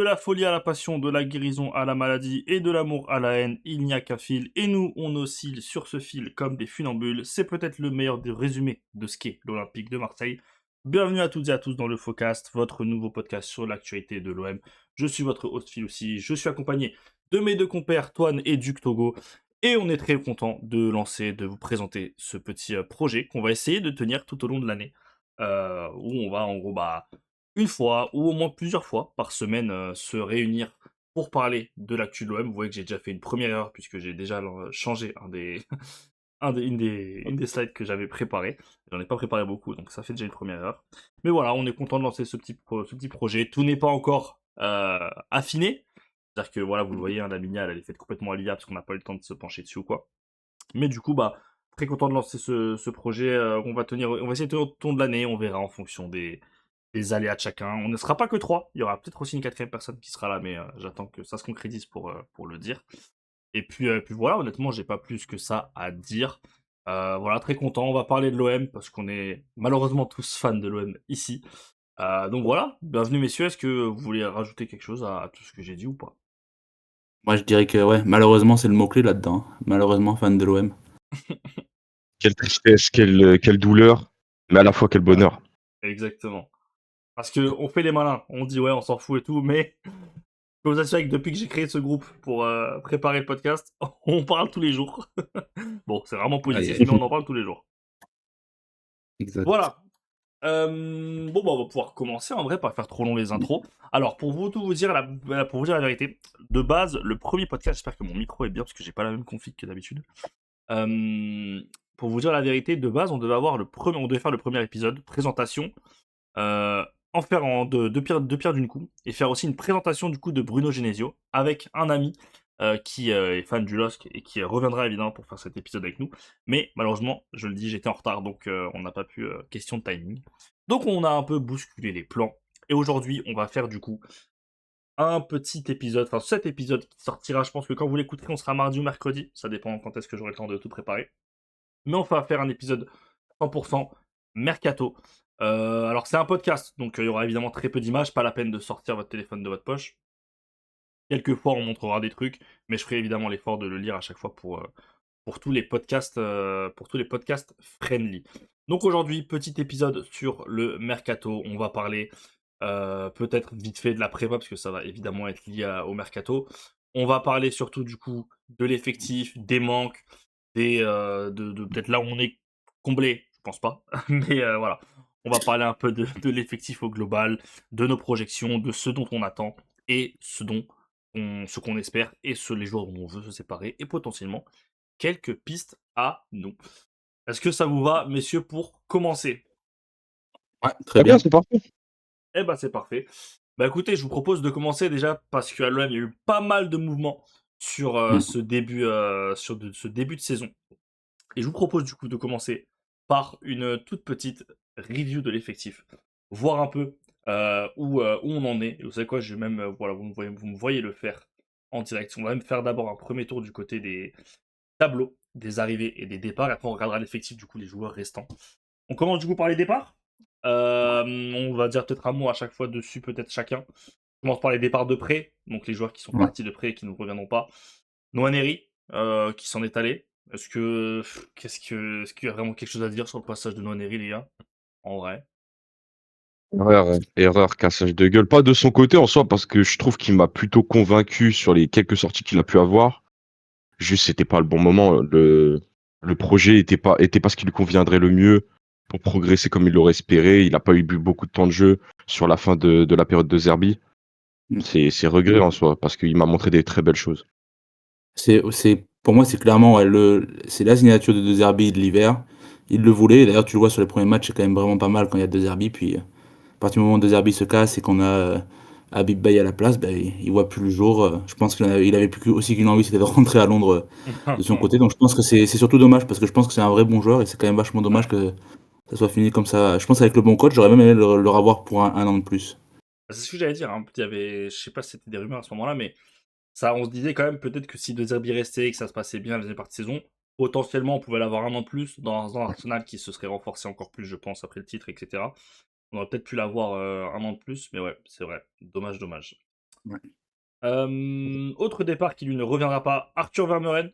De la folie à la passion, de la guérison à la maladie et de l'amour à la haine, il n'y a qu'un fil. Et nous, on oscille sur ce fil comme des funambules. C'est peut-être le meilleur des résumés de ce qu'est l'Olympique de Marseille. Bienvenue à toutes et à tous dans le Focast, votre nouveau podcast sur l'actualité de l'OM. Je suis votre host Phil aussi. Je suis accompagné de mes deux compères, Toine et Duc Togo. Et on est très content de vous présenter ce petit projet qu'on va essayer de tenir tout au long de l'année. Où on va en gros une fois ou au moins plusieurs fois par semaine se réunir pour parler de l'actu de l'OM. Vous voyez que j'ai déjà fait une première erreur puisque j'ai déjà changé une des slides que j'avais préparé. J'en ai pas préparé beaucoup, donc ça fait déjà une première erreur. Mais voilà, on est content de lancer ce petit projet. Tout n'est pas encore affiné. C'est-à-dire que voilà, vous le voyez, la mini elle est faite complètement à l'IA parce qu'on n'a pas eu le temps de se pencher dessus ou quoi. Mais du coup, très content de lancer ce projet. On va essayer de tenir tout au long de l'année. On verra en fonction des aléas de chacun. On ne sera pas que trois. Il y aura peut-être aussi une quatrième personne qui sera là, mais j'attends que ça se concrétise pour le dire. Et puis voilà, honnêtement, j'ai pas plus que ça à dire. Voilà, très content. On va parler de l'OM parce qu'on est malheureusement tous fans de l'OM ici. Donc voilà, bienvenue messieurs. Est-ce que vous voulez rajouter quelque chose à tout ce que j'ai dit ou pas? Moi, je dirais que ouais, malheureusement, c'est le mot-clé là-dedans, hein. Malheureusement, fan de l'OM. Quelle tristesse, quelle douleur, mais à la fois quel Ouais, bonheur. exactement. Parce que on fait les malins, on dit ouais, on s'en fout et tout, mais je peux vous assurer que depuis que j'ai créé ce groupe pour préparer le podcast, on parle tous les jours. Bon, c'est vraiment Aïe, positif, aïe. mais on en parle tous les jours. Exact. Voilà. On va pouvoir commencer en vrai, pas faire trop long les intros. Alors, pour vous dire la vérité, de base, le premier podcast, j'espère que mon micro est bien parce que j'ai pas la même config que d'habitude. Euh, pour vous dire la vérité, de base, on devait faire le premier épisode, présentation, euh, en faire deux pierres d'une coup, et faire aussi une présentation du coup de Bruno Genesio avec un ami qui est fan du LOSC et qui reviendra évidemment pour faire cet épisode avec nous. Mais malheureusement, je le dis, j'étais en retard, donc on n'a pas pu, question de timing. Donc on a un peu bousculé les plans, et aujourd'hui on va faire du coup un petit épisode, enfin cet épisode qui sortira, je pense que quand vous l'écouterez, on sera mardi ou mercredi, ça dépend quand est-ce que j'aurai le temps de tout préparer. Mais on va faire un épisode 100% mercato. Alors c'est un podcast, donc il y aura évidemment très peu d'images, pas la peine de sortir votre téléphone de votre poche. Quelques fois on montrera des trucs, mais je ferai évidemment l'effort de le lire à chaque fois pour tous les podcasts friendly. Donc aujourd'hui, petit épisode sur le mercato. On va parler peut-être vite fait de la prépa, parce que ça va évidemment être lié au mercato. On va parler surtout du coup de l'effectif, des manques, de peut-être là où on est comblé, je pense pas. Mais voilà, on va parler un peu de l'effectif au global, de nos projections, de ce dont on attend et ce qu'on espère et les joueurs dont on veut se séparer et potentiellement quelques pistes à nous. Est-ce que ça vous va, messieurs, pour commencer? Ouais, très Très bien, bien. c'est parfait. Eh ben c'est parfait. Bah écoutez, je vous propose de commencer déjà parce qu'à l'OM, il y a eu pas mal de mouvements sur Mm. ce début de saison. Et je vous propose du coup de commencer par une toute petite review de l'effectif. Voir un peu où on en est. Et vous savez quoi, je vais même, voilà, vous me voyez le faire en direct. On va même faire d'abord un premier tour du côté des tableaux, des arrivées et des départs. Après, on regardera l'effectif, du coup, les joueurs restants. On commence du coup par les départs. On va dire peut-être un mot à chaque fois dessus, peut-être chacun. On commence par les départs de prêt, donc les joueurs qui sont Ouais. partis de prêt et qui ne reviendront pas. Noaneri, qui s'en est allé. Est-ce qu'il y a vraiment quelque chose à dire sur le passage de Noaneri, les gars? En vrai. Erreur, cassage de gueule. Pas de son côté en soi, parce que je trouve qu'il m'a plutôt convaincu sur les quelques sorties qu'il a pu avoir. Juste, c'était pas le bon moment. Le projet était pas ce qui lui conviendrait le mieux pour progresser comme il l'aurait espéré. Il n'a pas eu beaucoup de temps de jeu sur la fin de la période de Zerbi. Mm. C'est regret en soi, parce qu'il m'a montré des très belles choses. Pour moi, c'est clairement ouais, c'est la signature de De Zerbi de l'hiver. Il le voulait. D'ailleurs, tu le vois sur les premiers matchs, c'est quand même vraiment pas mal quand il y a De Zerbi. Puis, à partir du moment où De Zerbi se casse et qu'on a Habib Beye à la place, ben, il voit plus le jour. Je pense il avait plus aussi qu'une envie, c'était de rentrer à Londres de son côté. Donc, je pense que c'est surtout dommage parce que je pense que c'est un vrai bon joueur et c'est quand même vachement dommage Ouais. que ça soit fini comme ça. Je pense qu'avec le bon coach, j'aurais même aimé le revoir pour un an de plus. C'est ce que j'allais dire, hein. Il y avait, je sais pas si c'était des rumeurs à ce moment-là, mais ça, on se disait quand même peut-être que si De Zerbi restait et que ça se passait bien la deuxième partie de saison, potentiellement on pouvait l'avoir un an de plus dans un Arsenal qui se serait renforcé encore plus, je pense, après le titre, etc. On aurait peut-être pu l'avoir un an de plus, mais ouais, c'est vrai. Dommage, dommage. Autre départ qui lui ne reviendra pas, Arthur Vermeuren.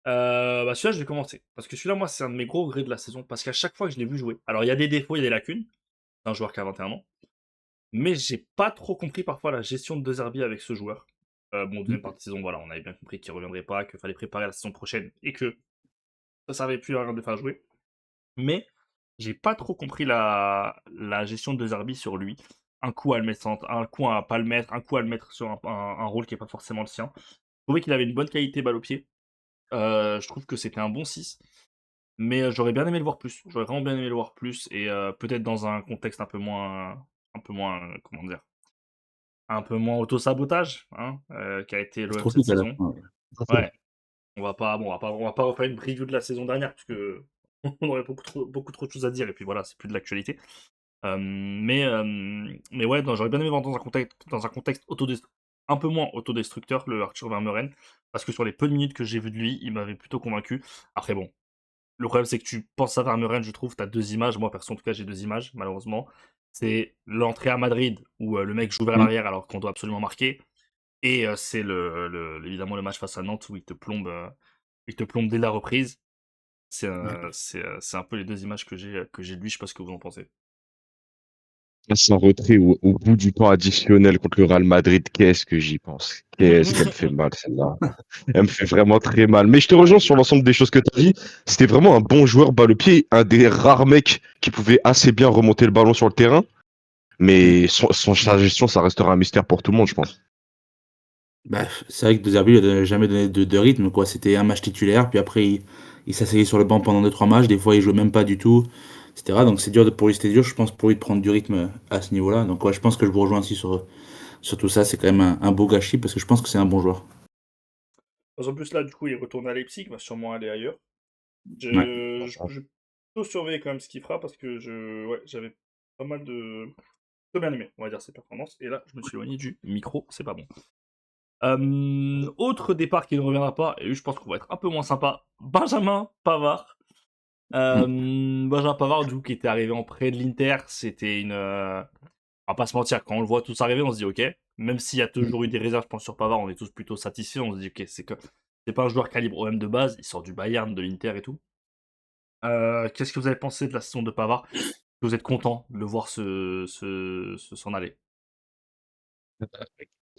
Celui-là, je vais commencer. Parce que celui-là, moi, c'est un de mes gros regrets de la saison. Parce qu'à chaque fois que je l'ai vu jouer, alors il y a des défauts, il y a des lacunes. C'est un joueur qui a 21 ans. Mais j'ai pas trop compris parfois la gestion de De Zerbi avec ce joueur. Deuxième partie de saison, voilà, on avait bien compris qu'il reviendrait pas, qu'il fallait préparer la saison prochaine et que ça servait plus à rien de faire jouer. Mais j'ai pas trop compris la gestion de De Zerbi sur lui. Un coup à le mettre, un coup à pas le mettre, un coup à le mettre sur un rôle qui est pas forcément le sien. Je trouvais qu'il avait une bonne qualité balle au pied. Je trouve que c'était un bon 6. Mais j'aurais bien aimé le voir plus. J'aurais vraiment bien aimé le voir plus. Et peut-être dans un contexte comment dire, un peu moins auto-sabotage, hein, qu'a été l'OM cette Catastrophique à la saison. fin. Ouais. Ouais, on va pas refaire une preview de la saison dernière, puisque on aurait beaucoup trop de choses à dire, et puis voilà, c'est plus de l'actualité. Mais ouais, non, j'aurais bien aimé voir dans un contexte un peu moins autodestructeur, le Arthur Vermeuren, parce que sur les peu de minutes que j'ai vu de lui, il m'avait plutôt convaincu. Après bon, le problème c'est que tu penses à Vermeuren, je trouve, t'as deux images, moi perso en tout cas j'ai deux images, malheureusement. C'est l'entrée à Madrid, où le mec joue vers Mm. l'arrière alors qu'on doit absolument marquer, et c'est évidemment le match face à Nantes où il te plombe dès la reprise. Ouais. C'est un peu les deux images que j'ai de lui, je sais pas ce que vous en pensez. C'est un retrait au bout du temps additionnel contre le Real Madrid. Qu'est-ce que j'y pense? Qu'est-ce qu'elle me fait mal, celle-là. Elle me fait vraiment très mal. Mais je te rejoins sur l'ensemble des choses que tu as dit. C'était vraiment un bon joueur balle au pied, un des rares mecs qui pouvait assez bien remonter le ballon sur le terrain. Mm. Mais sa gestion, ça restera un mystère pour tout le monde, je pense. Bah, c'est vrai que De Zerbi il a jamais donné de rythme, quoi. C'était un match titulaire, puis après il s'asseyait sur le banc pendant 2-3 matchs, des fois il jouait même pas du tout, etc. Donc c'est dur pour lui, c'était dur, je pense, pour lui de prendre du rythme à ce niveau-là. Donc ouais, je pense que je vous rejoins aussi sur tout ça, c'est quand même un beau gâchis parce que je pense que c'est un bon joueur. En plus, là, du coup, il retourne à Leipzig, il va sûrement aller ailleurs. Ouais. Je plutôt surveiller quand même ce qu'il fera parce que ouais, j'avais pas mal de. Plutôt bien aimé, on va dire, ses performances. Et là, je me suis éloigné du micro, c'est pas bon. Autre départ qui ne reviendra pas, et lui, je pense qu'on va être un peu moins sympa. Benjamin Pavard. Mm. Benjamin Pavard, du coup, qui était arrivé en prêt de l'Inter, c'était une. On va pas se mentir, quand on le voit tous arriver, on se dit ok. Même s'il y a toujours eu des réserves, je pense, sur Pavard, on est tous plutôt satisfaits. On se dit ok, c'est pas un joueur calibre OM de base, il sort du Bayern, de l'Inter et tout. Qu'est-ce que vous avez pensé de la saison de Pavard? Vous êtes content de le voir s'en aller?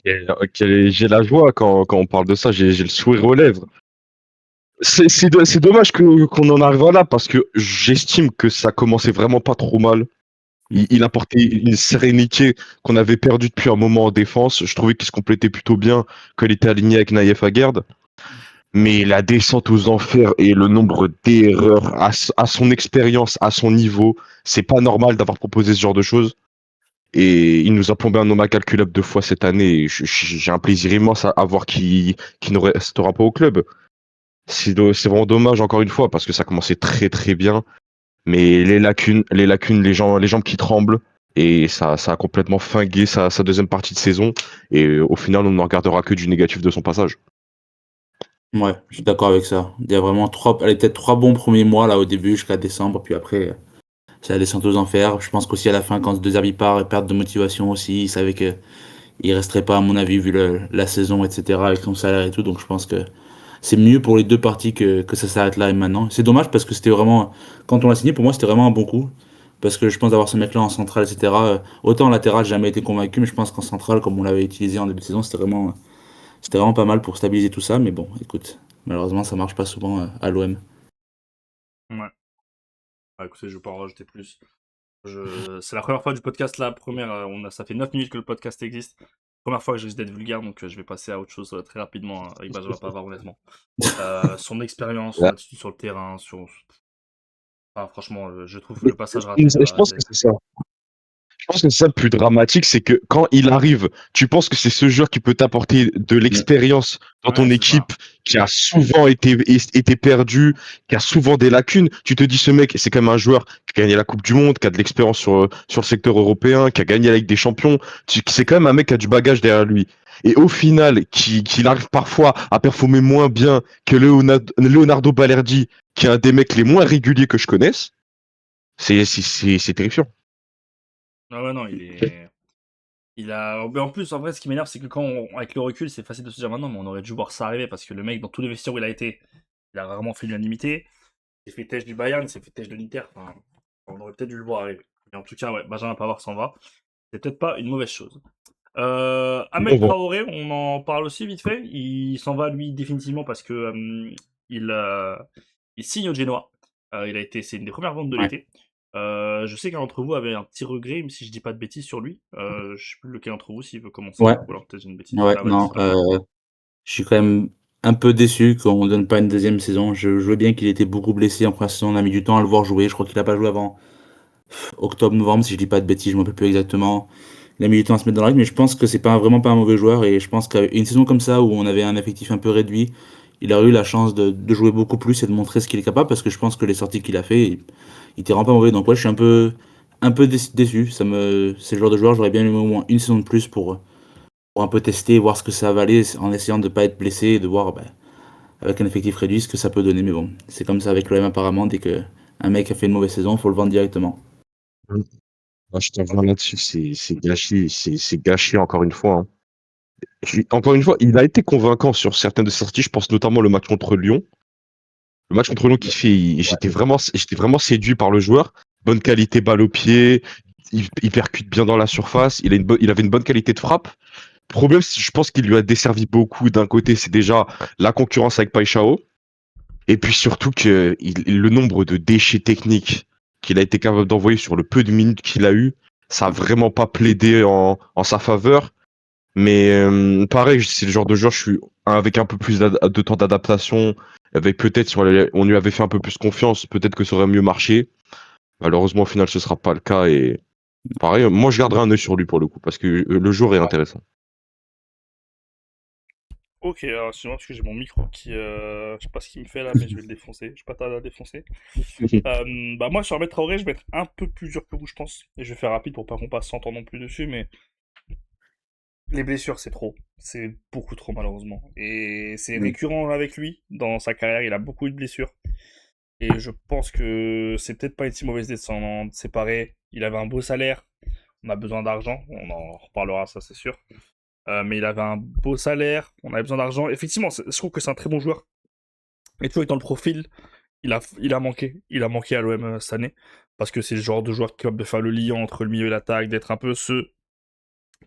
J'ai la joie quand on parle de ça, j'ai le sourire aux lèvres. C'est dommage qu'on en arrive là parce que j'estime que ça commençait vraiment pas trop mal. Mm. Il apportait une sérénité qu'on avait perdue depuis un moment en défense. Je trouvais qu'il se complétait plutôt bien quand il était aligné avec Naïef Aguerd. Mais la descente aux enfers et le nombre d'erreurs à son expérience, à son niveau, c'est pas normal d'avoir proposé ce genre de choses. Et il nous a plombé un nombre incalculable de fois cette année. Et j'ai un plaisir immense à voir qu'il ne restera pas au club. C'est vraiment dommage encore une fois parce que ça commençait très très bien. Mais les jambes qui tremblent. Et ça a complètement fingué sa deuxième partie de saison. Et au final, on ne regardera que du négatif de son passage. Ouais, je suis d'accord avec ça. Il y a vraiment allez, peut-être 3 bons premiers mois là au début jusqu'à décembre, puis après c'est la descente aux enfers. Je pense qu'aussi à la fin, quand De Zerbi part, il perd de motivation aussi. Il savait que il resterait pas, à mon avis, vu la saison, etc., avec son salaire et tout. Donc je pense que c'est mieux pour les deux parties que ça s'arrête là et maintenant. C'est dommage parce que c'était vraiment, quand on l'a signé, pour moi, c'était vraiment un bon coup. Parce que je pense d'avoir ce mec-là en centrale, etc. Autant en latéral, j'ai jamais été convaincu, mais je pense qu'en centrale, comme on l'avait utilisé en début de saison, c'était vraiment pas mal pour stabiliser tout ça. Mais bon, écoute, malheureusement, ça marche pas souvent à l'OM. Ouais. Écoutez, je vais pas en rajouter plus. C'est la première fois du podcast, la première, ça fait 9 minutes que le podcast existe. Première fois que je risque d'être vulgaire, donc je vais passer à autre chose très rapidement avec Benjamin Pavard, honnêtement. Son expérience, son Là, attitude sur le terrain, enfin, franchement, je trouve le passage raté de je A à pense Z. que c'est ça. Je pense que c'est ça le plus dramatique, c'est que quand il arrive, tu penses que c'est ce joueur qui peut t'apporter de Mm. l'expérience dans Ouais, ton c'est ça. équipe, qui a souvent été perdu, qui a souvent des lacunes. Tu te dis, ce mec, c'est quand même un joueur qui a gagné la Coupe du Monde, qui a de l'expérience sur le secteur européen, qui a gagné la Ligue des Champions. C'est quand même un mec qui a du bagage derrière lui. Et au final, qu'il arrive parfois à performer moins bien que Leonardo Balerdi, qui est un des mecs les moins réguliers que je connaisse, c'est terrifiant. Ah ouais, non, il est. Mais en plus, en vrai, ce qui m'énerve, c'est que avec le recul, c'est facile de se dire maintenant, mais on aurait dû voir ça arriver parce que le mec, dans tous les vestiaires où il a été, il a rarement fait l'unanimité. Il s'est fait têche du Bayern, il s'est fait têche de l'Inter. Enfin, on aurait peut-être dû le voir arriver. Mais en tout cas, ouais, Benjamin Pavard s'en va. C'est peut-être pas une mauvaise chose. Bon, Ahmed bon. Traoré, on en parle aussi vite fait. Il s'en va lui définitivement parce que il, euh, il signe au Genoa. C'est une des premières ventes de Ouais. l'été. Je sais qu'un d'entre vous avait un petit regret, même si je dis pas de bêtises sur lui. Je sais plus lequel d'entre vous s'il veut commencer. Ouais, Ou alors peut-être j'ai une bêtise. ouais, Ah, vas-y, non, c'est à toi. je suis quand même un peu déçu qu'on donne pas une deuxième saison. Je veux bien qu'il était beaucoup blessé en première saison, on a mis du temps à le voir jouer. Je crois qu'il a pas joué avant octobre-novembre, si je dis pas de bêtises, je me rappelle plus exactement. Il a mis du temps à se mettre dans la rythme, mais je pense que c'est pas vraiment pas un mauvais joueur et je pense qu'une saison comme ça où on avait un effectif un peu réduit, il aurait eu la chance de jouer beaucoup plus et de montrer ce qu'il est capable parce que je pense que les sorties qu'il a fait, il était vraiment pas mauvais. Donc ouais, je suis un peu déçu. C'est le genre de joueur, j'aurais bien aimé au moins une saison de plus pour un peu tester, voir ce que ça valait en essayant de pas être blessé et de voir ben, avec un effectif réduit ce que ça peut donner. Mais bon, c'est comme ça avec l'OM apparemment, dès que un mec a fait une mauvaise saison, faut le vendre directement. Ah, je te rejoins là-dessus, c'est gâché encore une fois, hein. Encore une fois, il a été convaincant sur certaines de ses sorties. Je pense notamment le match contre Lyon. Le match contre Lyon qui fait, j'étais vraiment séduit par le joueur. Bonne qualité balle au pied, il percute bien dans la surface. Il avait une bonne qualité de frappe. Problème, je pense qu'il lui a desservi beaucoup. D'un côté, c'est déjà la concurrence avec Paixão. Et puis surtout que le nombre de déchets techniques qu'il a été capable d'envoyer sur le peu de minutes qu'il a eu, ça a vraiment pas plaidé en sa faveur. Mais pareil, c'est le genre de joueur, je suis avec un peu plus de temps d'adaptation, avec peut-être on lui avait fait un peu plus confiance, peut-être que ça aurait mieux marché. Malheureusement, au final, ce sera pas le cas. Et pareil, moi, je garderai un œil sur lui pour le coup, parce que le joueur est intéressant. Ok, alors excuse-moi parce que j'ai mon micro qui. Je sais pas ce qu'il me fait là, mais je vais le défoncer. Je vais pas tarder à le défoncer. Bah moi sur Ahmed Traoré, je vais être un peu plus dur que vous, je pense. Et je vais faire rapide pour pas qu'on passe 100 ans non plus dessus, mais les blessures, c'est trop. C'est beaucoup trop, malheureusement. Et c'est Oui. récurrent avec lui. Dans sa carrière, il a beaucoup eu de blessures. Et je pense que c'est peut-être pas une si mauvaise idée de s'en séparer. Il avait un beau salaire. On a besoin d'argent. On en reparlera, ça, c'est sûr. Mais il avait un beau salaire. On avait besoin d'argent. Effectivement, je trouve que c'est un très bon joueur. Et toujours dans le profil, il a manqué. Il a manqué à l'OM cette année. Parce que c'est le genre de joueur qui est capable de faire le lien entre le milieu et l'attaque, d'être un peu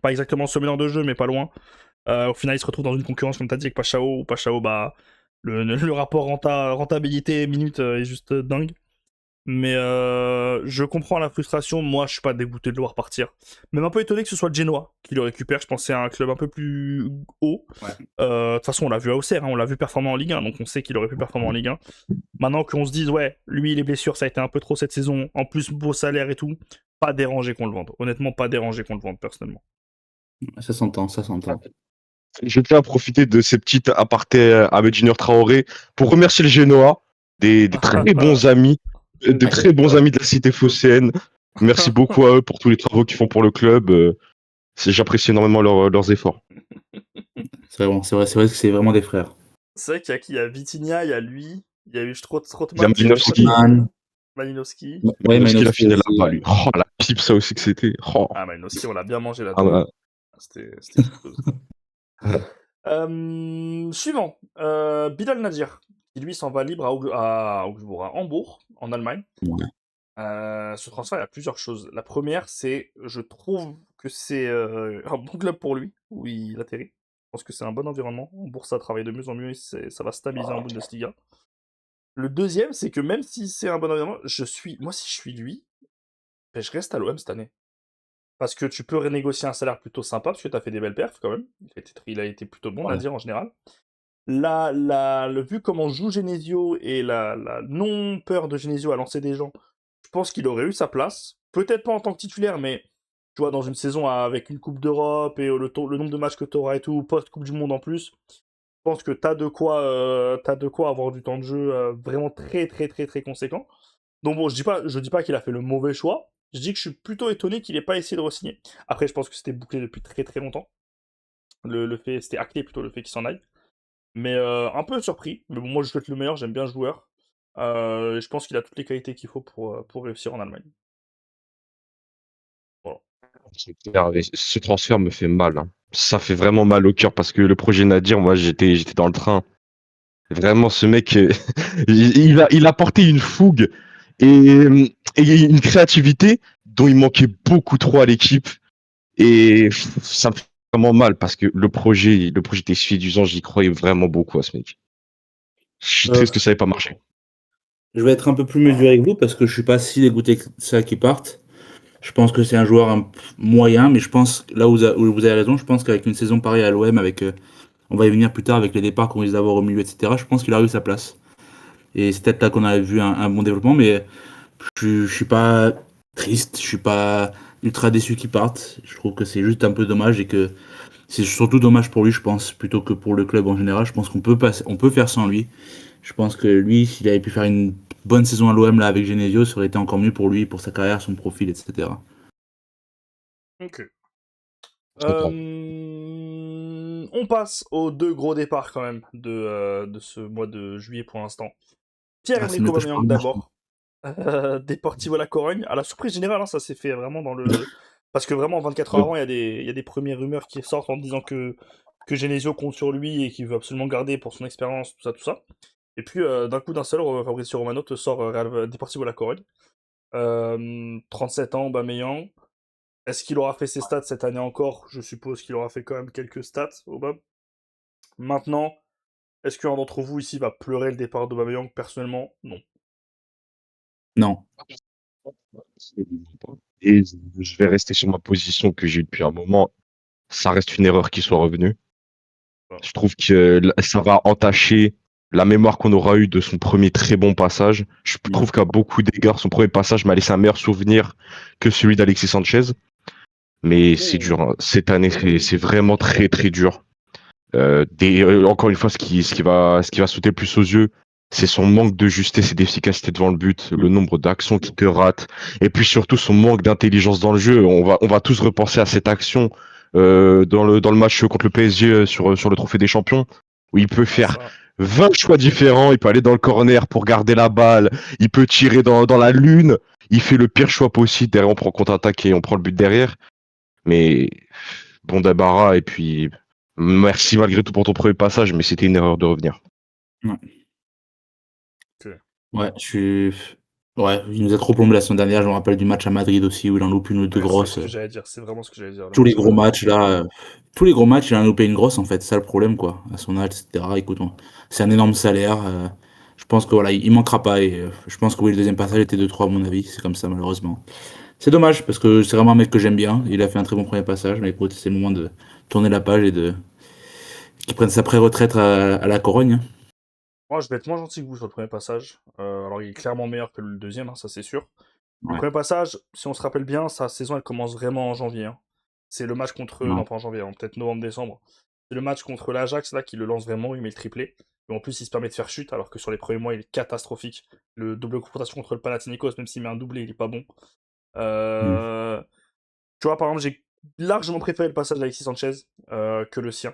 pas exactement ce meneur de jeu, mais pas loin. Au final, il se retrouve dans une concurrence, comme tu as dit, avec Pachao. Pachao, bah, le rapport rentabilité-minute est juste dingue. Mais je comprends la frustration. Moi, je suis pas dégoûté de le voir partir. Même un peu étonné que ce soit le Genoa qui le récupère. Je pensais à un club un peu plus haut. Ouais. De toute façon, on l'a vu à Auxerre, hein, on l'a vu performer en Ligue 1, donc on sait qu'il aurait pu performer en Ligue 1. Maintenant qu'on se dise, ouais, lui, les blessures, ça a été un peu trop cette saison. En plus, beau salaire et tout. Pas dérangé qu'on le vende. Honnêtement, pas dérangé qu'on le vende, personnellement. Ça s'entend, ça s'entend. Je tiens à profiter de ces petites apartés Ahmed Junior Traoré pour remercier le Genoa, des très bons amis, de très bons amis de la cité phocéenne. Merci beaucoup à eux pour tous les travaux qu'ils font pour le club. J'apprécie énormément leurs efforts. C'est vrai que c'est vraiment des frères. C'est vrai qu'il y a qui? Il y a Vitinha, il y a lui, il y a eu Il y a Strootman, si je dis pas de Malinowski. conneries. Strootman, Malinowski. ouais, Malinowski, il a Malinowski fini aussi. là-bas, lui. Oh, la pipe, ça aussi que c'était. Oh. Ah, Malinowski, on l'a bien mangé Ah, là-dedans. ouais. C'était quelque chose. Suivant. Bilal Nadir, qui lui s'en va libre à Augsbourg, à Hambourg, en Allemagne. Ouais. Ce transfert, il y a plusieurs choses. La première, c'est, je trouve que c'est un bon club pour lui, où il atterrit. Je pense que c'est un bon environnement. Hambourg, ça travaille de mieux en mieux et ça va stabiliser en Bundesliga. Le deuxième, c'est que même si c'est un bon environnement, moi, si je suis lui, ben, je reste à l'OM cette année. Parce que tu peux renégocier un salaire plutôt sympa, parce que tu as fait des belles perfs quand même. Il a été plutôt bon, Ouais. à dire en général. Vu comment joue Genesio et la non-peur de Genesio à lancer des gens, je pense qu'il aurait eu sa place. Peut-être pas en tant que titulaire, mais tu vois, dans une saison avec une Coupe d'Europe et le nombre de matchs que tu auras et tout, post-Coupe du Monde en plus, je pense que t'as de quoi avoir du temps de jeu vraiment très très très très conséquent. Donc bon, je dis pas qu'il a fait le mauvais choix. Je dis que je suis plutôt étonné qu'il ait pas essayé de re-signer. Après, je pense que c'était bouclé depuis très très longtemps. C'était acté plutôt le fait qu'il s'en aille. Mais un peu surpris. Mais bon, moi je souhaite le meilleur, j'aime bien le joueur. Et je pense qu'il a toutes les qualités qu'il faut pour réussir en Allemagne. Voilà. C'est clair, mais ce transfert me fait mal, hein. Ça fait vraiment mal au cœur parce que le projet Nadir, moi j'étais dans le train. Vraiment, ce mec, il a apporté une fougue et une créativité dont il manquait beaucoup trop à l'équipe. Et ça me fait vraiment mal parce que le projet était suffisant, j'y croyais vraiment beaucoup à ce mec. Je suis Euh, triste que ça n'ait pas marché. je vais être un peu plus mesuré avec vous parce que je suis pas si dégoûté que ça qui parte. Je pense que c'est un joueur moyen, mais je pense, là où vous avez raison, je pense qu'avec une saison pareille à l'OM, on va y venir plus tard avec les départs qu'on risque d'avoir au milieu, etc., je pense qu'il a eu sa place. Et c'est peut-être là qu'on a vu un bon développement, mais je suis pas triste, je suis pas ultra déçu qu'il parte. Je trouve que c'est juste un peu dommage et que c'est surtout dommage pour lui, je pense, plutôt que pour le club en général. Je pense on peut faire sans lui. Je pense que lui, s'il avait pu faire une bonne saison à l'OM là avec Genesio, ça aurait été encore mieux pour lui, pour sa carrière, son profil, etc. Ok. Je comprends. On passe aux 2 gros départs quand même de ce mois de juillet pour l'instant. Ah, c'est Pierre-Emerick mieux que je Aubameyang parle bien. d'abord. Deportivo La Corogne. À la surprise générale, hein, ça s'est fait vraiment dans le. Parce que vraiment, 24 heures avant, il y a des premières rumeurs qui sortent en disant que Genesio compte sur lui et qu'il veut absolument garder pour son expérience, tout ça, tout ça. Et puis, d'un coup, d'un seul, Fabrizio Romano te sort Deportivo La Corogne. 37 ans, Aubameyang. Est-ce qu'il aura fait ses stats cette année encore? Je suppose qu'il aura fait quand même quelques stats, Aubame. Maintenant, est-ce qu'un d'entre vous ici va pleurer le départ d'Aubameyang? Personnellement, non. Non. Et je vais rester sur ma position que j'ai eue depuis un moment. Ça reste une erreur qui soit revenue. Voilà. Je trouve que ça va entacher la mémoire qu'on aura eue de son premier très bon passage. Je trouve qu'à beaucoup d'égards, son premier passage m'a laissé un meilleur souvenir que celui d'Alexis Sanchez. Mais c'est dur, hein. Cette année, c'est vraiment très très dur. Encore une fois, ce qui va sauter plus aux yeux, c'est son manque de justesse et d'efficacité devant le but, le nombre d'actions qu'il te rate, et puis surtout son manque d'intelligence dans le jeu. On va tous repenser à cette action dans le match contre le PSG sur le Trophée des Champions, où il peut C'est faire ça. 20 choix différents, il peut aller dans le corner pour garder la balle, il peut tirer dans la lune, il fait le pire choix possible, derrière on prend contre-attaque et on prend le but derrière. Mais bon débarras et puis merci malgré tout pour ton premier passage, mais c'était une erreur de revenir. Ouais. Ok. Ouais, ouais, il nous a trop plombé la semaine dernière. Je me rappelle du match à Madrid aussi où il en loupe une ou deux Ouais, c'est ce grosses. que j'allais dire. C'est vraiment ce que j'allais dire. Le Tous les match à gros Madrid. matchs là, tous les gros matchs, il en a loupé une grosse en fait. C'est ça le problème quoi. À son âge, etc. Écoute, c'est un énorme salaire. Je pense que voilà, il manquera pas et je pense que oui, le deuxième passage était 2-3 à mon avis. C'est comme ça malheureusement. C'est dommage parce que c'est vraiment un mec que j'aime bien. Il a fait un très bon premier passage, mais écoute, c'est le moment de tourner la page et de qu'il prenne sa pré-retraite à la Corogne, hein. Moi, je vais être moins gentil que vous sur le premier passage. Alors, il est clairement meilleur que le deuxième, hein, ça c'est sûr. Le Ouais. premier passage, si on se rappelle bien, sa saison elle commence vraiment en janvier, hein. C'est le match contre. Ouais. Non, pas en janvier, hein, peut-être novembre-décembre. C'est le match contre l'Ajax là qui le lance vraiment, il met le triplé. Et en plus, il se permet de faire chute, alors que sur les premiers mois, il est catastrophique. Le double confrontation contre le Panathinaikos, même s'il met un doublé, il est pas bon. Mm. Euh, Tu vois, par exemple, j'ai largement préféré le passage d'Alexis Sanchez que le sien.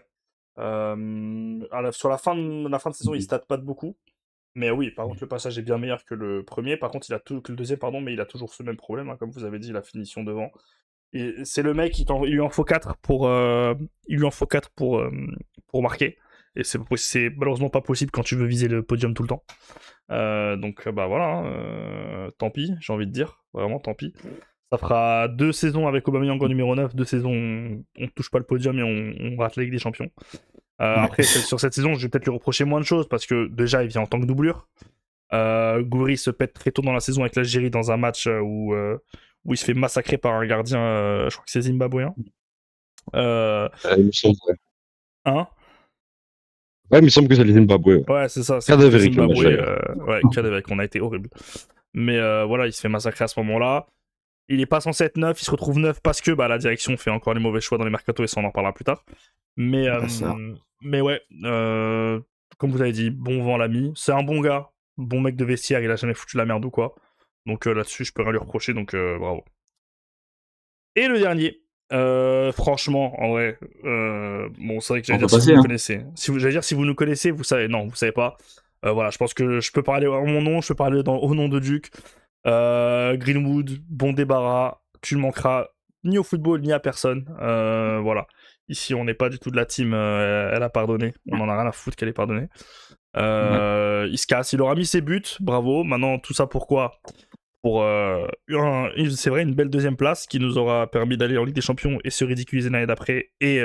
Sur la fin de saison, il stat pas de beaucoup. Mais oui, par contre, le passage est bien meilleur que le premier. Par contre, que le deuxième, pardon, mais il a toujours ce même problème, hein, comme vous avez dit, la finition devant. Et c'est le mec, il lui en faut 4 il lui en faut 4 pour marquer. Et c'est malheureusement pas possible quand tu veux viser le podium tout le temps. Donc, bah voilà, hein, tant pis, j'ai envie de dire. Vraiment, tant pis. Ça fera 2 saisons avec Aubameyang en numéro 9, 2 saisons on touche pas le podium et on rate la Ligue des Champions. Ouais. Après, sur cette saison, je vais peut-être lui reprocher moins de choses parce que déjà, il vient en tant que doublure. Gouiri se pète très tôt dans la saison avec l'Algérie dans un match où il se fait massacrer par un gardien, je crois que c'est zimbabwéen. Il me semble, ouais. Hein. Ouais, il me semble que c'est les Zimbabwe. Ouais. Ouais, c'est ça, c'est contre le Cadavérique le match Zimbabwe. d'ailleurs. Ouais, cadavérique, on a été horrible. Mais voilà, il se fait massacrer à ce moment-là. Il est pas censé être 9, il se retrouve 9 parce que bah, la direction fait encore les mauvais choix dans les mercatos et ça on en reparlera plus tard. Mais, Bah, ça. mais ouais, comme vous avez dit, bon vent l'ami. C'est un bon gars, bon mec de vestiaire, il a jamais foutu la merde ou quoi. Donc là-dessus, je peux rien lui reprocher, donc bravo. Et le dernier, franchement, en vrai, bon, c'est vrai que j'allais On peut dire si vous passer, nous hein. connaissez. J'allais dire si vous nous connaissez, vous savez, non, vous savez pas. Voilà, je pense que je peux parler en mon nom, je peux parler au nom de Duke. Greenwood, bon débarras, tu le manqueras. ni au football, ni à personne. Voilà. Ici, on n'est pas du tout de la team elle a pardonné. On en a rien à foutre qu'elle ait pardonné. Il se casse. Il aura mis ses buts. Bravo. Maintenant, tout ça pourquoi pour c'est vrai, une belle deuxième place qui nous aura permis d'aller en Ligue des Champions et se ridiculiser l'année d'après et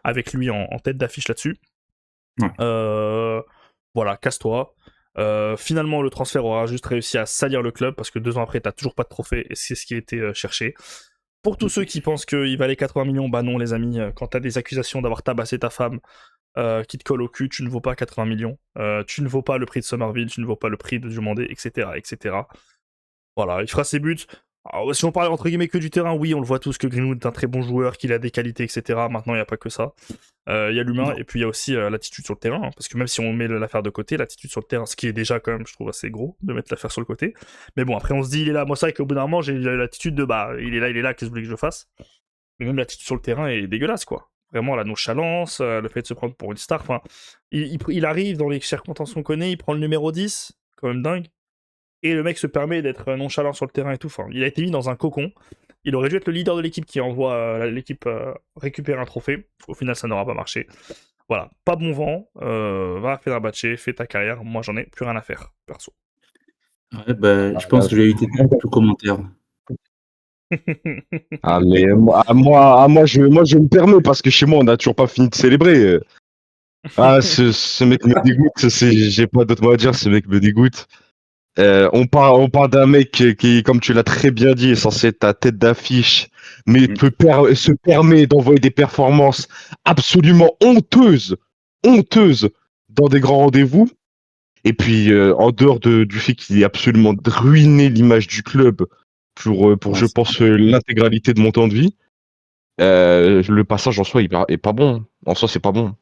avec lui en tête d'affiche là-dessus. Ouais. Voilà, casse-toi. Finalement, le transfert aura juste réussi à salir le club parce que 2 ans après, t'as toujours pas de trophée et c'est ce qui a été cherché. Pour tous ceux qui pensent qu'il valait 80 millions, bah non, les amis, quand t'as des accusations d'avoir tabassé ta femme qui te colle au cul, tu ne vaux pas 80 millions. Tu ne vaux pas le prix de Somerville, tu ne vaux pas le prix de Diomandé, etc., etc. Voilà, il fera ses buts. Alors, si on parle entre guillemets que du terrain, oui, on le voit tous que Greenwood est un très bon joueur, qu'il a des qualités, etc. Maintenant, il n'y a pas que ça. Il y a l'humain et puis il y a aussi l'attitude sur le terrain. Hein, parce que même si on met l'affaire de côté, l'attitude sur le terrain, ce qui est déjà quand même, je trouve, assez gros de mettre l'affaire sur le côté. Mais bon, après, on se dit, il est là. Moi, c'est vrai qu'au bout d'un moment, j'ai l'attitude de bah, il est là, qu'est-ce que vous voulez que je fasse? Mais même l'attitude sur le terrain est dégueulasse, quoi. Vraiment, la nonchalance, le fait de se prendre pour une star. Enfin, il arrive dans les circonstances qu'on connaît, il prend le numéro 10, quand même dingue. Et le mec se permet d'être nonchalant sur le terrain et tout. Enfin, il a été mis dans un cocon. Il aurait dû être le leader de l'équipe qui envoie l'équipe récupérer un trophée. Au final, ça n'aura pas marché. Voilà, pas bon vent. Va à Fenerbahçe, fais ta carrière. Moi, j'en ai plus rien à faire, perso. Ouais, bah, je pense que j'ai évité tout commentaire. Ah, mais moi, je me permets parce que chez moi, on n'a toujours pas fini de célébrer. Ah, ce mec me dégoûte. J'ai pas d'autre mot à dire. Ce mec me dégoûte. On parle d'un mec qui, comme tu l'as très bien dit, est censé être ta tête d'affiche, mais se permet d'envoyer des performances absolument honteuses dans des grands rendez-vous. Et puis, en dehors du fait qu'il ait absolument ruiné l'image du club pour je pense, l'intégralité de mon temps de vie, le passage en soi, est pas bon. En soi, c'est pas bon.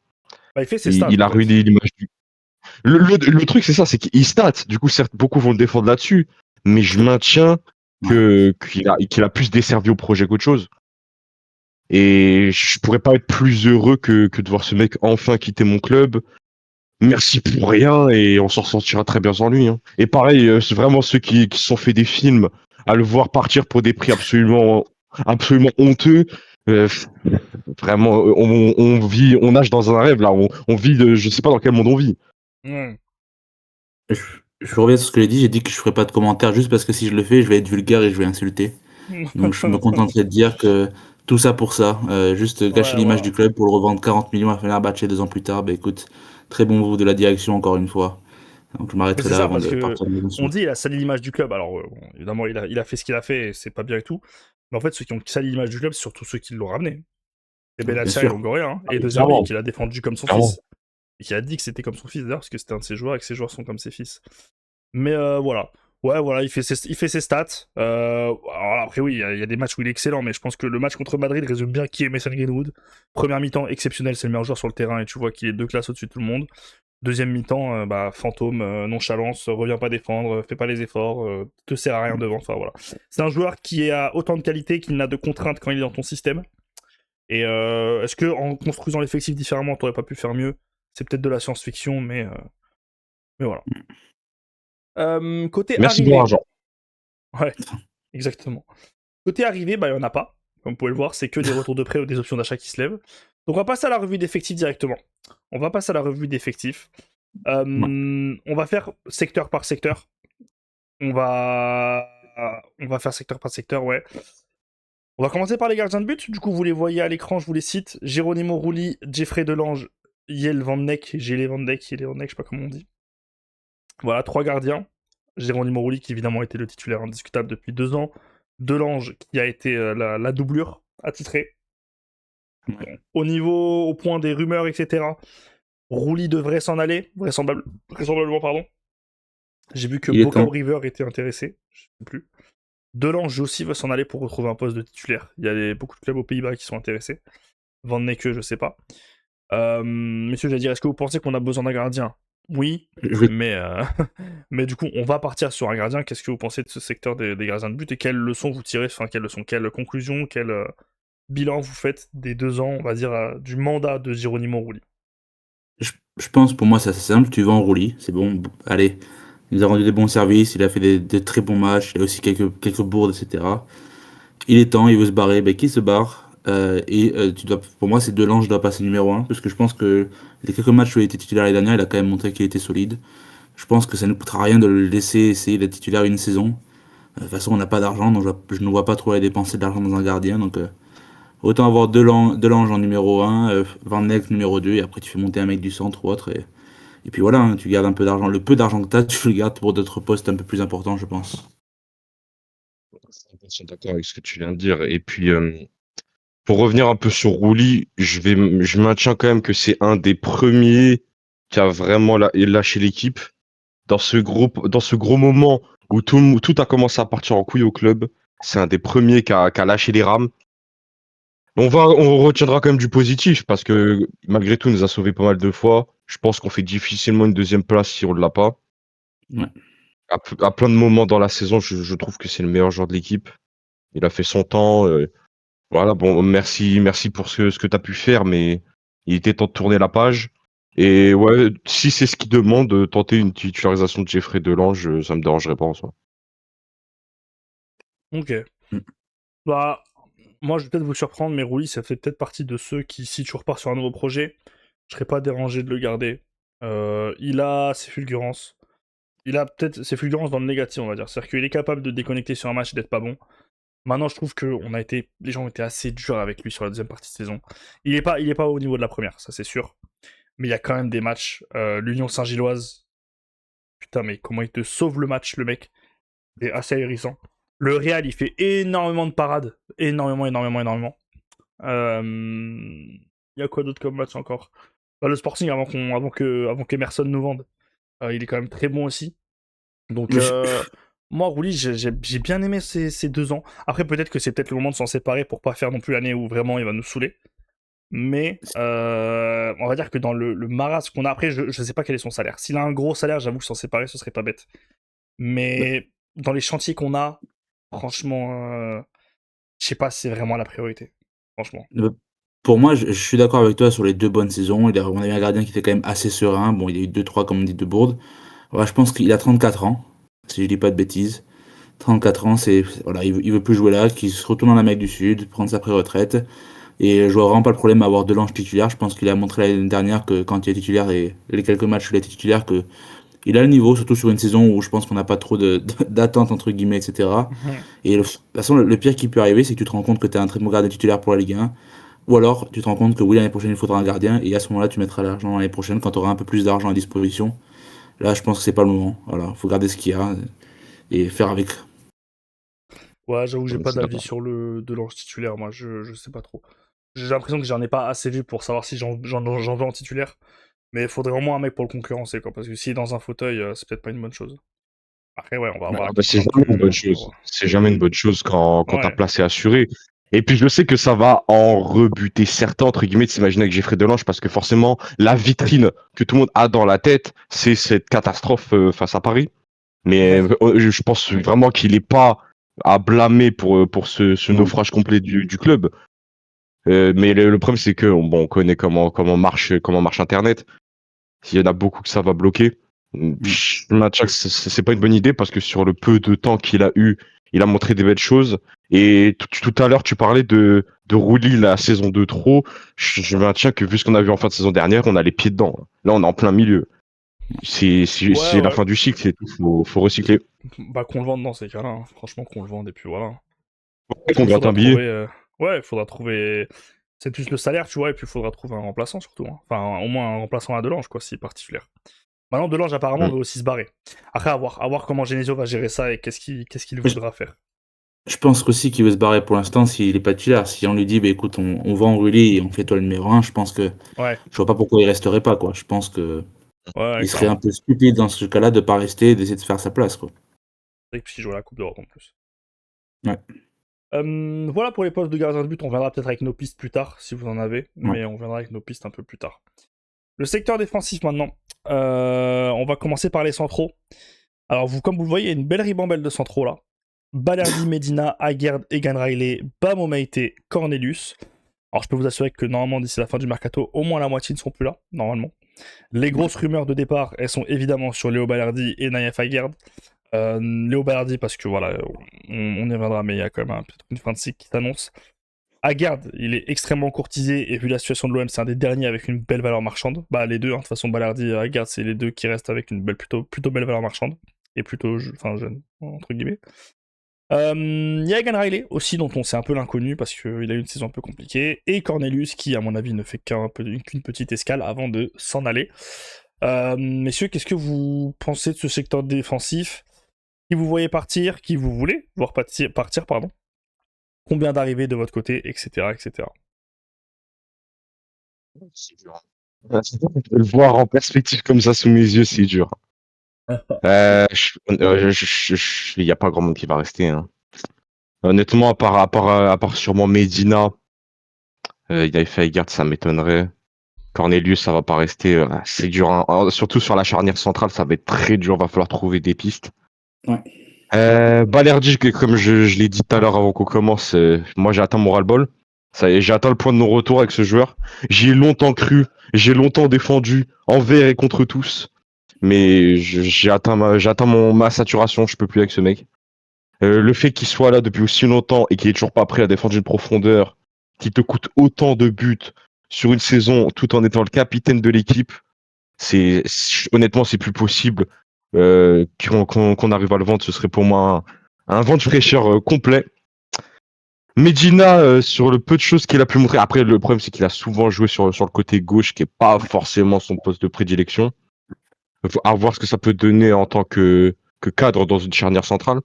Bah, il fait ses stats. Il a ruiné l'image du le truc, c'est ça, c'est qu'il stat. Du coup, certes, beaucoup vont le défendre là-dessus, mais je maintiens qu'il a plus desservi au projet qu'autre chose. Et je pourrais pas être plus heureux que de voir ce mec enfin quitter mon club. Merci pour rien et on s'en ressortira très bien sans lui. Hein. Et pareil, c'est vraiment ceux qui se sont fait des films à le voir partir pour des prix absolument honteux. Vraiment, on nage dans un rêve là. On vit je sais pas dans quel monde on vit. Ouais. Je reviens sur ce que j'ai dit. J'ai dit que je ferais pas de commentaires juste parce que si je le fais, je vais être vulgaire et je vais insulter. Donc je me contenterai de dire que tout ça pour ça, juste gâcher l'image du club pour le revendre 40 millions à Fenerbahçe 2 ans plus tard. Bah écoute, très bon move de la direction encore une fois. Donc je m'arrêterai là avant de partir de l'émission. On dit il a sali l'image du club. Alors bon, évidemment, il a fait ce qu'il a fait et c'est pas bien et tout. Mais en fait, ceux qui ont sali l'image du club, c'est surtout ceux qui l'ont ramené. Et Benatia et Longoria, hein, et De Zerbi qui l'a défendu comme son fils. Et qui a dit que c'était comme son fils d'ailleurs, parce que c'était un de ses joueurs et que ses joueurs sont comme ses fils. Mais voilà. Ouais, voilà, il fait ses stats. Alors après, oui, il y a des matchs où il est excellent, mais je pense que le match contre Madrid résume bien qui est Mason Greenwood. Première mi-temps, exceptionnel, c'est le meilleur joueur sur le terrain et tu vois qu'il est 2 classes au-dessus de tout le monde. Deuxième mi-temps, fantôme, nonchalance, revient pas défendre, fait pas les efforts, te sert à rien devant. Enfin voilà. C'est un joueur qui a autant de qualité qu'il n'a de contraintes quand il est dans ton système. Et est-ce que en construisant l'effectif différemment, t'aurais pas pu faire mieux? C'est peut-être de la science-fiction, mais voilà. Côté Merci arrivée. pour l'argent. Ouais, exactement. Côté arrivée, il y en a pas. Comme vous pouvez le voir, c'est que des retours de prêt ou des options d'achat qui se lèvent. Donc on va passer à la revue d'effectifs directement. On va faire secteur par secteur. On va faire secteur par secteur, ouais. On va commencer par les gardiens de but. Du coup, vous les voyez à l'écran, je vous les cite. Geronimo Rulli, Jeffrey Delange, Jelle Van Dijk, je sais pas comment on dit. Voilà, 3 gardiens. Geronimo Rulli, qui évidemment était le titulaire indiscutable depuis 2 ans. Delange, qui a été la doublure attitrée. Ouais. Au point des rumeurs, etc. Rulli devrait s'en aller, vraisemblablement, pardon. J'ai vu que Boca River était intéressé, je sais plus. Delange aussi veut s'en aller pour retrouver un poste de titulaire. Il y a beaucoup de clubs aux Pays-Bas qui sont intéressés. Van Neeke, je sais pas. Messieurs, j'allais dire, est-ce que vous pensez qu'on a besoin d'un gardien? Oui, mais du coup, on va partir sur un gardien. Qu'est-ce que vous pensez de ce secteur des gardiens de but et quelles leçons vous tirez, quelle conclusion, quel bilan vous faites des 2 ans, on va dire, du mandat de Geronimo Rulli? Je pense, pour moi, c'est assez simple. Tu vends Rulli, c'est bon. Allez, il nous a rendu des bons services, il a fait des très bons matchs, il a aussi quelques bourdes, etc. il est temps, il veut se barrer, ben, qu'il se barre. Pour moi, c'est Delange doit passer numéro un parce que je pense que les quelques matchs où il était titulaire l'année dernière, il a quand même montré qu'il était solide. Je pense que ça ne coûtera rien de le laisser essayer d'être titulaire une saison. De toute façon, on n'a pas d'argent, donc je ne vois pas trop aller dépenser de l'argent dans un gardien. Donc, autant avoir Delange en numéro un, Van Dijk numéro 2, et après tu fais monter un mec du centre ou autre. Et puis voilà, hein, tu gardes un peu d'argent. Le peu d'argent que tu as, tu le gardes pour d'autres postes un peu plus importants, je pense. 100% d'accord avec ce que tu viens de dire. Et puis, pour revenir un peu sur Rouli, je maintiens quand même que c'est un des premiers qui a vraiment lâché l'équipe dans ce gros moment où tout a commencé à partir en couille au club. C'est un des premiers qui a lâché les rames. On retiendra quand même du positif parce que malgré tout, il nous a sauvé pas mal de fois. Je pense qu'on fait difficilement une deuxième place si on ne l'a pas. Ouais. À plein de moments dans la saison, je trouve que c'est le meilleur joueur de l'équipe. Il a fait son temps. Voilà, bon, merci pour ce que tu as pu faire, mais il était temps de tourner la page. Et ouais, si c'est ce qu'il demande, tenter une titularisation de Jeffrey Delange, ça me dérangerait pas en soi. Ok. Mm. Bah, moi, je vais peut-être vous surprendre, mais Rulli, ça fait peut-être partie de ceux qui, si tu repars sur un nouveau projet, je serais pas dérangé de le garder. Il a ses fulgurances. Il a peut-être ses fulgurances dans le négatif, on va dire. C'est-à-dire qu'il est capable de déconnecter sur un match et d'être pas bon. Maintenant, je trouve que les gens ont été assez durs avec lui sur la deuxième partie de saison. Il est pas au niveau de la première, ça c'est sûr. Mais il y a quand même des matchs. L'Union Saint-Gilloise, putain, mais comment il te sauve le match, le mec. C'est assez ahurissant. Le Real, il fait énormément de parades. Énormément. Il y a quoi d'autre comme match encore? Bah, le Sporting, avant qu'Emerson nous vende. Il est quand même très bon aussi. Donc, Mais moi, Rouli, j'ai bien aimé ces 2 ans. Après, peut-être que c'est peut-être le moment de s'en séparer pour pas faire non plus l'année où vraiment il va nous saouler. Mais on va dire que dans le marasme qu'on a, après, je sais pas quel est son salaire. S'il a un gros salaire, j'avoue que s'en séparer, ce serait pas bête. Mais dans les chantiers qu'on a, franchement, je sais pas si c'est vraiment la priorité. Franchement. Pour moi, je suis d'accord avec toi sur les 2 bonnes saisons. On avait un gardien qui était quand même assez serein. Bon, il y a eu 2-3, comme on dit, de bourdes. Ouais, je pense qu'il a 34 ans, si je dis pas de bêtises. 34 ans, voilà, il veut plus jouer là, qu'il se retourne en Amérique du Sud, prendre sa pré-retraite. Et je vois vraiment pas le problème à avoir Delange titulaire. Je pense qu'il a montré l'année dernière que quand il est titulaire et les quelques matchs où il a été titulaire, que il a le niveau, surtout sur une saison où je pense qu'on n'a pas trop d'attentes, entre guillemets, etc. Et de toute façon, le pire qui peut arriver, c'est que tu te rends compte que tu es un très bon gardien titulaire pour la Ligue 1. Ou alors, tu te rends compte que oui, l'année prochaine, il faudra un gardien. Et à ce moment-là, tu mettras l'argent l'année prochaine quand tu auras un peu plus d'argent à disposition. Là, je pense que c'est pas le moment. Voilà, faut garder ce qu'il y a et faire avec. Ouais, j'avoue que j'ai Ouais, pas c'est d'avis d'accord. sur le Delange titulaire, moi, je sais pas trop. J'ai l'impression que j'en ai pas assez vu pour savoir si j'en veux en titulaire. Mais il faudrait au moins un mec pour le concurrencer, quoi. Parce que s'il est dans un fauteuil, c'est peut-être pas une bonne chose. Après, ouais, on va Ah voir bah, de plus c'est en jamais une bonne plus. On va chose. voir. C'est jamais une bonne chose quand ta Ouais. place est assurée. Et puis je sais que ça va en rebuter certains, entre guillemets, de s'imaginer avec Jeffrey Delange, parce que forcément, la vitrine que tout le monde a dans la tête, c'est cette catastrophe face à Paris. Mais Ouais. je pense vraiment qu'il n'est pas à blâmer pour ce Non. naufrage complet du club. Mais le problème, c'est que bon, on connaît comment marche Internet. S'il y en a beaucoup que ça va bloquer, Mm. Matchak, c'est pas une bonne idée parce que sur le peu de temps qu'il a eu, il a montré des belles choses. Et tout à l'heure, tu parlais de Rouli, la saison 2 trop. Je maintiens que vu ce qu'on a vu en fin de saison dernière, on a les pieds dedans. Là, on est en plein milieu. Ouais, C'est la ouais. fin du cycle, c'est tout. Faut recycler. Bah, qu'on le vende dans ces cas-là, hein. Franchement, qu'on le vende, et puis voilà. Et Et qu'on puis, il gratte faudra un billet. trouver. Ouais, il faudra trouver. C'est plus le salaire, tu vois, et puis il faudra trouver un remplaçant surtout, hein. Enfin, au moins un remplaçant à Delange, quoi, s'il part titulaire. Maintenant, Delange, apparemment, Mm. veut aussi se barrer. Après, à voir comment Genesio va gérer ça et qu'est-ce qu'il Je, voudra faire. je pense aussi qu'il veut se barrer pour l'instant s'il est pas titulaire. Si on lui dit, bah, écoute, on vend Rulli et on fait toi le numéro un, je pense que Ouais, je vois pas pourquoi il resterait pas, quoi. Je pense que ouais, il serait un clairement. peu stupide dans ce cas-là de pas rester et d'essayer de faire sa place, quoi. Et puis, il joue à la Coupe d'Europe en plus. Ouais, Voilà pour les postes de gardien de but. On viendra peut-être avec nos pistes plus tard, si vous en avez. ouais. Mais on viendra avec nos pistes un peu plus tard. Le secteur défensif maintenant. On va commencer par les centraux. Alors, comme vous le voyez, il y a une belle ribambelle de centraux là. Balerdi, Medina, Aguerd, Egan Riley, Bamo Meite, Cornelius. Alors, je peux vous assurer que normalement, d'ici la fin du mercato, au moins la moitié ne seront plus là, normalement. Les grosses rumeurs de départ, elles sont évidemment sur Léo Balerdi et Naïef Aguerd. Léo Balardi, parce que voilà, on y reviendra, mais il y a quand même peut-être une fin de cycle qui s'annonce. Aguerd, il est extrêmement courtisé, et vu la situation de l'OM, c'est un des derniers avec une belle valeur marchande. Bah, les deux, de toute façon, Balardi et Aguerd, c'est les deux qui restent avec une plutôt belle valeur marchande, et plutôt jeune, entre guillemets. Il y a Egan Riley aussi, dont on sait un peu l'inconnu parce qu'il a eu une saison un peu compliquée, et Cornelius qui, à mon avis, ne fait qu'une petite escale avant de s'en aller. Messieurs, qu'est-ce que vous pensez de ce secteur défensif? Qui vous voyez partir, qui vous voulez voir partir, pardon. Combien d'arrivées de votre côté, etc., etc. C'est dur. Le voir en perspective comme ça sous mes yeux, c'est dur. Il n'y a pas grand monde qui va rester. Hein. Honnêtement, à part sûrement Medina, il avait fait Aguerd, ça m'étonnerait. Cornelius, ça va pas rester. C'est dur. Hein. Surtout sur la charnière centrale, ça va être très dur. Va falloir trouver des pistes. Ouais. Balerdi, comme je l'ai dit tout à l'heure avant qu'on commence, moi j'ai atteint mon ras-le-bol. Ça y est, j'ai atteint le point de non-retour avec ce joueur. J'y ai longtemps cru, j'ai longtemps défendu, envers et contre tous. Mais j'ai atteint ma saturation, je peux plus avec ce mec. Le fait qu'il soit là depuis aussi longtemps et qu'il est toujours pas prêt à défendre une profondeur qui te coûte autant de buts sur une saison tout en étant le capitaine de l'équipe, honnêtement c'est plus possible. Qu'on arrive à le vendre, ce serait pour moi un vent de fraîcheur complet. Medina, sur le peu de choses qu'il a pu montrer, après le problème c'est qu'il a souvent joué sur le côté gauche qui est pas forcément son poste de prédilection. À voir ce que ça peut donner en tant que cadre dans une charnière centrale.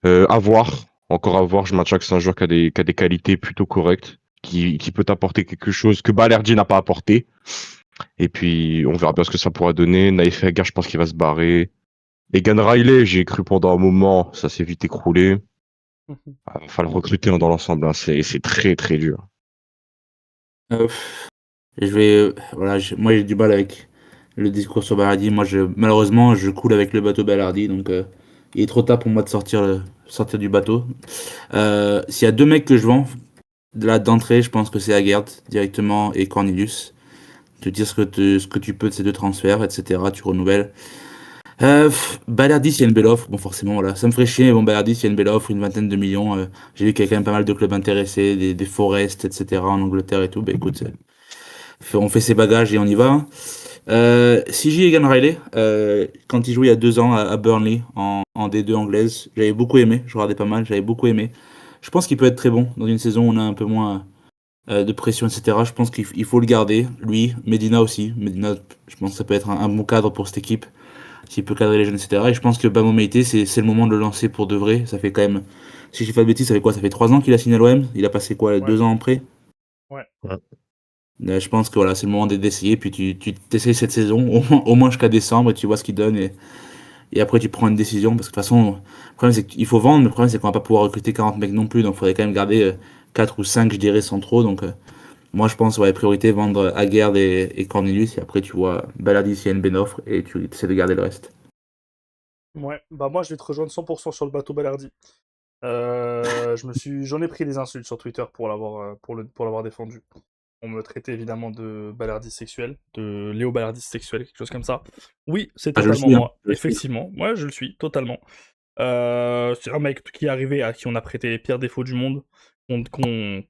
À voir, encore à voir, je maintiens que c'est un joueur qui a des qualités plutôt correctes, qui peut apporter quelque chose que Balerdi n'a pas apporté. Et puis, on verra bien ce que ça pourra donner. Naïf Aguerd, je pense qu'il va se barrer. Egan Riley, j'ai cru pendant un moment, ça s'est vite écroulé. Il va falloir recruter dans l'ensemble, hein. C'est très très dur. Voilà, moi j'ai du mal avec le discours sur Balardi. Malheureusement, je coule avec le bateau Balardi, donc il est trop tard pour moi de sortir du bateau. S'il y a deux mecs que je vends, là d'entrée, je pense que c'est Aguerd directement et Cornelius. Te dire ce que tu peux de ces deux transferts, etc. Tu renouvelles. Balerdi, s'il y a une belle offre, bon forcément voilà, ça me ferait chier, mais bon Balerdi, s'il y a une belle offre, une vingtaine de millions, j'ai vu qu'il y a quand même pas mal de clubs intéressés, des Forest, etc. en Angleterre et tout, bah écoute, on fait ses bagages et on y va. Hein. Si j'ai Egan Riley, quand il jouait il y a 2 ans à Burnley en D2 anglaise, j'avais beaucoup aimé, je regardais pas mal, j'avais beaucoup aimé. Je pense qu'il peut être très bon dans une saison où on a un peu moins de pression, etc. Je pense qu'il faut le garder, lui, Medina aussi. Medina, je pense que ça peut être un bon cadre pour cette équipe, s'il peut cadrer les jeunes, etc. Et je pense que Bamo Meïté, c'est le moment de le lancer pour de vrai. Ça fait quand même, si je dis pas de bêtises, ça fait quoi? Ça fait 3 ans qu'il a signé à l'OM, il a passé quoi, 2 ans en prêt? Ouais. Je pense que voilà, c'est le moment d'essayer, puis tu t'essayes cette saison, au moins jusqu'à décembre, et tu vois ce qu'il donne, et après tu prends une décision, parce que de toute façon, le problème c'est qu'il faut vendre, mais le problème c'est qu'on va pas pouvoir recruter 40 mecs non plus, donc il faudrait quand même garder 4 ou 5, je dirais, sans trop, donc moi je pense, ouais, priorité, vendre Aguerd et Cornelius, et après tu vois Balardi s'il y a une bonne offre, et tu essaies de garder le reste. Ouais, bah moi je vais te rejoindre 100% sur le bateau Balardi. J'en ai pris des insultes sur Twitter pour l'avoir défendu. On me traitait évidemment de Balardi sexuel, de Léo Balardi sexuel, quelque chose comme ça. Oui, c'est Ah, je le totalement suis, hein, moi, je le suis. effectivement. Ouais, je le suis, totalement. C'est un mec qui est arrivé à qui on a prêté les pires défauts du monde, qu'on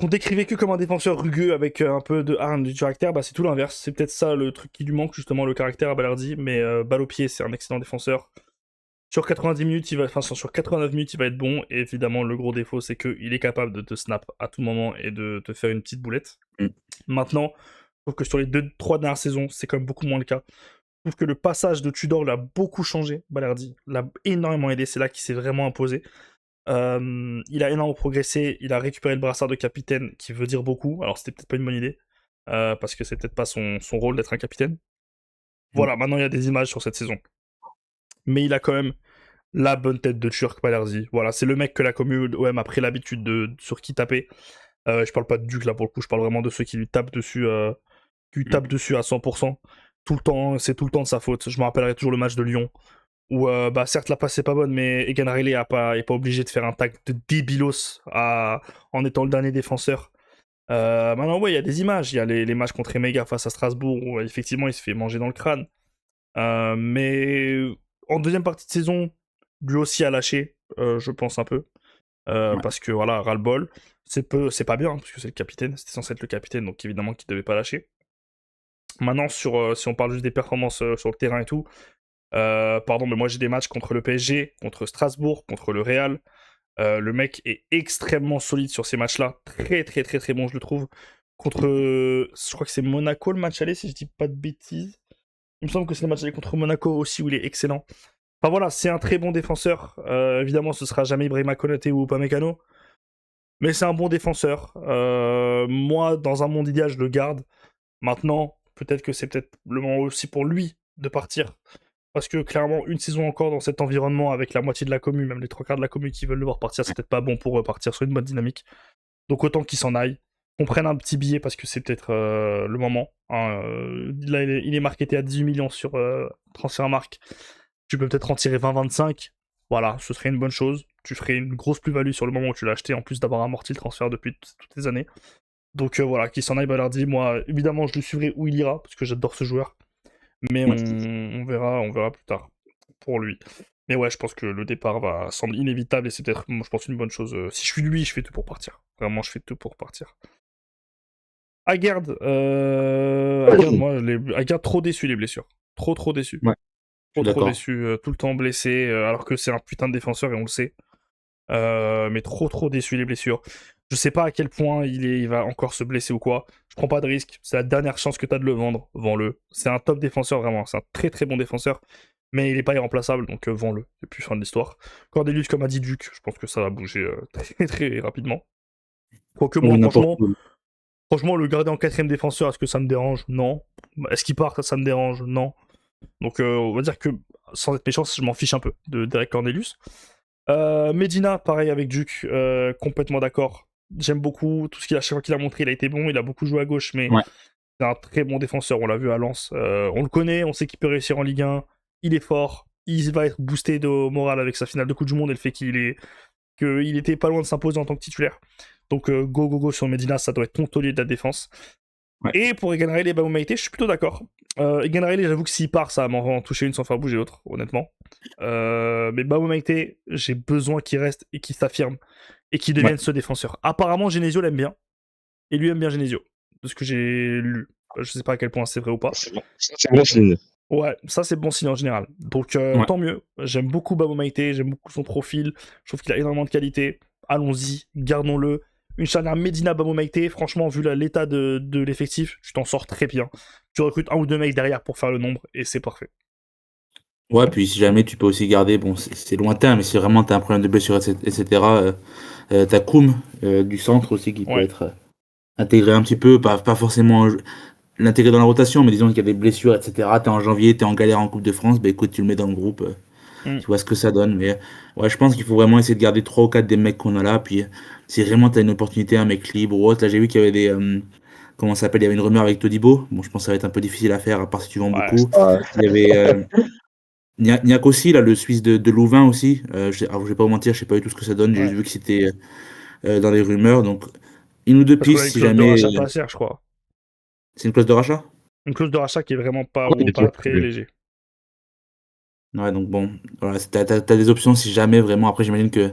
décrivait que comme un défenseur rugueux avec un peu de hargne, du caractère. Bah c'est tout l'inverse. C'est peut-être ça le truc qui lui manque, justement, le caractère à Balardi. Mais balle au pied, c'est un excellent défenseur. Sur 90 minutes, sur 89 minutes, il va être bon. Et évidemment, le gros défaut, c'est qu'il est capable de te snap à tout moment et de te faire une petite boulette. Mm. Maintenant, je trouve que sur les 2-3 dernières saisons, c'est quand même beaucoup moins le cas. Je trouve que le passage de Tudor l'a beaucoup changé, Balardi. L'a énormément aidé. C'est là qu'il s'est vraiment imposé. Il a énormément progressé. Il a récupéré le brassard de capitaine, qui veut dire beaucoup. Alors, c'était peut-être pas une bonne idée. Parce que c'est peut-être pas son rôle d'être un capitaine. Voilà, maintenant, il y a des images sur cette saison. Mais il a quand même la bonne tête de Turc Balerdi. Voilà, c'est le mec que la commune OM a pris l'habitude sur qui taper. Je parle pas de Duc là pour le coup, je parle vraiment de ceux qui lui tapent dessus, à 100%. Tout le temps, c'est tout le temps de sa faute. Je me rappellerai toujours le match de Lyon où, bah certes la passe est pas bonne, mais Egan Riley est pas obligé de faire un tac de débilos en étant le dernier défenseur. Maintenant, ouais, il y a des images. Il y a les matchs contre Emega face à Strasbourg où effectivement il se fait manger dans le crâne. Mais en deuxième partie de saison, lui aussi a lâché, je pense un peu. Ouais. Parce que voilà, ras-le-bol. C'est pas bien, parce que c'est le capitaine, c'était censé être le capitaine, donc évidemment qu'il devait pas lâcher. Maintenant, si on parle juste des performances sur le terrain et tout, pardon, mais moi j'ai des matchs contre le PSG, contre Strasbourg, contre le Real. Le mec est extrêmement solide sur ces matchs-là. Très, très, très, très bon, je le trouve. Contre. Je crois que c'est Monaco le match aller, si je dis pas de bêtises. Il me semble que c'est le match aller contre Monaco aussi où il est excellent. Enfin voilà, c'est un très bon défenseur. Évidemment, ce sera jamais Ibrahima Konaté ou Upamecano. Mais c'est un bon défenseur. Moi, dans un monde idéal, je le garde. Maintenant, peut-être que c'est peut-être le moment aussi pour lui de partir. Parce que clairement, une saison encore dans cet environnement avec la moitié de la commu, même les 3 quarts de la commu qui veulent le voir partir, c'est peut-être pas bon pour repartir sur une bonne dynamique. Donc autant qu'il s'en aille. Qu'on prenne un petit billet parce que c'est peut-être le moment. Hein. Là, il est marketé à 18 millions sur Transfermarkt. Tu peux peut-être en tirer 20-25. Voilà, ce serait une bonne chose. Tu ferais une grosse plus-value sur le moment où tu l'as acheté, en plus d'avoir amorti le transfert depuis toutes les années. Donc voilà, qu'il s'en aille, Balardi. Moi, évidemment, je le suivrai où il ira, parce que j'adore ce joueur. Mais Ouais. on verra plus tard pour lui. Mais ouais, je pense que le départ semble inévitable et c'est peut-être, moi, je pense, une bonne chose. Si je suis lui, je fais tout pour partir. Vraiment, je fais tout pour partir. Agard, moi, Agard, trop déçu les blessures. Trop déçu. Ouais, je suis Trop d'accord. déçu. Tout le temps blessé, alors que c'est un putain de défenseur et on le sait. Mais trop déçu les blessures. Je sais pas à quel point il va encore se blesser ou quoi. Je prends pas de risque. C'est la dernière chance que t'as de le vendre. Vends-le. C'est un top défenseur, vraiment. C'est un très très bon défenseur. Mais il est pas irremplaçable, donc vends-le. Et puis fin de l'histoire. Cordelius, comme a dit Duc, je pense que ça va bouger très très rapidement. Quoique moi, Oui, n'importe franchement, où. franchement, le garder en quatrième défenseur, est-ce que ça me dérange? Non. Est-ce qu'il part? Ça me dérange? Non. Donc on va dire que, sans être méchant, je m'en fiche un peu de Derek Cornelius. Medina, pareil avec Duke, complètement d'accord. J'aime beaucoup tout ce chaque fois qu'il a montré, il a été bon, il a beaucoup joué à gauche, mais Ouais. c'est un très bon défenseur, on l'a vu à Lens. On le connaît, on sait qu'il peut réussir en Ligue 1, il est fort, il va être boosté de morale avec sa finale de Coupe du Monde et le fait qu'il était pas loin de s'imposer en tant que titulaire. Donc go sur Medina, ça doit être ton taulier de la défense. Ouais. Et pour Egan Riley et Baumaïté, je suis plutôt d'accord. Egan Riley, j'avoue que s'il part, ça va m'en toucher une sans faire bouger l'autre, honnêtement. Mais Baumaïté, j'ai besoin qu'il reste et qu'il s'affirme et qu'il devienne Ouais. ce défenseur. Apparemment, Genesio l'aime bien. Et lui aime bien Genesio, de ce que j'ai lu. Je sais pas à quel point c'est vrai ou pas. C'est bon. Ça, c'est bon signe. Ouais, ça c'est bon signe en général. Donc Ouais. tant mieux. J'aime beaucoup Baumaïté, j'aime beaucoup son profil. Je trouve qu'il a énormément de qualité. Allons-y, gardons-le. Une charnière Medina Baumaïté, franchement, vu l'état de l'effectif, tu t'en sors très bien. Tu recrutes un ou deux mecs derrière pour faire le nombre et c'est parfait. Ouais, puis si jamais tu peux aussi garder, bon, c'est lointain, mais si vraiment tu as un problème de blessure, etc., t'as Koum du centre aussi qui peut Ouais. être intégré un petit peu, pas forcément l'intégrer dans la rotation, mais disons qu'il y a des blessures, etc. T'es en janvier, t'es en galère en Coupe de France, bah écoute, tu le mets dans le groupe, Mm. tu vois ce que ça donne. Mais ouais, je pense qu'il faut vraiment essayer de garder 3 ou 4 des mecs qu'on a là, puis si vraiment t'as une opportunité, un mec libre ou autre, là j'ai vu qu'il y avait des. Comment ça s'appelle? Il y avait une rumeur avec Todibo. Bon, je pense que ça va être un peu difficile à faire, à part si tu vends Ouais. beaucoup. Il y avait. Niak aussi, là, le Suisse de Louvain aussi. Alors, je vais pas vous mentir, je sais pas du tout ce que ça donne. J'ai Ouais. juste vu que c'était dans les rumeurs. Donc, une ou deux Parce qu'on a pistes une si clause de jamais. rachat pas chère, je crois. C'est une clause de rachat? Une clause de rachat qui est vraiment pas, Ouais, il est pas toujours très privé. léger. Ouais, donc bon, voilà, t'as des options si jamais vraiment. Après, j'imagine que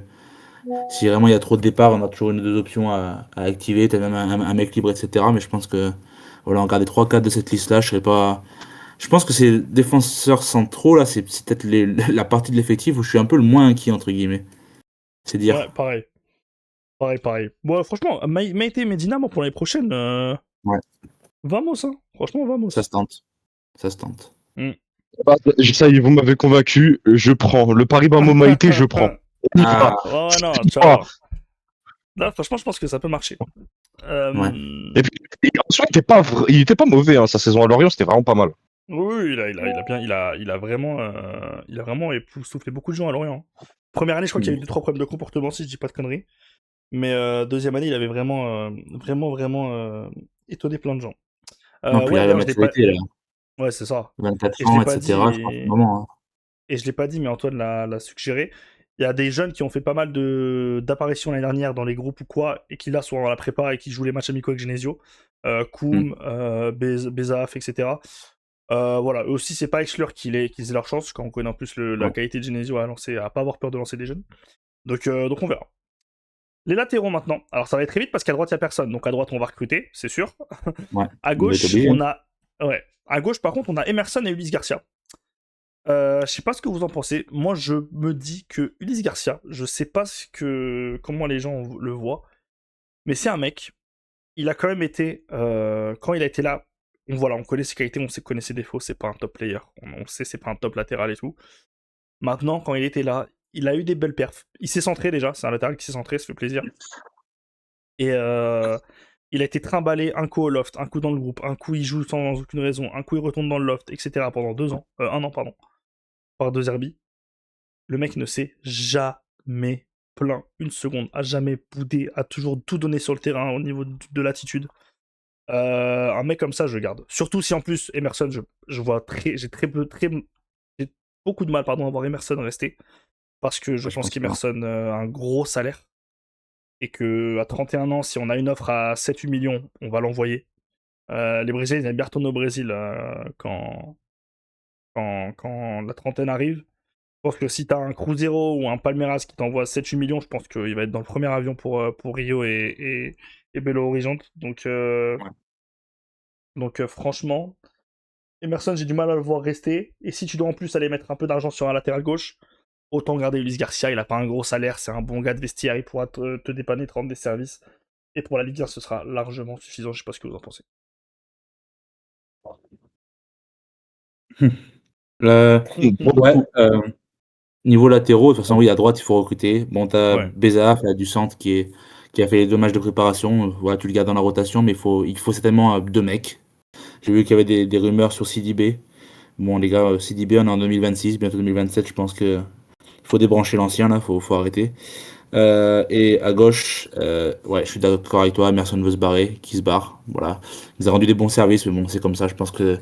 si vraiment il y a trop de départs, on a toujours une ou deux options à activer. T'as même un mec libre, etc. Mais je pense que, voilà, on garder 3-4 de cette liste-là, je serais pas. Je pense que ces défenseurs centraux, là, c'est peut-être la partie de l'effectif où je suis un peu le moins inquiet, entre guillemets. C'est Ouais, dire. pareil. Pareil. Bon, franchement, Maïté Medina, moi, pour l'année prochaine, Ouais, vamos, hein. Franchement, ça vamos. se tente. Ça se tente. Mm. Bah, ça y est, vous m'avez convaincu. Je prends. Le Paris Baumaïté, je prends. On y va. Ah, Ouais, non, On y va. ciao. Là, franchement, je pense que ça peut marcher. ouais. Et puis, en soi, il était pas mauvais. Hein. Sa saison à Lorient, c'était vraiment pas mal. Oui, il a vraiment époustouflé beaucoup de gens à Lorient. Hein. Première année, je crois qu'il y a eu 2-3 problèmes de comportement, si je dis pas de conneries. Mais deuxième année, il avait vraiment étonné plein de gens. Non, puis il Ouais, arrive à d'ailleurs, je l'ai pas. maturité, là. Ouais, c'est ça. 24 Et je l'ai ans, pas dit, etc. Je pense que c'est le moment. Hein. et je l'ai pas dit, mais Antoine l'a suggéré. Il y a des jeunes qui ont fait pas mal d'apparitions l'année dernière dans les groupes ou quoi, et qui là sont à la prépa et qui jouent les matchs amicaux avec Genesio. Hmm. Koum, Bezaf, etc. Voilà, eux aussi, c'est pas exclure qu'ils aient leur chance, quand on connaît en plus la Ouais. qualité de Genesio à pas avoir peur de lancer des jeunes. Donc on verra. Les latéraux maintenant. Alors ça va être très vite parce qu'à droite, il n'y a personne. Donc à droite, on va recruter, c'est sûr. Ouais. À Il va être gauche, obligé. on a. Ouais. À gauche, par contre, on a Emerson et Ulysse Garcia. Je sais pas ce que vous en pensez. Moi, je me dis que Ulysse Garcia, je sais pas comment les gens le voient, mais c'est un mec. Il a quand même été. Quand il a été là, on connaît ses qualités, on connaît ses défauts. C'est pas un top player. On sait, c'est pas un top latéral et tout. Maintenant, quand il était là, il a eu des belles perfs. Il s'est centré déjà. C'est un latéral qui s'est centré, ça fait plaisir. Et il a été trimballé un coup au loft, un coup dans le groupe, un coup il joue sans aucune raison, un coup il retourne dans le loft, etc. pendant 2 ans. 1 an, pardon. Par De Zerbi. Le mec ne s'est jamais plaint une seconde, a jamais boudé, a toujours tout donné sur le terrain au niveau de l'attitude. Un mec comme ça, je garde. Surtout si en plus Emerson, je vois j'ai beaucoup de mal, pardon, à voir Emerson rester parce que je Ouais, je pense pense pas. qu'Emerson a un gros salaire et que à 31 ans, si on a une offre à 7-8 millions, on va l'envoyer. Les Brésiliens, ils aiment bien retourner au Brésil quand la trentaine arrive. Je pense que si t'as un Cruzeiro ou un Palmeiras qui t'envoie 7-8 millions, je pense qu'il va être dans le premier avion pour Rio et Belo Horizonte. Donc franchement, Emerson, j'ai du mal à le voir rester. Et si tu dois en plus aller mettre un peu d'argent sur un latéral gauche, autant garder Ulysse Garcia. Il a pas un gros salaire, c'est un bon gars de vestiaire, il pourra te dépanner, te rendre des services. Et pour la Ligue 1, ce sera largement suffisant. Je sais pas ce que vous en pensez. Pour le Ouais, coup, niveau latéraux, de toute façon, oui, à droite, il faut recruter. Bon, tu as Ouais. Bézard, du centre qui a fait les 2 matchs de préparation. Voilà, tu le gardes dans la rotation, mais il faut certainement 2 mecs. J'ai vu qu'il y avait des rumeurs sur CDB. Bon, les gars, CDB, on est en 2026, bientôt 2027. Je pense que il faut débrancher l'ancien, là, faut arrêter. Et à gauche, ouais, je suis d'accord avec toi. Emerson veut se barrer, qui se barre. Voilà. Ils ont rendu des bons services, mais bon, c'est comme ça. Je pense que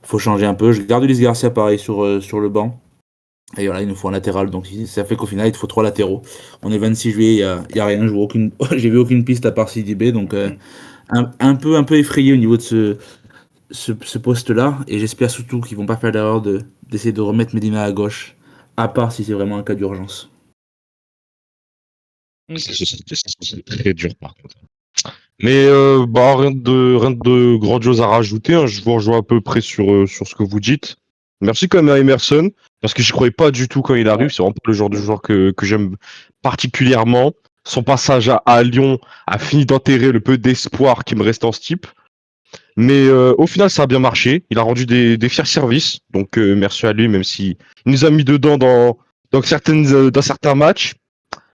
faut changer un peu. Je garde Ulysse Garcia pareil sur le banc. Et voilà, il nous faut un latéral. Donc ça fait qu'au final, il te faut 3 latéraux. On est 26 juillet, y a rien. J'ai vu aucune piste à part CDB. Donc Mm. un peu effrayé au niveau de ce poste-là. Et j'espère surtout qu'ils vont pas faire l'erreur d'essayer de remettre Medina à gauche. À part si c'est vraiment un cas d'urgence. Ok. c'est très dur par contre. Mais bah, rien de grandiose à rajouter, hein. Je vous rejoins à peu près sur ce que vous dites. Merci quand même à Emerson, parce que je croyais pas du tout quand il arrive. Ouais. C'est vraiment pas le genre de joueur que j'aime particulièrement. Son passage à Lyon a fini d'enterrer le peu d'espoir qui me restait en ce type. Mais au final, ça a bien marché. Il a rendu des fiers services. Donc merci à lui, même si il nous a mis dedans dans certains matchs.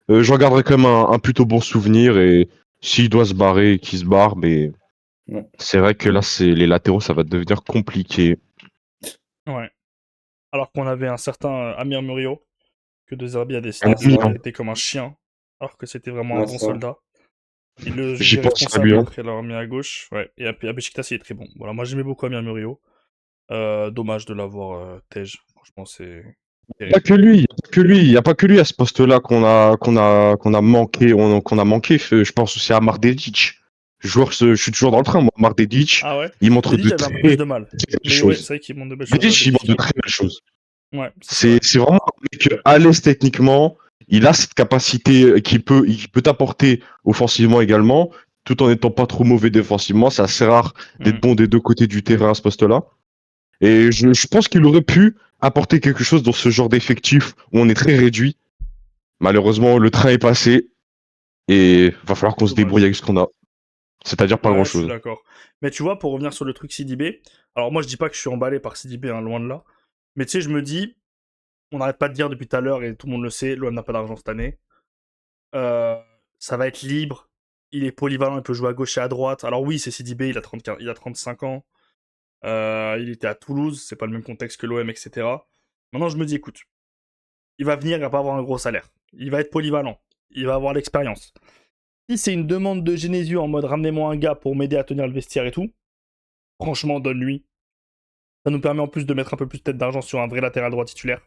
J'en garderai quand même un plutôt bon souvenir. Et s'il doit se barrer, qu'il se barre. Mais Ouais. c'est vrai que là, les latéraux, ça va devenir compliqué. Ouais. Alors qu'on avait un certain Amir Murillo, que De Zerbi a Un décidé de ami, hein. traiter comme un chien, alors que c'était vraiment un Ouais, bon ça. soldat. Il le J'y jugeait pense à lui, responsable hein. après l'avoir mis à gauche. Ouais. Et à Beşiktaş, il est très bon. Voilà, moi j'aimais beaucoup Amir Murillo. Dommage de l'avoir Tej. Franchement, c'est Pas terrible. que lui, y a pas que lui, il y a pas que lui à ce poste-là qu'on a manqué, qu'on a manqué. Je pense aussi à Mardedic. Je suis toujours dans le train, moi. Mardedic, Ah ouais. il montre Dedic, de j'avais un peu plus très, de mal. très belles Mais ouais, c'est choses. vrai qu'il montre de belles choses, Dedic, il montre de Dedic. très belles choses. Ouais, ça c'est vrai. C'est vraiment un mec à l'aise techniquement. Il a cette capacité il peut t'apporter offensivement également, tout en étant pas trop mauvais défensivement. C'est assez rare d'être Mm. bon des deux côtés du terrain à ce poste-là. Et je pense qu'il aurait pu apporter quelque chose dans ce genre d'effectif où on est très réduit. Malheureusement, le train est passé et va falloir qu'on se débrouille Dommage. avec ce qu'on a. C'est-à-dire pas Ouais, je suis grand-chose. d'accord. Mais tu vois, pour revenir sur le truc CDB, alors moi je dis pas que je suis emballé par CDB, hein, loin de là. Mais tu sais, je me dis, on n'arrête pas de dire depuis tout à l'heure, et tout le monde le sait, l'OM n'a pas d'argent cette année. Euh, Ça va être libre. Il est polyvalent, il peut jouer à gauche et à droite. Alors oui, c'est CDB, il a 35 ans. Il était à Toulouse, c'est pas le même contexte que l'OM, etc. Maintenant, je me dis, écoute, il va venir, il va pas avoir un gros salaire. Il va être polyvalent. Il va avoir l'expérience. Si c'est une demande de Genesio en mode ramenez-moi un gars pour m'aider à tenir le vestiaire et tout, franchement, donne-lui. Ça nous permet en plus de mettre un peu plus de tête d'argent sur un vrai latéral droit titulaire.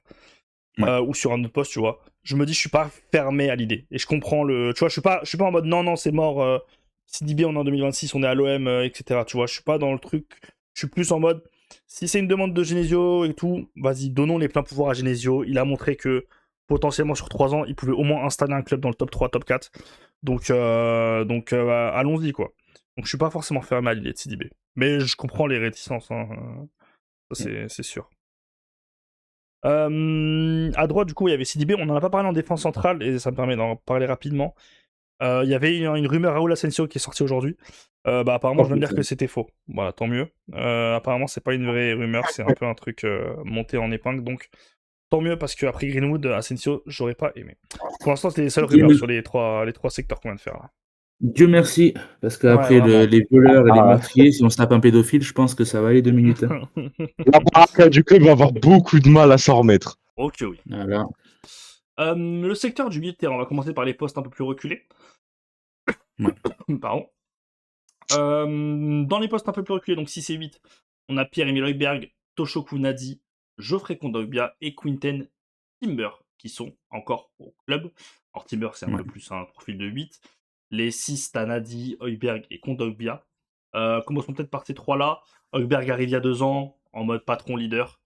Ouais. Ou sur un autre poste, tu vois. Je me dis, je suis pas fermé à l'idée. Et je comprends le. Tu vois, je suis pas en mode non, c'est mort. CDB, on est en 2026, on est à l'OM, etc. Tu vois, je suis pas dans le truc. Je suis plus en mode. Si c'est une demande de Genesio et tout, vas-y, donnons les pleins pouvoirs à Genesio. Il a montré que potentiellement sur 3 ans, il pouvait au moins installer un club dans le top 3, top 4. Donc allons-y, quoi. Donc je suis pas forcément fermé à l'idée de CDB. Mais je comprends les réticences, hein. Ça, c'est sûr. À droite, du coup, il y avait CDB. On n'en a pas parlé en défense centrale et ça me permet d'en parler rapidement. Il y avait une rumeur Raúl Asensio qui est sortie aujourd'hui. Apparemment, je viens de dire que c'était faux. Voilà, tant mieux. Apparemment, c'est pas une vraie rumeur, c'est un peu un truc monté en épingle. Donc, tant mieux parce qu'après Greenwood, Asensio, j'aurais pas aimé. Pour l'instant, c'était les seules rumeurs sur les trois secteurs qu'on vient de faire là. Dieu merci, parce Ouais, qu'après vraiment. les violeurs et les Ah. meurtriers, si on se tape un pédophile, je pense que ça va aller 2 minutes. Hein. La baraka du club va avoir beaucoup de mal à s'en remettre. Ok, oui. Voilà. Le secteur du milieu de terrain, on va commencer par les postes un peu plus reculés. Ouais. Pardon. Dans les postes un peu plus reculés, donc 6 et 8, on a Pierre-Emile Højbjerg, Toshoku Nadi, Geoffrey Kondogbia et Quinten Timber qui sont encore au club. Alors Timber, c'est un peu plus un profil de 8. Les 6, t'as Nadi, Højbjerg et Kondogbia. Commençons peut-être par ces 3-là. Højbjerg arrive il y a 2 ans, en mode patron leader.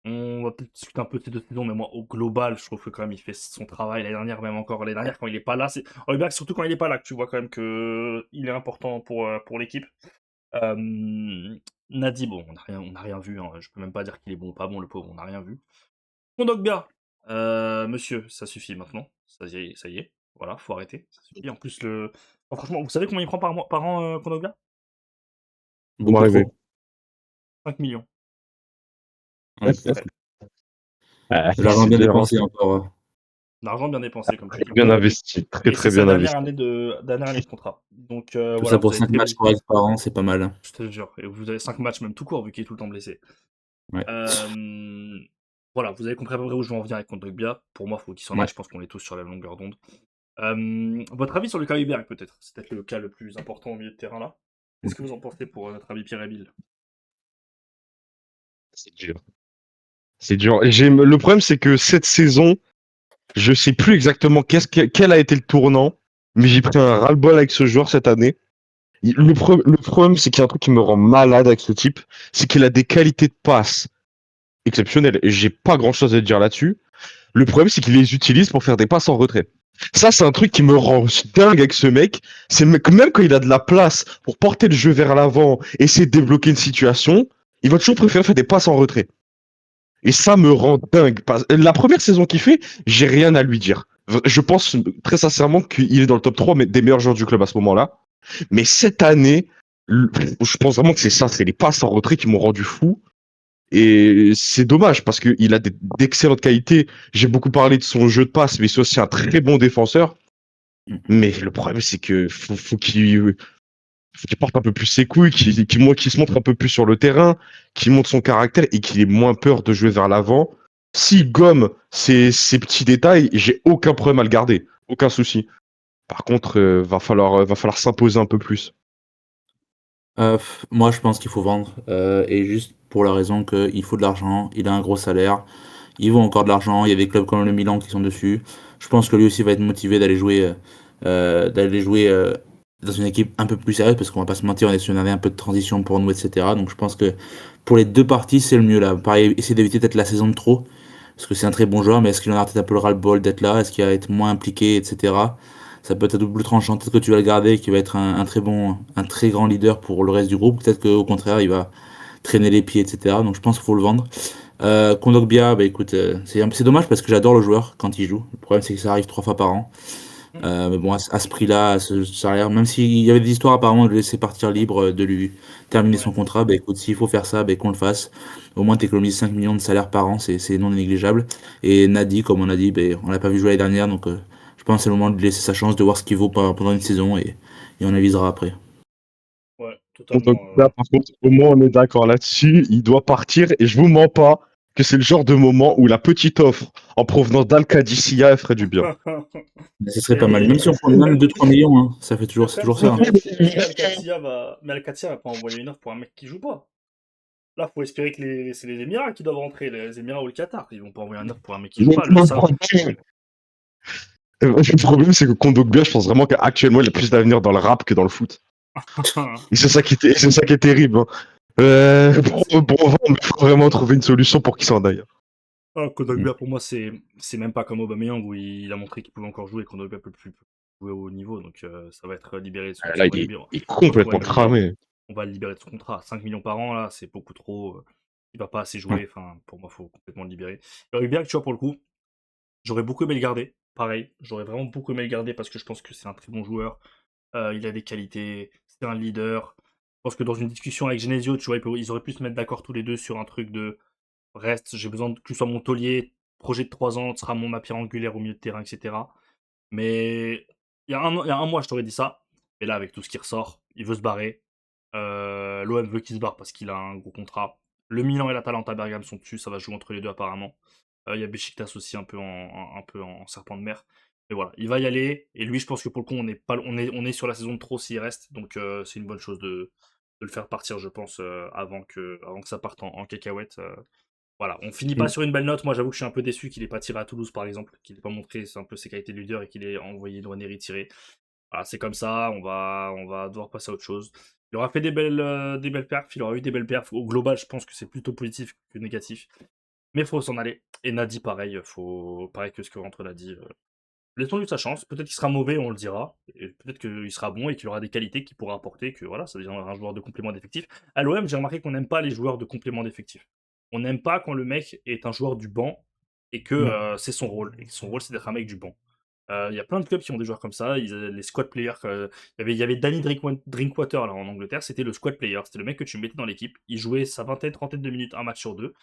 On va peut-être discuter un peu de ces 2 saisons, mais moi, au global, je trouve que quand même, il fait son travail. L'année dernière, même encore l'année dernière, quand il est pas là, Højbjerg, surtout quand il est pas là, que tu vois quand même qu'il est important pour l'équipe. Nadi, bon, on n'a rien vu. Hein. Je peux même pas dire qu'il est bon ou pas bon, le pauvre, on n'a rien vu. Kondogbia, monsieur, ça suffit maintenant. Ça y est. Voilà, faut arrêter. Ça suffit. En plus, franchement, vous savez combien il prend par an, Kondogbia? Vous m'arrivez. 5 millions. Ouais. De l'argent bien dépensé encore. L'argent bien dépensé, comme tu dis. Bien investi, très très bien investi. Dernière année de contrat. Donc, Tout voilà, ça pour vous avez 5 matchs corrects par an, c'est pas mal. Hein. Je te jure. Et vous avez 5 matchs, même tout court, vu qu'il est tout le temps blessé. Ouais. Voilà, vous avez compris à peu près où je veux en venir avec Kondogbia. Pour moi, il faut qu'il s'en aille. Je pense qu'on est tous sur la même longueur d'onde. Votre avis sur le cas Højbjerg, peut-être? C'est peut-être le cas le plus important au milieu de terrain là. Qu'est-ce que vous en pensez pour notre ami Pierre-Emile? C'est dur. C'est dur. Et le problème, c'est que cette saison, je sais plus exactement quel a été le tournant, mais j'ai pris un ras-le-bol avec ce joueur cette année. Le problème, c'est qu'il y a un truc qui me rend malade avec ce type, c'est qu'il a des qualités de passe exceptionnelles. Et j'ai pas grand-chose à dire là-dessus. Le problème, c'est qu'il les utilise pour faire des passes en retrait. Ça, c'est un truc qui me rend dingue avec ce mec. C'est que même quand il a de la place pour porter le jeu vers l'avant, essayer de débloquer une situation, il va toujours préférer faire des passes en retrait. Et ça me rend dingue. La première saison qu'il fait, j'ai rien à lui dire. Je pense très sincèrement qu'il est dans le top 3 des meilleurs joueurs du club à ce moment-là. Mais cette année, je pense vraiment que c'est les passes en retrait qui m'ont rendu fou. Et c'est dommage parce qu'il a d'excellentes qualités. J'ai beaucoup parlé de son jeu de passe, mais c'est aussi un très bon défenseur. Mais le problème, c'est que faut qu'il porte un peu plus ses couilles, qu'il se montre un peu plus sur le terrain, qu'il montre son caractère et qu'il ait moins peur de jouer vers l'avant. S'il gomme ces petits détails, j'ai aucun problème à le garder. Aucun souci. Par contre, va falloir s'imposer un peu plus. Moi, je pense qu'il faut vendre. Et juste pour la raison qu'il faut de l'argent, il a un gros salaire, il vaut encore de l'argent, il y a des clubs comme le Milan qui sont dessus. Je pense que lui aussi va être motivé d'aller jouer, dans une équipe un peu plus sérieuse, parce qu'on va pas se mentir, on est sur une année un peu de transition pour nous, etc. Donc je pense que pour les deux parties, c'est le mieux là. Pareil, essayer d'éviter peut-être la saison de trop, parce que c'est un très bon joueur, mais est-ce qu'il en a peut-être un peu le ras-le-bol d'être là, est-ce qu'il va être moins impliqué, etc. Ça peut être à double tranchant, peut-être que tu vas le garder et qu'il va être un très grand leader pour le reste du groupe, peut-être qu'au contraire, il va traîner les pieds, etc. Donc je pense qu'il faut le vendre. Kondogbia, bah écoute, c'est dommage parce que j'adore le joueur quand il joue. Le problème c'est que ça arrive 3 fois par an. Mais bon, à ce prix-là, à ce salaire, même s'il y avait des histoires apparemment de le laisser partir libre, de lui terminer son contrat, bah écoute, s'il faut faire ça, bah qu'on le fasse. Au moins t'économises 5 millions de salaire par an, c'est non négligeable. Et Nadi, comme on a dit, bah, on l'a pas vu jouer l'année dernière, donc je pense que c'est le moment de lui laisser sa chance, de voir ce qu'il vaut pendant une saison et on avisera après. Ouais, totalement. Donc là, par contre, au moins on est d'accord là-dessus, il doit partir et je vous mens pas que c'est le genre de moment où la petite offre en provenance d'Al-Qadisiyah ferait du bien. Mais ce serait pas mal, même si on prend même 2-3 millions, hein, ça fait toujours, c'est toujours ça. Hein. Mais Al-Qadisiyah va pas envoyer une offre pour un mec qui joue pas. Là, faut espérer que c'est les Émirats qui doivent rentrer, les Émirats ou le Qatar. Ils vont pas envoyer une offre pour un mec qui joue pas. Le problème, c'est que Kondogbia, je pense vraiment qu'actuellement, il a plus d'avenir dans le rap que dans le foot. Et c'est ça qui est terrible. Hein. Bon, mais il faut vraiment trouver une solution pour qu'il s'en aille. Ah, Kondogbia, pour moi, c'est même pas comme Aubameyang où il a montré qu'il pouvait encore jouer. Kondogbia peut plus jouer au haut niveau, donc ça va être libéré de son. Là, On va il libérer. est On va trouver complètement un milieu, cramé. on va le libérer de son contrat. 5 millions par an, là, c'est beaucoup trop. Il va pas assez jouer. Enfin, pour moi, faut complètement le libérer. Il aurait bien que tu vois, pour le coup, j'aurais beaucoup aimé le garder. Pareil, j'aurais vraiment beaucoup aimé le garder parce que je pense que c'est un très bon joueur. Il a des qualités, c'est un leader. Je pense que dans une discussion avec Genesio, tu vois, ils auraient pu se mettre d'accord tous les deux sur un truc de reste, j'ai besoin que tu sois mon taulier, projet de 3 ans, tu seras ma pierre angulaire au milieu de terrain, etc. Mais il y a un mois, je t'aurais dit ça. Et là, avec tout ce qui ressort, il veut se barrer. L'OM veut qu'il se barre parce qu'il a un gros contrat. Le Milan et l'Atalanta Bergame sont dessus, ça va jouer entre les deux apparemment. Il y a Besiktas aussi un peu en serpent de mer. Mais voilà, il va y aller. Et lui, je pense que pour le coup, on est sur la saison de trop s'il reste. Donc c'est une bonne chose de le faire partir, je pense, avant que ça parte en cacahuète. Voilà, on finit pas sur une belle note. Moi, j'avoue que je suis un peu déçu qu'il ait pas tiré à Toulouse, par exemple, qu'il ait pas montré un peu ses qualités de leader et qu'il ait envoyé Nwaneri tirer. Voilà, c'est comme ça. On va devoir passer à autre chose. Il aura fait des belles perfs. Il aura eu des belles perfs. Au global, je pense que c'est plutôt positif que négatif. Mais faut s'en aller. Et Nadi, pareil. Pareil que ce que Rentre l'a dit. Laissons-lui sa chance. Peut-être qu'il sera mauvais, on le dira. Et peut-être qu'il sera bon et qu'il aura des qualités qu'il pourra apporter. Que voilà, ça deviendra un joueur de complément d'effectif. À l'OM, j'ai remarqué qu'on n'aime pas les joueurs de complément d'effectif. On n'aime pas quand le mec est un joueur du banc et que c'est son rôle. Et que son rôle, c'est d'être un mec du banc. Il y a plein de clubs qui ont des joueurs comme ça. Les squad players. Il y avait Danny Drinkwater là, en Angleterre. C'était le squad player. C'était le mec que tu mettais dans l'équipe. Il jouait sa vingtaine, trentaine de minutes, un match sur deux.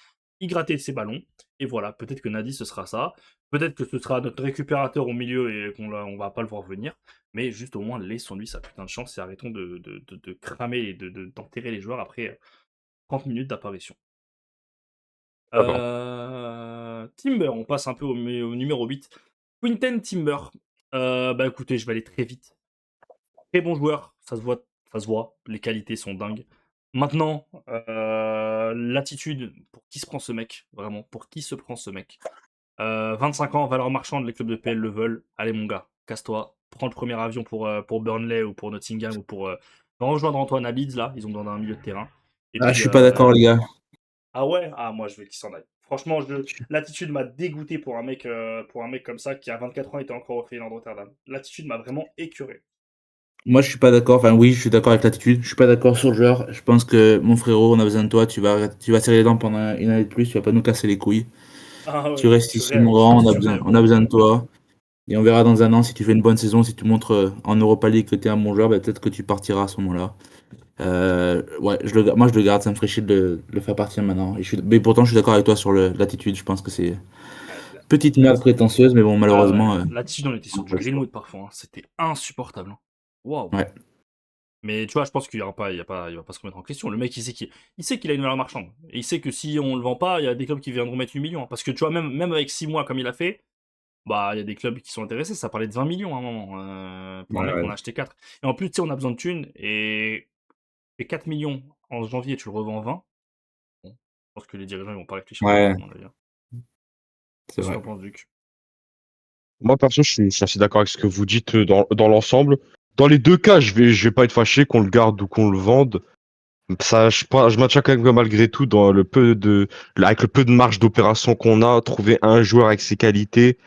Il grattait ses ballons. Et voilà, peut-être que Nadi, ce sera ça. Peut-être que ce sera notre récupérateur au milieu et on va pas le voir venir. Mais juste au moins, laissons-lui sa putain de chance et arrêtons de cramer et d'enterrer les joueurs après 30 minutes d'apparition. D'accord. Timber, on passe un peu au numéro 8. Quinten Timber. Bah écoutez, je vais aller très vite. Très bon joueur, ça se voit, les qualités sont dingues. Maintenant, l'attitude, pour qui se prend ce mec Vraiment, pour qui se prend ce mec 25 ans, valeur marchande, les clubs de PL le veulent. Allez mon gars, casse-toi, prends le premier avion pour Burnley ou pour Nottingham ou va rejoindre Antoine à Leeds, là, ils ont besoin d'un milieu de terrain. Et Ah, je puis, suis pas d'accord, les gars. ah ouais? Ah, moi, je veux qu'il s'en aille. Franchement, l'attitude m'a dégoûté pour un mec comme ça qui, à 24 ans, était encore au Feyenoord Rotterdam. L'attitude m'a vraiment écœuré. Moi, je suis pas d'accord. Enfin, oui, je suis d'accord avec l'attitude. Je suis pas d'accord sur le joueur. Je pense que mon frérot, on a besoin de toi. Tu vas serrer les dents pendant une année de plus. Tu vas pas nous casser les couilles. Ah Tu ouais, restes tu ici, mon rêves, grand. tu rêves. On a besoin de toi. Et on verra dans un an si tu fais une bonne saison, si tu montres en Europa League que tu es un bon joueur, bah, peut-être que tu partiras à ce moment-là. Ouais, moi je le garde, ça me ferait chier de le faire partir maintenant. Mais pourtant, je suis d'accord avec toi sur l'attitude. Je pense que c'est Ouais, petite merde prétentieuse, mais bon, ah ouais, malheureusement, l'attitude, on était on sur n'a du pas le choix. Greenwood parfois, hein. C'était insupportable, hein. Waouh. Ouais, Mais tu vois, je pense qu'il y aura pas, il va pas se remettre en question. Le mec, il sait qu'il a une valeur marchande. Et il sait que si on le vend pas, il y a des clubs qui viendront mettre 8 millions, hein. Parce que tu vois, même avec 6 mois comme il a fait, bah, il y a des clubs qui sont intéressés. Ça parlait de 20 millions à un moment, pour un ouais, mec qu'on ouais. a acheté 4. Et en plus, tu sais, on a besoin de thunes. Et 4 millions en janvier, tu le revends en 20. Bon, je pense que les dirigeants, ils vont pas réfléchir deux fois, Ouais, à mon avis, hein. c'est Qu'est-ce que vrai. t'en penses, Duc? Moi, perso, je suis assez d'accord avec ce que vous dites dans l'ensemble. Dans les deux cas, je vais pas être fâché qu'on le garde ou qu'on le vende. Ça, je maintiens quand même que malgré tout, avec le peu de marge d'opération qu'on a, trouver un joueur avec ses qualités,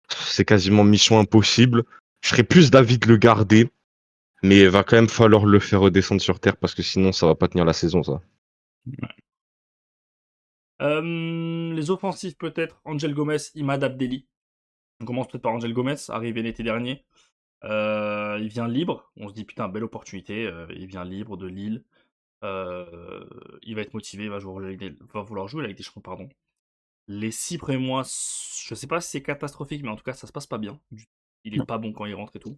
c'est quasiment mission impossible. Je serais plus d'avis de le garder, mais il va quand même falloir le faire redescendre sur terre parce que sinon, ça va pas tenir la saison, ça. Les offensifs, peut-être. Angel Gomez, Imad Abdelli. On commence peut-être par Angel Gomez, arrivé l'été dernier. Il vient libre. On se dit, putain, belle opportunité. Il vient libre de Lille. Il va être motivé, va vouloir jouer avec des champions, pardon. Les 6 premiers mois, je sais pas si c'est catastrophique, mais en tout cas, ça se passe pas bien. Il est Non. pas bon quand il rentre et tout.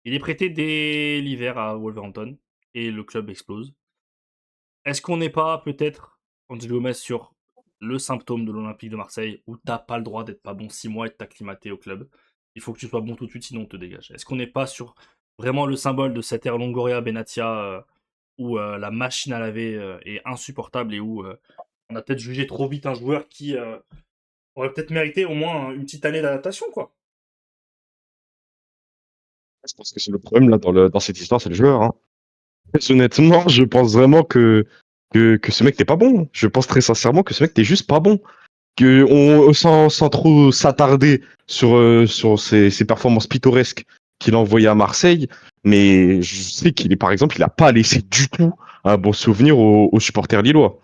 Il est prêté dès l'hiver à Wolverhampton et le club explose. Est-ce qu'on n'est pas peut-être, Angel Gomez, sur le symptôme de l'Olympique de Marseille où t'as pas le droit d'être pas bon 6 mois et de t'acclimater au club? Il faut que tu sois bon tout de suite, sinon on te dégage. Est-ce qu'on n'est pas sur vraiment le symbole de cette ère Longoria Benatia où la machine à laver est insupportable et où on a peut-être jugé trop vite un joueur qui aurait peut-être mérité au moins une petite année d'adaptation, quoi. Je pense que c'est le problème là dans cette histoire, c'est le joueur, hein. Honnêtement, je pense vraiment que que ce mec n'est pas bon. Je pense très sincèrement que ce mec n'est juste pas bon. Sans trop s'attarder sur ses performances pittoresques qu'il a envoyées à Marseille, mais je sais par exemple, il n'a pas laissé du tout un bon souvenir aux supporters lillois.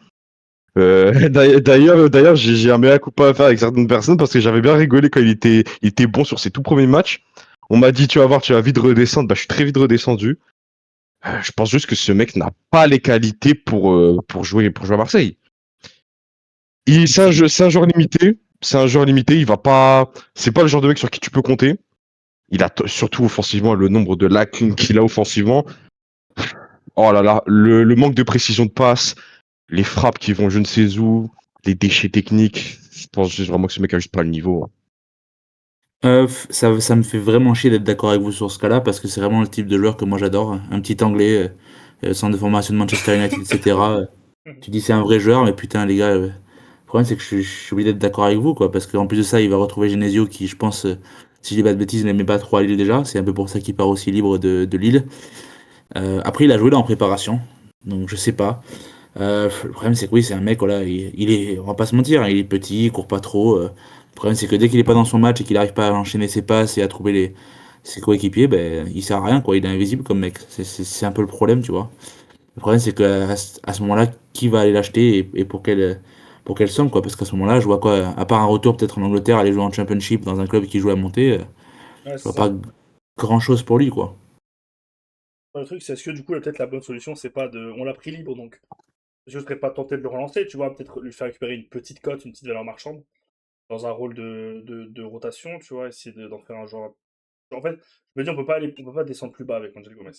D'ailleurs, j'ai un mea culpa à faire avec certaines personnes parce que j'avais bien rigolé quand il était bon sur ses tout premiers matchs. On m'a dit, tu vas voir, tu vas vite redescendre. Bah, je suis très vite redescendu. Je pense juste que ce mec n'a pas les qualités pour jouer à Marseille. C'est un joueur limité. C'est un joueur limité. Il va pas. C'est pas le genre de mec sur qui tu peux compter. Il a surtout offensivement le nombre de lacunes qu'il a offensivement. Oh là là, le manque de précision de passe, les frappes qui vont je ne sais où, les déchets techniques. Je pense juste vraiment que ce mec a juste pas le niveau. Ça me fait vraiment chier d'être d'accord avec vous sur ce cas-là, parce que c'est vraiment le type de joueur que moi j'adore. Un petit Anglais, centre de formation de Manchester United, et cetera. Tu dis c'est un vrai joueur, mais putain les gars, le problème c'est que je suis obligé d'être d'accord avec vous, quoi, parce qu'en plus de ça, il va retrouver Genesio qui, je pense, si je dis pas de bêtises, n'aimait pas trop à Lille déjà. C'est un peu pour ça qu'il part aussi libre de Lille. Après, il a joué là en préparation, donc je sais pas. Le problème, c'est que oui, c'est un mec, voilà, on va pas se mentir, hein, il est petit, il court pas trop. Le problème, c'est que dès qu'il est pas dans son match et qu'il arrive pas à enchaîner ses passes et à trouver ses coéquipiers, ben, il sert à rien, quoi. Il est invisible comme mec. C'est un peu le problème, tu vois. Le problème, c'est qu'à ce moment-là, qui va aller l'acheter et pour quelle somme, quoi. Parce qu'à ce moment-là, je vois quoi, à part un retour peut-être en Angleterre, aller jouer en Championship dans un club qui joue à monter, Ouais, je vois c'est ça. pas grand-chose pour lui, quoi. Le truc, c'est est-ce que du coup, peut-être la bonne solution, c'est pas de. On l'a pris libre, donc je serais pas tenté de le relancer, tu vois, peut-être lui faire récupérer une petite cote, une petite valeur marchande, dans un rôle de rotation, tu vois, essayer d'en faire un joueur. En fait, je me dis, on peut pas descendre plus bas avec Angel Gomez.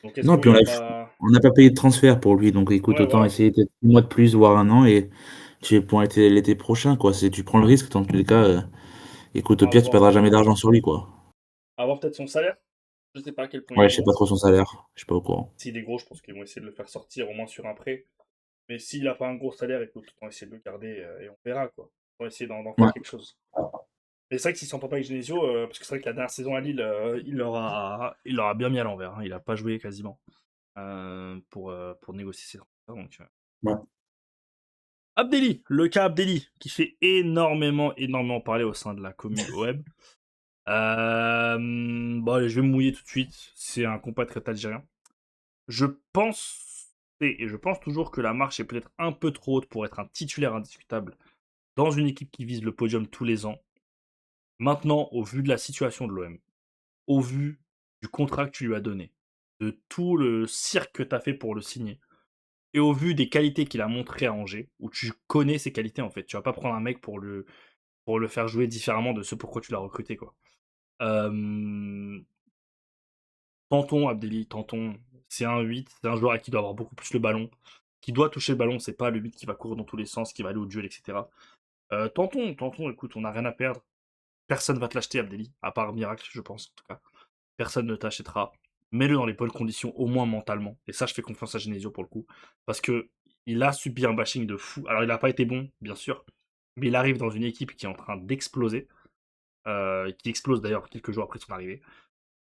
Donc est-ce Non, qu'on puis va pas. on n'a pas payé de transfert pour lui, donc écoute, Ouais, autant voilà. essayer peut-être 6 mois de plus, voire un an, et tu es pour l'été prochain, quoi. Tu prends le risque, dans tous les cas, écoute, au pire, tu perdras jamais d'argent sur lui, quoi. Avoir peut-être son salaire. Je sais pas à quel point il Ouais, est je sais gros. pas trop son salaire, je suis pas au courant. S'il est gros, je pense qu'ils vont essayer de le faire sortir au moins sur un prêt. Mais s'il a pas un gros salaire, écoute, on va essayer de le garder et on verra, quoi. On va essayer d'en faire Ouais. quelque chose. Mais c'est vrai que s'il s'entend pas avec Genesio, parce que c'est vrai que la dernière saison à Lille, il l'aura bien mis à l'envers, hein. Il a pas joué quasiment pour négocier ses transferts. Donc, Ouais. Abdelli, le cas Abdelli, qui fait énormément parler au sein de la commune web. Bon, allez, je vais me mouiller tout de suite. C'est un compatriote algérien. Je pense, et je pense toujours que la marche est peut-être un peu trop haute pour être un titulaire indiscutable dans une équipe qui vise le podium tous les ans. Maintenant, au vu de la situation de l'OM, au vu du contrat que tu lui as donné, de tout le cirque que tu as fait pour le signer, et au vu des qualités qu'il a montrées à Angers, où tu connais ses qualités en fait, tu vas pas prendre un mec pour le faire jouer différemment de ce pourquoi tu l'as recruté, quoi. Euh, Tentons Abdelli, tentons. C'est un 8, c'est un joueur à qui doit avoir beaucoup plus le ballon, qui doit toucher le ballon, c'est pas le 8 qui va courir dans tous les sens, qui va aller au duel, etc. Tentons, écoute, on n'a rien à perdre. Personne va te l'acheter, Abdelli, à part Miracle, je pense, en tout cas. Personne ne t'achètera. Mets-le dans les bonnes conditions, au moins mentalement. Et ça, je fais confiance à Genesio pour le coup. Parce que il a subi un bashing de fou. Alors, il n'a pas été bon, bien sûr. Mais il arrive dans une équipe qui est en train d'exploser. Qui explose d'ailleurs quelques jours après son arrivée.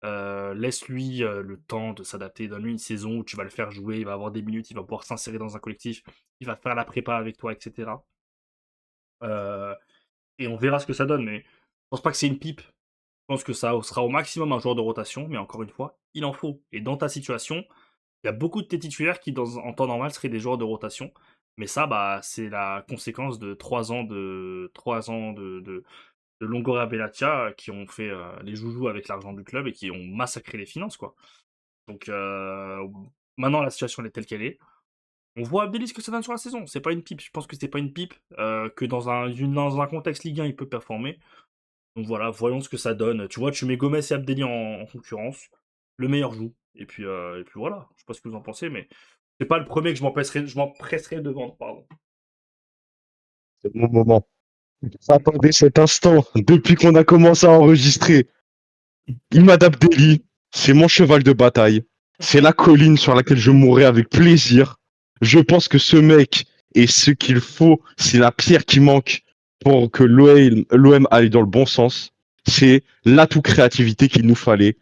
Laisse-lui le temps de s'adapter. Donne-lui une saison où tu vas le faire jouer. Il va avoir des minutes. Il va pouvoir s'insérer dans un collectif. Il va faire la prépa avec toi, etc. Euh, et on verra ce que ça donne. Mais je pense pas que c'est une pipe. Je pense que ça sera au maximum un joueur de rotation, mais encore une fois, il en faut. Et dans ta situation, il y a beaucoup de tes titulaires qui, en temps normal, seraient des joueurs de rotation. Mais ça, bah, c'est la conséquence de 3 ans de Longoria Bellatia qui ont fait les joujoux avec l'argent du club et qui ont massacré les finances, quoi. Donc maintenant, la situation elle est telle qu'elle est. On voit Abdelis ce que ça donne sur la saison. C'est pas une pipe. Je pense que c'est pas une pipe. Que dans un contexte Ligue 1, il peut performer. Donc voilà, voyons ce que ça donne. Tu vois, tu mets Gomez et Abdelli en concurrence. Le meilleur joue. Et puis voilà. Je sais pas ce que vous en pensez, mais c'est pas le premier que je m'empresserai de vendre, pardon. C'est mon moment. Attendez cet instant. Depuis qu'on a commencé à enregistrer, Imad Abdelli, c'est mon cheval de bataille. C'est la colline sur laquelle je mourrai avec plaisir. Je pense que ce mec est ce qu'il faut. C'est la pierre qui manque pour que l'OM aille dans le bon sens. C'est l'atout créativité qu'il nous fallait.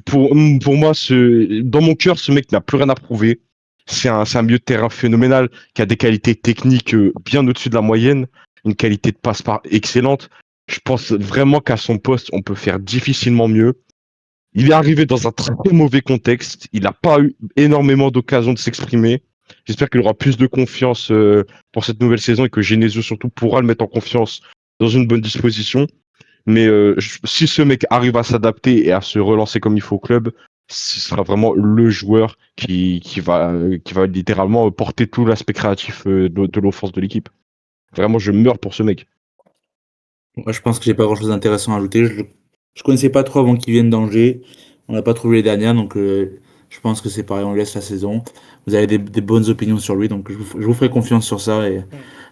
Pour moi, dans mon cœur, ce mec n'a plus rien à prouver. c'est un milieu de terrain phénoménal qui a des qualités techniques bien au-dessus de la moyenne, une qualité de passe-part excellente. Je pense vraiment qu'à son poste, on peut faire difficilement mieux. Il est arrivé dans un très mauvais contexte. Il n'a pas eu énormément d'occasions de s'exprimer. J'espère qu'il aura plus de confiance pour cette nouvelle saison et que Genesio surtout pourra le mettre en confiance dans une bonne disposition. Mais si ce mec arrive à s'adapter et à se relancer comme il faut au club, ce sera vraiment le joueur qui va littéralement porter tout l'aspect créatif de l'offense de l'équipe. Vraiment, je meurs pour ce mec. Moi, je pense que j'ai pas grand-chose d'intéressant à ajouter. Je connaissais pas trop avant qu'il vienne d'Angers. On l'a pas trouvé les dernières, donc je pense que c'est pareil, on laisse la saison. Vous avez des bonnes opinions sur lui, donc je vous ferai confiance sur ça. Et Hmm.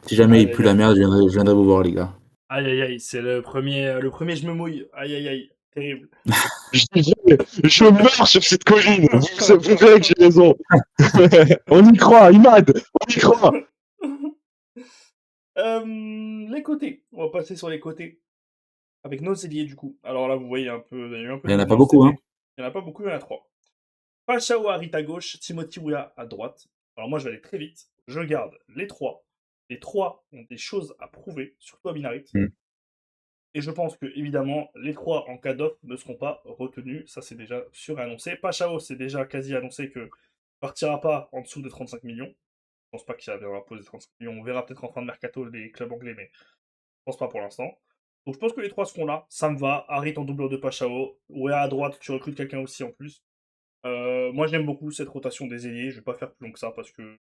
si jamais Aïe, il pue aïe, la aïe. merde, je viendrai vous voir, les gars. Aïe, aïe, aïe, c'est le premier, je me mouille. Aïe, aïe, aïe, terrible. Je meurs sur cette colline. Vous verrez que j'ai raison. On y croit, Imad. On y croit. Les côtés. On va passer sur les côtés. Avec nos ailiers, du coup. Alors là, vous voyez il y a eu un peu Il de y en a pas mouvement cet beaucoup, hein. été. Il n'y en a pas beaucoup, il y en a 3. Pashao Harit à gauche, Timothy Weah à droite. Alors moi, je vais aller très vite. Je garde les 3. Les 3 ont des choses à prouver, surtout à Minarit. Mm. Et je pense que, évidemment, les 3 en cas d'offre ne seront pas retenus. Ça, c'est déjà sûr et annoncé. Pashao, c'est déjà quasi annoncé que partira pas en dessous de 35 millions. Je pense pas qu'il viendra poser 35 millions. On verra peut-être en fin de mercato les clubs anglais, mais je pense pas pour l'instant. Donc je pense que les 3 seront là. Ça me va. Harit en doubleur de Pashao. Ouais, à droite, tu recrutes quelqu'un aussi en plus. Moi, j'aime beaucoup cette rotation des ailiers. Je vais pas faire plus long que ça parce que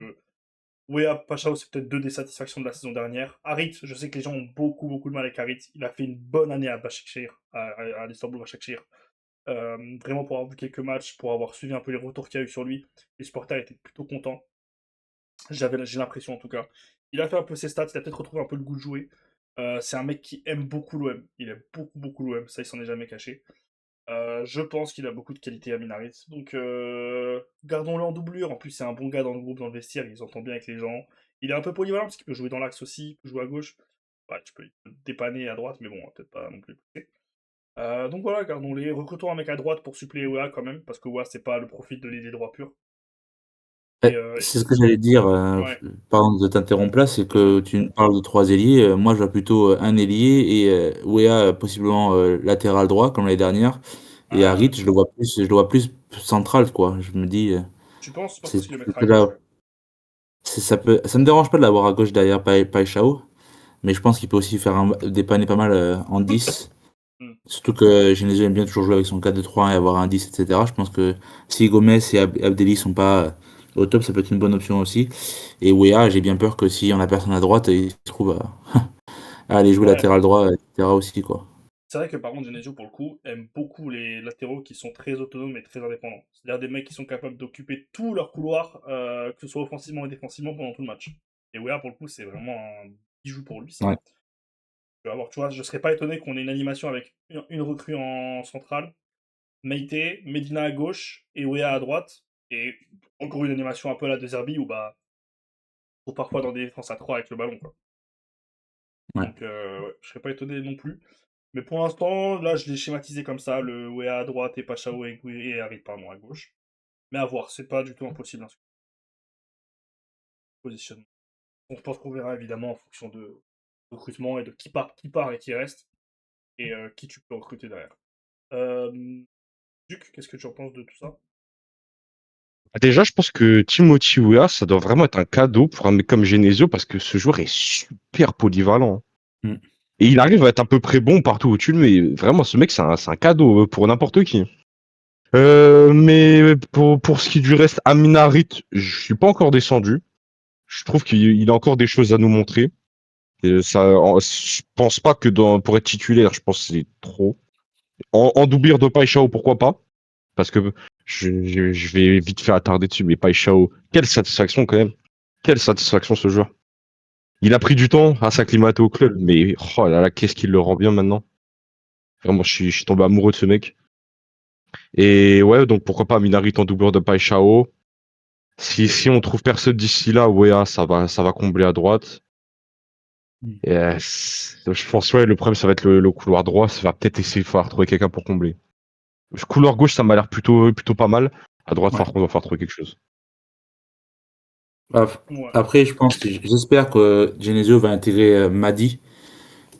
Wea Pashao, c'est peut-être 2 des satisfactions de la saison dernière. Harit, je sais que les gens ont beaucoup de mal avec Harit. Il a fait une bonne année à Başakşehir, à l'Istanbul Başakşehir. Vraiment, pour avoir vu quelques matchs, pour avoir suivi un peu les retours qu'il y a eu sur lui, les supporters étaient plutôt contents. J'ai l'impression en tout cas. Il a fait un peu ses stats, il a peut-être retrouvé un peu le goût de jouer. C'est un mec qui aime beaucoup l'OM. Il aime beaucoup l'OM, ça il s'en est jamais caché. Je pense qu'il a beaucoup de qualité à Minarit. Donc gardons-le en doublure. En plus, c'est un bon gars dans le groupe, dans le vestiaire. Il s'entend bien avec les gens. Il est un peu polyvalent parce qu'il peut jouer dans l'axe aussi, il peut jouer à gauche. Ouais, il peut dépanner à droite, mais bon, peut-être pas non plus. Donc voilà, gardons-les. Recrutons un mec à droite pour suppléer Oa quand même, parce que Oa, c'est pas le profil de l'ailier droit pur. Et C'est ce que j'allais dire, ouais. pardon de t'interrompre là, c'est que tu me parles de 3 ailiers. Moi, je vois plutôt un ailier et Weah possiblement latéral droit comme l'année dernière. Et Ah, Harit, je le vois plus central, quoi. Je me dis, tu penses? Moi, je c'est pense qu'il le mettra à c'est là, gauche. ça me dérange pas de l'avoir à gauche derrière Paixão, mais je pense qu'il peut aussi faire dépanner pas mal en 10. Hmm. Surtout que Genesio aime bien toujours jouer avec son 4-2-3-1 et avoir un 10, etc. Je pense que si Gomez et Abdelli sont pas au top, ça peut être une bonne option aussi. Et Weah, j'ai bien peur que si on a personne à droite, il se trouve à aller jouer Ouais. latéral droit, etc. aussi, quoi. C'est vrai que par contre, Genesio, pour le coup, aime beaucoup les latéraux qui sont très autonomes et très indépendants. C'est-à-dire des mecs qui sont capables d'occuper tout leur couloir, que ce soit offensivement et défensivement pendant tout le match. Et Weah, pour le coup, c'est vraiment un bijou pour lui, ça. Ouais. Tu vois, je serais pas étonné qu'on ait une animation avec une recrue en centrale, Meite, Medina à gauche et Weah à droite. Et encore une animation un peu à la De Zerbi où bah, faut parfois dans des défenses à 3 avec le ballon, quoi. Ouais. Donc, ouais, je serais pas étonné non plus. Mais pour l'instant, là, je l'ai schématisé comme ça, le Wea à droite et Pachao et Harit, pardon, à gauche. Mais à voir, c'est pas du tout impossible, hein, ce positionnement. Je pense qu'on verra évidemment en fonction de recrutement et de qui part et qui reste, et qui tu peux recruter derrière. Duc, qu'est-ce que tu en penses de tout ça? Déjà, je pense que Timothy Weah, ça doit vraiment être un cadeau pour un mec comme Genesio parce que ce joueur est super polyvalent. Mm. Et il arrive à être à peu près bon partout où tu le mets. Vraiment, ce mec, c'est un cadeau pour n'importe qui. Mais pour ce qui est du reste, Amin Harit, je suis pas encore descendu. Je trouve qu'il a encore des choses à nous montrer. Et je pense pas que pour être titulaire, je pense que c'est trop. En doublure de Paixão, pourquoi pas? Parce que je vais vite faire attarder dessus, mais Paixão, quelle satisfaction quand même. Quelle satisfaction ce joueur. Il a pris du temps à s'acclimater au club, mais oh là là, qu'est-ce qu'il le rend bien maintenant. Vraiment, je suis tombé amoureux de ce mec. Et ouais, donc pourquoi pas Minarit en doublure de Paixão. Si on trouve personne d'ici là, ouais, ça va combler à droite. Mm. Et, je pense ouais, le problème ça va être le couloir droit, ça va peut-être essayer de falloir trouver quelqu'un pour combler. Le couloir gauche, ça m'a l'air plutôt pas mal. À droite, par Ouais. contre, on va falloir trouver quelque chose. Ouais. Après, j'espère que Genesio va intégrer Madi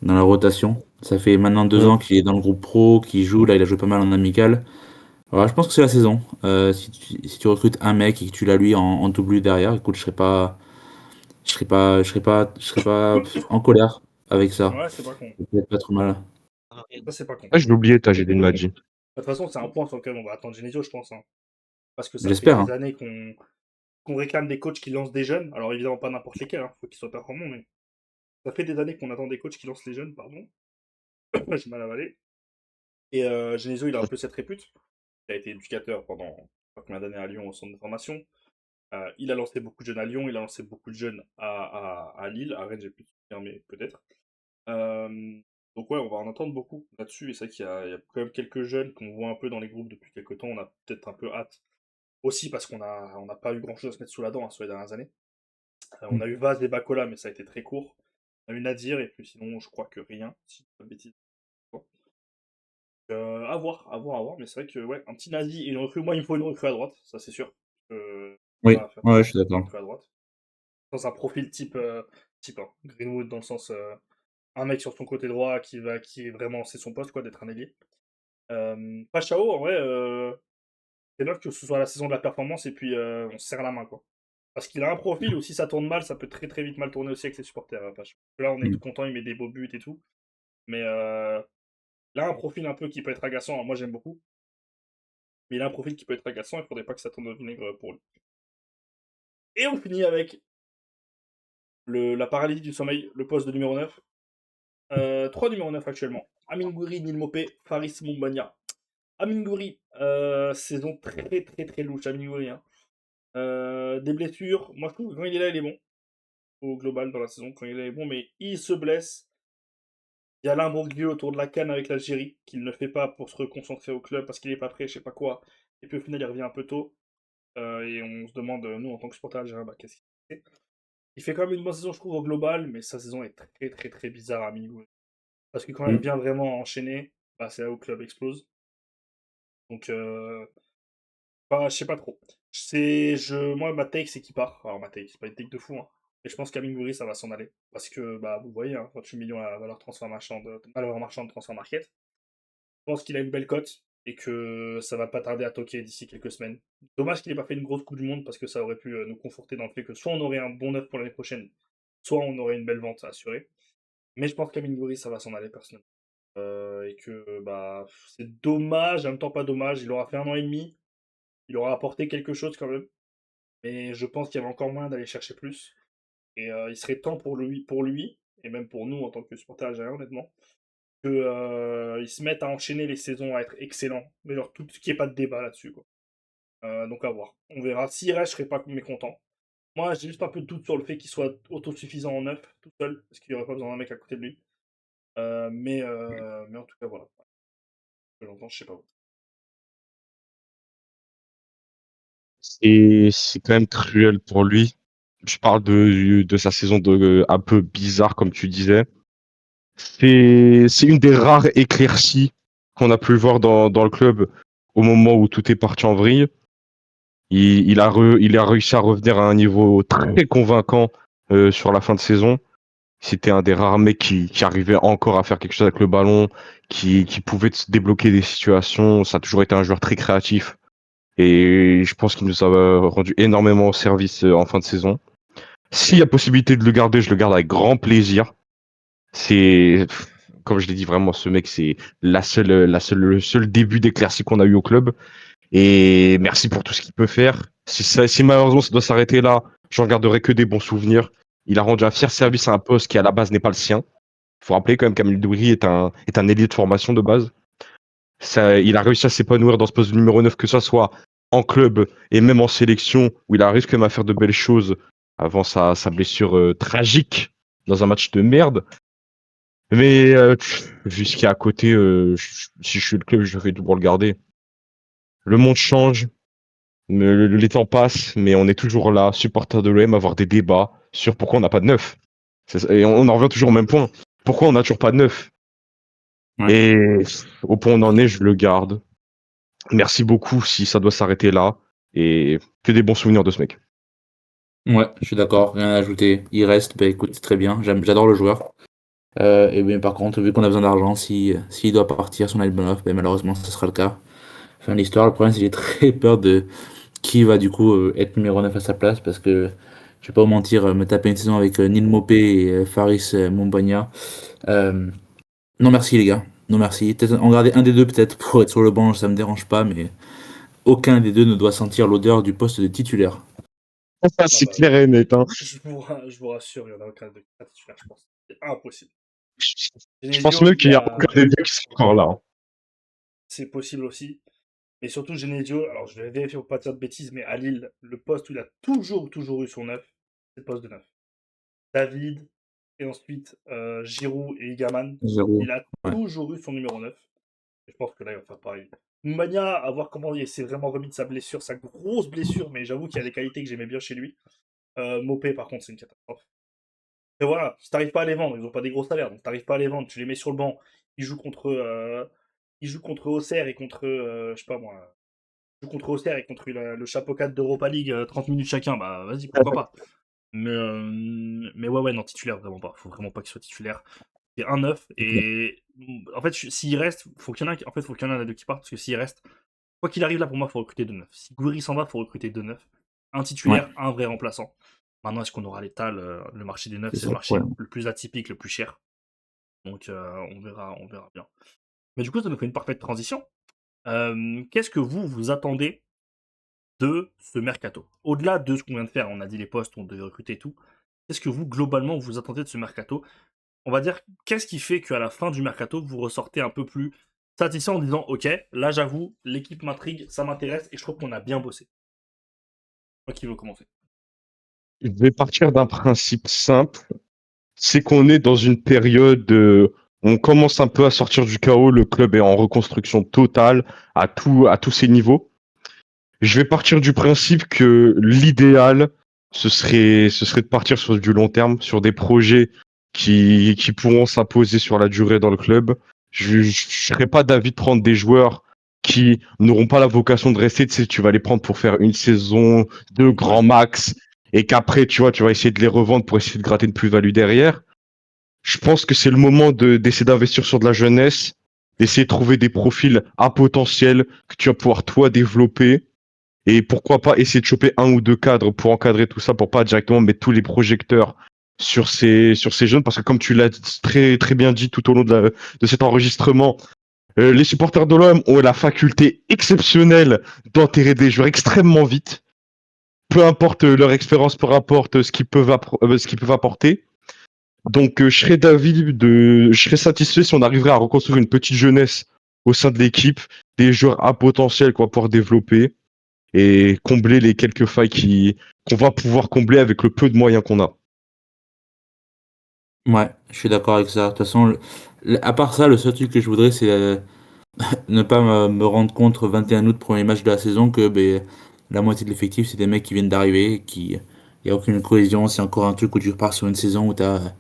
dans la rotation. Ça fait maintenant 2 ans qu'il est dans le groupe pro, qu'il joue. Là, il a joué pas mal en amical. Voilà, je pense que c'est la saison. Si tu recrutes un mec et que tu l'as lui en double derrière, écoute, je serais pas en colère avec ça. Ouais, c'est pas con. Ça peut être pas trop mal. Ça, c'est pas con. Ah, je l'ai oublié, t'as j'ai dit Madji. De toute façon, c'est un point sur lequel on va attendre Genesio, je pense, hein. Parce que ça fait J'espère, des hein. années qu'on réclame des coachs qui lancent des jeunes. Alors évidemment, pas n'importe lesquels, hein. Faut qu'ils soient performants, mais ça fait des années qu'on attend des coachs qui lancent les jeunes, pardon. J'ai mal avalé. Et Genesio, il a un peu cette répute. Il a été éducateur pendant pas combien d'années à Lyon au centre de formation. Il a lancé beaucoup de jeunes à Lyon, il a lancé beaucoup de jeunes à Lille, à Rennes, j'ai plus de souvenir, mais peut-être. Euh, donc ouais, on va en entendre beaucoup là-dessus, et c'est vrai qu'il y a quand même quelques jeunes qu'on voit un peu dans les groupes depuis quelques temps, on a peut-être un peu hâte. Aussi parce qu'on n'a pas eu grand-chose à se mettre sous la dent, hein, sur les dernières années. On a eu Vaz et Bacola, mais ça a été très court. On a eu Nadir, et puis sinon, je crois que rien, si je dis pas de bêtises. À voir, à voir, à voir, mais c'est vrai que ouais, un petit Nazi et une recrue, moi il me faut une recrue à droite, ça c'est sûr. Oui, Pas faire ouais, trop je suis une d'accord. recrue à droite. Dans un profil type hein, Greenwood, dans le sens un mec sur son côté droit qui est vraiment, c'est son poste quoi, d'être un ailier. Pachao, en vrai, c'est bien que ce soit la saison de la performance et puis on se serre la main quoi. Parce qu'il a un profil où si ça tourne mal, ça peut très très vite mal tourner aussi avec les supporters. Pachao. Là on est tout Mm. content, il met des beaux buts et tout. Mais là, un profil un peu qui peut être agaçant, alors moi j'aime beaucoup, mais il a un profil qui peut être agaçant, il faudrait pas que ça tourne au vinaigre pour lui. Et on finit avec la paralysie du sommeil, le poste de numéro 9. 3 numéros 9 actuellement. Amin Gouiri, Nil Mopé, Faris Mumbania. Amin Gouiri, saison très très très louche, Amin Gouiri. Hein. Des blessures, moi je trouve que quand il est là, il est bon. Au global dans la saison, quand il est là, il est bon, mais il se blesse. Il y a l'imbroglio autour de la canne avec l'Algérie, qu'il ne fait pas pour se reconcentrer au club parce qu'il n'est pas prêt, je sais pas quoi. Et puis au final, il revient un peu tôt. Et on se demande, nous, en tant que supporter algérien, bah, qu'est-ce qu'il fait. Il fait quand même une bonne saison, je trouve, au global, mais sa saison est très très très bizarre à Mingou. Parce que quand il Mm. vient vraiment enchaîner, bah, c'est là où le club explose. Donc, bah, je sais pas trop. Moi, ma take, c'est qu'il part. Alors, ma take, c'est pas une take de fou, hein. Mais je pense qu'à Mingouri, ça va s'en aller. Parce que, bah, vous voyez, hein, 28 millions à valeur marchande de transfert market. Je pense qu'il a une belle cote et que ça va pas tarder à toquer d'ici quelques semaines. Dommage qu'il ait pas fait une grosse Coupe du Monde parce que ça aurait pu nous conforter dans le fait que soit on aurait un bon neuf pour l'année prochaine, soit on aurait une belle vente assurée. Mais je pense qu'à Mingouri, ça va s'en aller personnellement. Et que bah c'est dommage, en même temps pas dommage. Il aura fait 1 an et demi, il aura apporté quelque chose quand même. Mais je pense qu'il y avait encore moyen d'aller chercher plus. Et il serait temps pour lui, et même pour nous en tant que supporters algériens, honnêtement, qu'ils se mettent à enchaîner les saisons à être excellents. Mais genre, tout ce qui est pas de débat là-dessus, quoi. Donc à voir. On verra. S'il reste, je serai pas mécontent. Moi, j'ai juste un peu de doute sur le fait qu'il soit autosuffisant en neuf, tout seul, parce qu'il n'y aurait pas besoin d'un mec à côté de lui. Mais en tout cas, voilà. Que j'entends, je sais pas. Et c'est quand même cruel pour lui. Je parle de sa saison un peu bizarre, comme tu disais. C'est une des rares éclaircies qu'on a pu voir dans le club au moment où tout est parti en vrille. Il a réussi à revenir à un niveau très convaincant sur la fin de saison. C'était un des rares mecs qui arrivait encore à faire quelque chose avec le ballon, qui pouvait se débloquer des situations. Ça a toujours été un joueur très créatif. Et je pense qu'il nous a rendu énormément service en fin de saison. S'il y a possibilité de le garder, je le garde avec grand plaisir. C'est, comme je l'ai dit, vraiment, ce mec, c'est le seul début d'éclaircie qu'on a eu au club. Et merci pour tout ce qu'il peut faire. Si malheureusement ça doit s'arrêter là, j'en garderai que des bons souvenirs. Il a rendu un fier service à un poste qui à la base n'est pas le sien. Faut rappeler quand même qu'Amil Douiri est un ailier de formation de base. Il a réussi à s'épanouir dans ce poste de numéro 9, que ce soit en club et même en sélection, où il arrive quand même à faire de belles choses avant sa blessure tragique dans un match de merde. Mais vu ce qu'il y a à côté, si je suis le club, je vais tout pour le garder. Le monde change, les temps passent, mais on est toujours là, supporter de l'OM, avoir des débats sur pourquoi on n'a pas de neuf. Et on en revient toujours au même point. Pourquoi on n'a toujours pas de neuf? Ouais. Et au point où on en est, je le garde. Merci beaucoup si ça doit s'arrêter là. Et que des bons souvenirs de ce mec. Ouais, je suis d'accord, rien à ajouter. Il reste, bah écoute, c'est très bien, j'adore le joueur. Et bien par contre, vu qu'on a besoin d'argent, s'il doit partir, si on a une bonne offre, ben, malheureusement, ce sera le cas. Fin de l'histoire, le problème c'est que j'ai très peur de qui va du coup être numéro 9 à sa place, parce que je vais pas vous mentir, me taper une saison avec Neil Mopé et Faris Mumbagna. Euh, non merci les gars, non merci. Peut-être en garder un des deux peut-être pour être sur le banc, ça me dérange pas, mais aucun des deux ne doit sentir l'odeur du poste de titulaire. Ah, Non, c'est bah, clair et net, hein. je vous rassure, il y en a aucun de cas titulaire, je pense. C'est impossible. Je pense Genesio, même qu'il y a aucun des deux qui sera encore là, hein. c'est possible aussi. Mais surtout Genesio, alors je vais vérifier pour pas dire de bêtises, mais à Lille, le poste où il a toujours eu son 9, c'est le poste de 9. David, et ensuite Giroud et Igaman, Zéro. il a Ouais. toujours eu son numéro 9. Et je pense que là, il va faire pareil. Mania, à voir comment il s'est vraiment remis de sa blessure, sa grosse blessure, mais j'avoue qu'il y a des qualités que j'aimais bien chez lui. Mopé, par contre, c'est une catastrophe. Et voilà, si t'arrives pas à les vendre, ils ont pas des gros salaires, donc t'arrives pas à les vendre, tu les mets sur le banc, ils jouent contre Auxerre et contre, je sais pas moi, ils jouent contre Auxerre et contre le chapeau 4 d'Europa League, 30 minutes chacun, bah vas-y, pourquoi pas. Mais ouais, ouais, non, titulaire, vraiment pas. Faut vraiment pas qu'il soit titulaire. C'est un 9 et en fait, s'il reste, faut qu'il y en ait en fait, faut qu'il y en ait un des deux qui parte, parce que s'il reste, quoi qu'il arrive là, pour moi, faut recruter deux 9. Si Gouiri s'en va, faut recruter deux 9. Un Ouais, titulaire, un vrai remplaçant. Maintenant, est-ce qu'on aura l'état le marché des 9, c'est c'est ça le le marché problème. le plus atypique, le plus cher. Donc, on verra bien. Mais du coup, ça nous fait une parfaite transition. Qu'est-ce que vous attendez de ce mercato? Au-delà de ce qu'on vient de faire, on a dit les postes, on devait recruter et tout. Qu'est-ce que vous, globalement, vous attendez de ce mercato? On va dire, qu'est-ce qui fait qu'à la fin du mercato, vous ressortez un peu plus satisfait en disant, ok, là j'avoue, l'équipe m'intrigue, ça m'intéresse et je trouve qu'on a bien bossé. Moi qui veux commencer. Je vais partir d'un principe simple, c'est qu'on est dans une période, on commence un peu à sortir du chaos, le club est en reconstruction totale à tous ses niveaux. Je vais partir du principe que l'idéal, ce serait de partir sur du long terme, sur des projets qui pourront s'imposer sur la durée dans le club. Je serais pas d'avis de prendre des joueurs qui n'auront pas la vocation de rester. Tu sais, tu vas les prendre pour faire une saison, deux Ouais. grands max, et qu'après, tu vois, tu vas essayer de les revendre pour essayer de gratter une plus-value derrière. Je pense que c'est le moment d'essayer d'investir sur de la jeunesse, d'essayer de trouver des profils à potentiel que tu vas pouvoir toi développer et pourquoi pas essayer de choper un ou deux cadres pour encadrer tout ça, pour pas directement mettre tous les projecteurs sur ces jeunes, parce que comme tu l'as très, très bien dit tout au long de cet enregistrement, les supporters de l'OM ont la faculté exceptionnelle d'enterrer des joueurs extrêmement vite, peu importe leur expérience, peu importe ce qu'ils peuvent apporter. Donc, je serais satisfait si on arriverait à reconstruire une petite jeunesse au sein de l'équipe, des joueurs à potentiel qu'on va pouvoir développer et combler les quelques failles qu'on va pouvoir combler avec le peu de moyens qu'on a. Ouais, je suis d'accord avec ça. De toute façon, à part ça, le seul truc que je voudrais, c'est ne pas me rendre compte 21 août, premier match de la saison, que ben, la moitié de l'effectif, c'est des mecs qui viennent d'arriver, qui il y a aucune cohésion. C'est encore un truc où tu repars sur une saison où tu as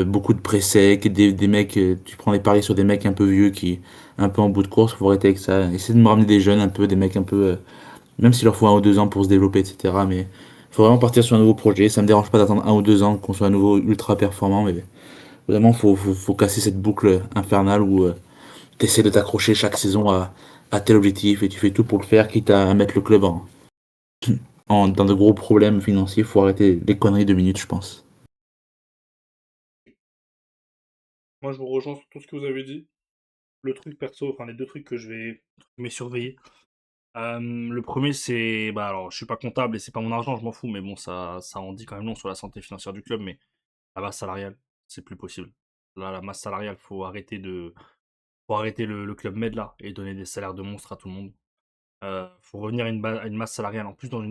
beaucoup de pré-sec, des mecs, tu prends des paris sur des mecs un peu vieux qui, un peu en bout de course, faut arrêter avec ça. Essayer de me ramener des jeunes un peu, des mecs un peu, même s'il leur faut 1 ou 2 ans pour se développer, etc. Mais faut vraiment partir sur un nouveau projet. Ça me dérange pas d'attendre 1 ou 2 ans qu'on soit à nouveau ultra performant, mais vraiment, faut casser cette boucle infernale où tu essaies de t'accrocher chaque saison à tel objectif et tu fais tout pour le faire, quitte à mettre le club dans de gros problèmes financiers. Faut arrêter les conneries de minutes, je pense. Moi, je vous rejoins sur tout ce que vous avez dit. Le truc perso, enfin les deux trucs que je vais surveiller. Le premier, c'est, bah alors, je suis pas comptable et c'est pas mon argent, je m'en fous, mais bon, ça en dit quand même long sur la santé financière du club, mais la masse salariale, c'est plus possible. Là, la masse salariale, faut arrêter le club med là et donner des salaires de monstre à tout le monde. Faut revenir à une masse salariale. En plus, dans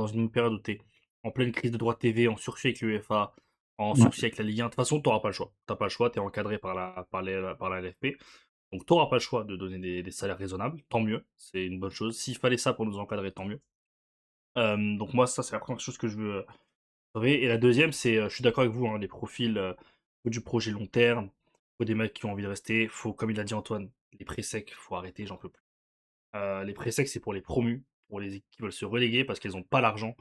une période où tu es en pleine crise de droits de TV, en sursis avec l'UEFA, en Ouais. sursis avec la Ligue 1, de toute façon, tu n'auras pas le choix. Tu pas le choix, tu es encadré par la LFP. Donc, tu n'auras pas le choix de donner des salaires raisonnables. Tant mieux, c'est une bonne chose. S'il fallait ça pour nous encadrer, tant mieux. Donc, moi, ça, c'est la première chose que je veux sauver. Et la deuxième, c'est, je suis d'accord avec vous, hein, les profils, faut du projet long terme, faut des mecs qui ont envie de rester, faut, comme il a dit Antoine, les pré-secs, faut arrêter, j'en peux plus. Les pré-secs, c'est pour les promus, pour les équipes qui veulent se reléguer parce qu'elles n'ont pas l'argent.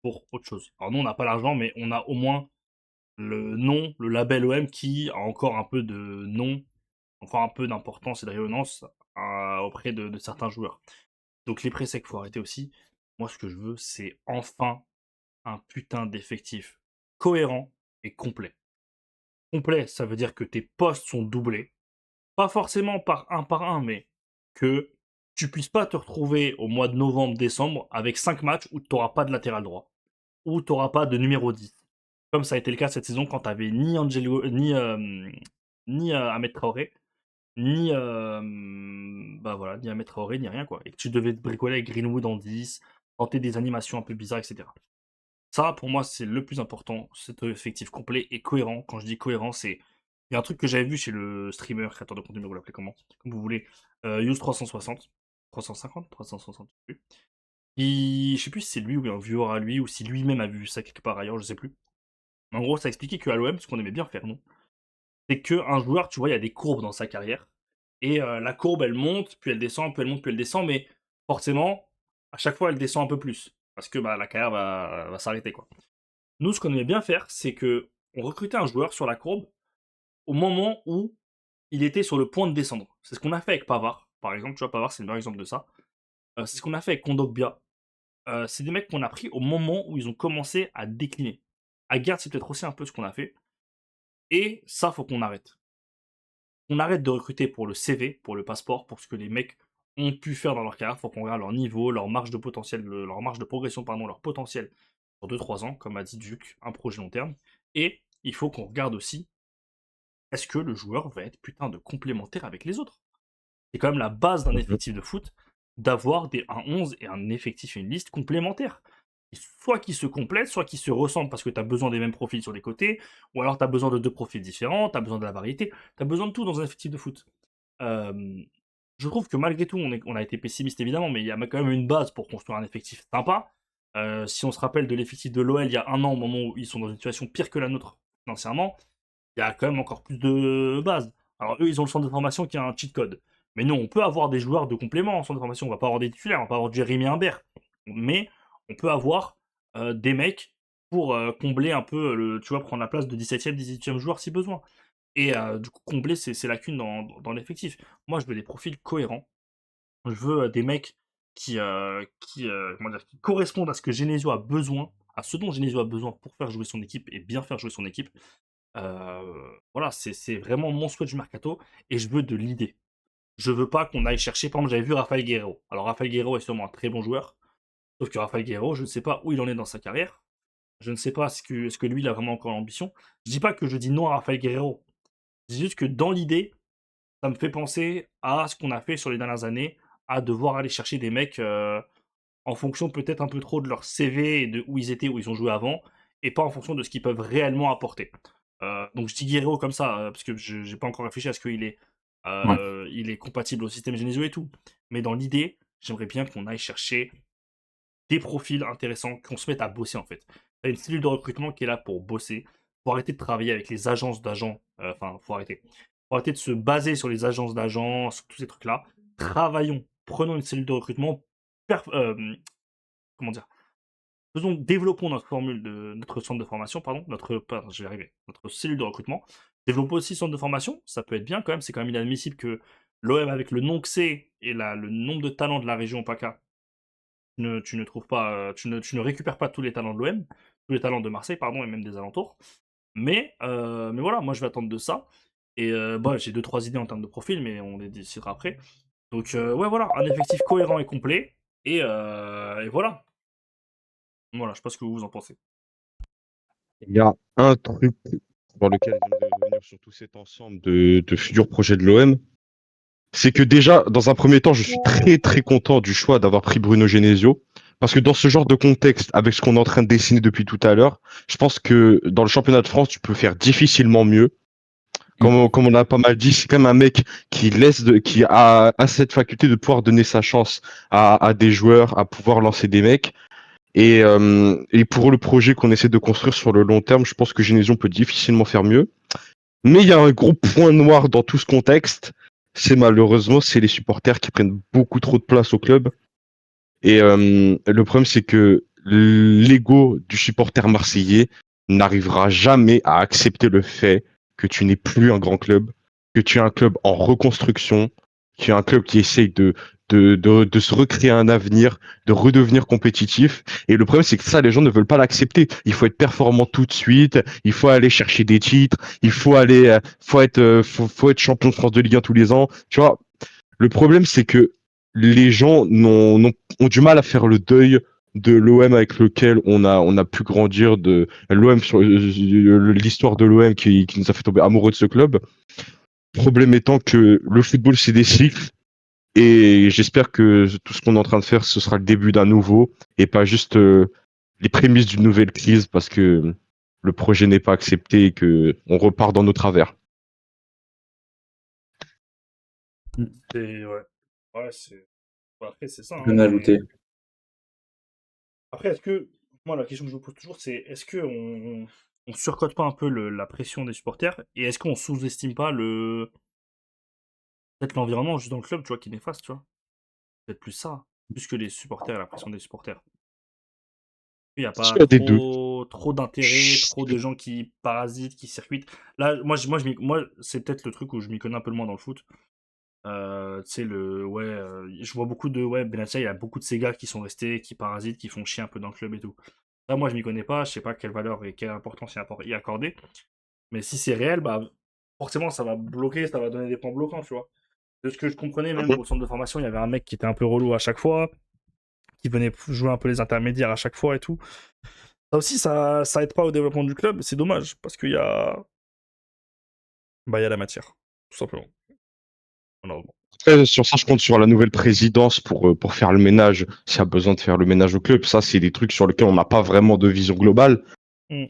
pour autre chose. Alors nous, on n'a pas l'argent, mais on a au moins le nom, le label OM qui a encore un peu de nom, enfin un peu d'importance et de rayonnance auprès de certains joueurs. Donc les pré-secs, faut arrêter aussi. Moi, ce que je veux, c'est enfin un putain d'effectif cohérent et complet. Complet, ça veut dire que tes postes sont doublés. Pas forcément par un, mais que tu puisses pas te retrouver au mois de novembre, décembre avec 5 matchs où tu n'auras pas de latéral droit, où tu n'auras pas de numéro 10. Comme ça a été le cas cette saison quand tu n'avais ni Angelo, ni Ahmed Traoré, ni, bah voilà, ni Ahmed Traoré, ni rien, quoi. Et que tu devais te bricoler avec Greenwood en 10, tenter des animations un peu bizarres, etc. Ça, pour moi, c'est le plus important, cet effectif complet et cohérent. Quand je dis cohérent, c'est. Il y a un truc que j'avais vu chez le streamer, créateur de contenu, vous l'appelez comment? Comme vous voulez. Use360. 350? 360, je sais plus. Je sais plus si c'est lui ou un viewer à lui, ou si lui-même a vu ça quelque part ailleurs, je sais plus. En gros, ça expliquait qu'à l'OM, ce qu'on aimait bien faire, nous, c'est qu'un joueur, tu vois, il y a des courbes dans sa carrière. Et la courbe, elle monte, puis elle descend, puis elle monte, puis elle descend, mais forcément, à chaque fois, elle descend un peu plus. Parce que bah, la carrière va s'arrêter, quoi. Nous, ce qu'on aimait bien faire, c'est que on recrutait un joueur sur la courbe au moment où il était sur le point de descendre. C'est ce qu'on a fait avec Pavard, par exemple. Tu vois, Pavard, c'est le meilleur exemple de ça. C'est ce qu'on a fait avec Kondogbia. C'est des mecs qu'on a pris au moment où ils ont commencé à décliner. À Garde, c'est peut-être aussi un peu ce qu'on a fait. Et ça, faut qu'on arrête. On arrête de recruter pour le CV, pour le passeport, pour ce que les mecs ont pu faire dans leur carrière. Faut qu'on regarde leur niveau, leur marge de potentiel, leur marge de progression, pardon, leur potentiel sur 2-3 ans, comme a dit Duke, un projet long terme. Et il faut qu'on regarde aussi, est-ce que le joueur va être putain de complémentaire avec les autres? C'est quand même la base d'un effectif de foot, d'avoir un 11 et un effectif et une liste complémentaire. Soit qui se complètent, soit qui se ressemblent parce que tu as besoin des mêmes profils sur les côtés, ou alors tu as besoin de deux profils différents, tu as besoin de la variété, tu as besoin de tout dans un effectif de foot. Euh, je trouve que malgré tout, on a été pessimiste évidemment, mais il y a quand même une base pour construire un effectif sympa. Si on se rappelle de l'effectif de l'OL il y a un an, au moment où ils sont dans une situation pire que la nôtre financièrement, il y a quand même encore plus de bases. Alors eux, ils ont le centre de formation qui a un cheat code. Mais nous, on peut avoir des joueurs de complément en centre de formation. On va pas avoir des titulaires, on va pas avoir Jérémy Imbert. Mais on peut avoir des mecs pour combler un peu, tu vois, prendre la place de 17e, 18e joueur si besoin. Et du coup, combler ces lacunes dans l'effectif. Moi, je veux des profils cohérents. Je veux des mecs comment dire, qui correspondent à ce que Genesio a besoin, à ce dont Genesio a besoin pour faire jouer son équipe et bien faire jouer son équipe. Voilà, c'est vraiment mon souhait du mercato et je veux de l'idée. Je veux pas qu'on aille chercher, par exemple, j'avais vu Rafael Guerrero. Alors, Rafael Guerrero est sûrement un très bon joueur, sauf que Rafael Guerrero, je ne sais pas où il en est dans sa carrière. Je ne sais pas est-ce que lui, il a vraiment encore l'ambition. Je dis pas que je dis non à Rafael Guerrero. Je dis juste que dans l'idée, ça me fait penser à ce qu'on a fait sur les dernières années, à devoir aller chercher des mecs en fonction peut-être un peu trop de leur CV et de où ils étaient, où ils ont joué avant, et pas en fonction de ce qu'ils peuvent réellement apporter. Donc je dis Guerrero comme ça, parce que je n'ai pas encore réfléchi à ce qu'il est, Ouais. il est compatible au système Genesio et tout. Mais dans l'idée, j'aimerais bien qu'on aille chercher des profils intéressants, qu'on se mette à bosser en fait. Il y a une cellule de recrutement qui est là pour bosser, pour arrêter de travailler avec les agences d'agents, enfin, faut arrêter. Faut arrêter de se baser sur les agences d'agents, sur tous ces trucs-là. Travaillons, prenons une cellule de recrutement, comment dire, développons notre formule de notre centre de formation, pardon, je vais arriver, notre cellule de recrutement. Développons aussi centre de formation, ça peut être bien quand même, c'est quand même inadmissible que l'OM avec le nom que c'est et le nombre de talents de la région PACA, tu ne trouves pas, tu ne récupères pas tous les talents de l'OM, tous les talents de Marseille, pardon, et même des alentours. Mais voilà, moi je vais attendre de ça. Et bah, j'ai 2-3 idées en termes de profil, mais on les décidera après. Donc ouais, voilà, un effectif cohérent et complet. Et voilà. Voilà, je sais pas ce que vous en pensez. Il y a un truc dans lequel j'aimerais revenir sur tout cet ensemble de futurs projets de l'OM. C'est que déjà, dans un premier temps, je suis très très content du choix d'avoir pris Bruno Genesio. Parce que dans ce genre de contexte, avec ce qu'on est en train de dessiner depuis tout à l'heure, je pense que dans le championnat de France, tu peux faire difficilement mieux. Comme on a pas mal dit, c'est quand même un mec qui a cette faculté de pouvoir donner sa chance à des joueurs, à pouvoir lancer des mecs. Et pour le projet qu'on essaie de construire sur le long terme, je pense que Genesio peut difficilement faire mieux. Mais il y a un gros point noir dans tout ce contexte, c'est les supporters qui prennent beaucoup trop de place au club. Et le problème, c'est que l'ego du supporter marseillais n'arrivera jamais à accepter le fait que tu n'es plus un grand club, que tu es un club en reconstruction, que tu es un club qui essaye de se recréer un avenir, de redevenir compétitif. Et le problème, c'est que ça, les gens ne veulent pas l'accepter. Il faut être performant tout de suite, il faut aller chercher des titres, il faut aller, faut être champion de France de Ligue 1 tous les ans. Tu vois, le problème, c'est que les gens ont du mal à faire le deuil de l'OM avec lequel on a pu grandir, de l'OM sur l'histoire de l'OM qui nous a fait tomber amoureux de ce club. Le problème étant que le football, c'est des cycles. Et j'espère que tout ce qu'on est en train de faire, ce sera le début d'un nouveau et pas juste les prémices d'une nouvelle crise parce que le projet n'est pas accepté et que on repart dans nos travers. Et ouais. Ouais, c'est. Bon, après, c'est ça, hein, Rien à ajouter. Après, est-ce que. Moi, la question que je me pose toujours, c'est est-ce qu'on surcote pas un peu la pression des supporters et est-ce qu'on sous-estime pas peut-être l'environnement juste dans le club, tu vois, qui est néfaste, tu vois? Peut-être plus ça, plus que les supporters et la pression des supporters. Il n'y a Est-ce pas qu'il y a des deux? trop d'intérêt, trop de gens qui parasitent, qui circuitent. Là, moi, c'est peut-être le truc où je m'y connais un peu le moins dans le foot. Tu sais, je vois beaucoup de. Ouais, Benatia, il y a beaucoup de ces gars qui sont restés, qui parasitent, qui font chier un peu dans le club et tout. Là, moi, je m'y connais pas, je sais pas quelle valeur et quelle importance y accorder. Mais si c'est réel, bah, forcément, ça va bloquer, ça va donner des points bloquants, tu vois. De ce que je comprenais, même au centre de formation, il y avait un mec qui était un peu relou à chaque fois, qui venait jouer un peu les intermédiaires à chaque fois et tout. Ça aussi, ça aide pas au développement du club, c'est dommage, parce qu'il y a. Bah, il y a la matière, tout simplement. Malheureusement. Après, sur ça, je compte sur la nouvelle présidence pour faire le ménage, s'il y a besoin de faire le ménage au club. Ça, c'est des trucs sur lesquels on n'a pas vraiment de vision globale. Mm.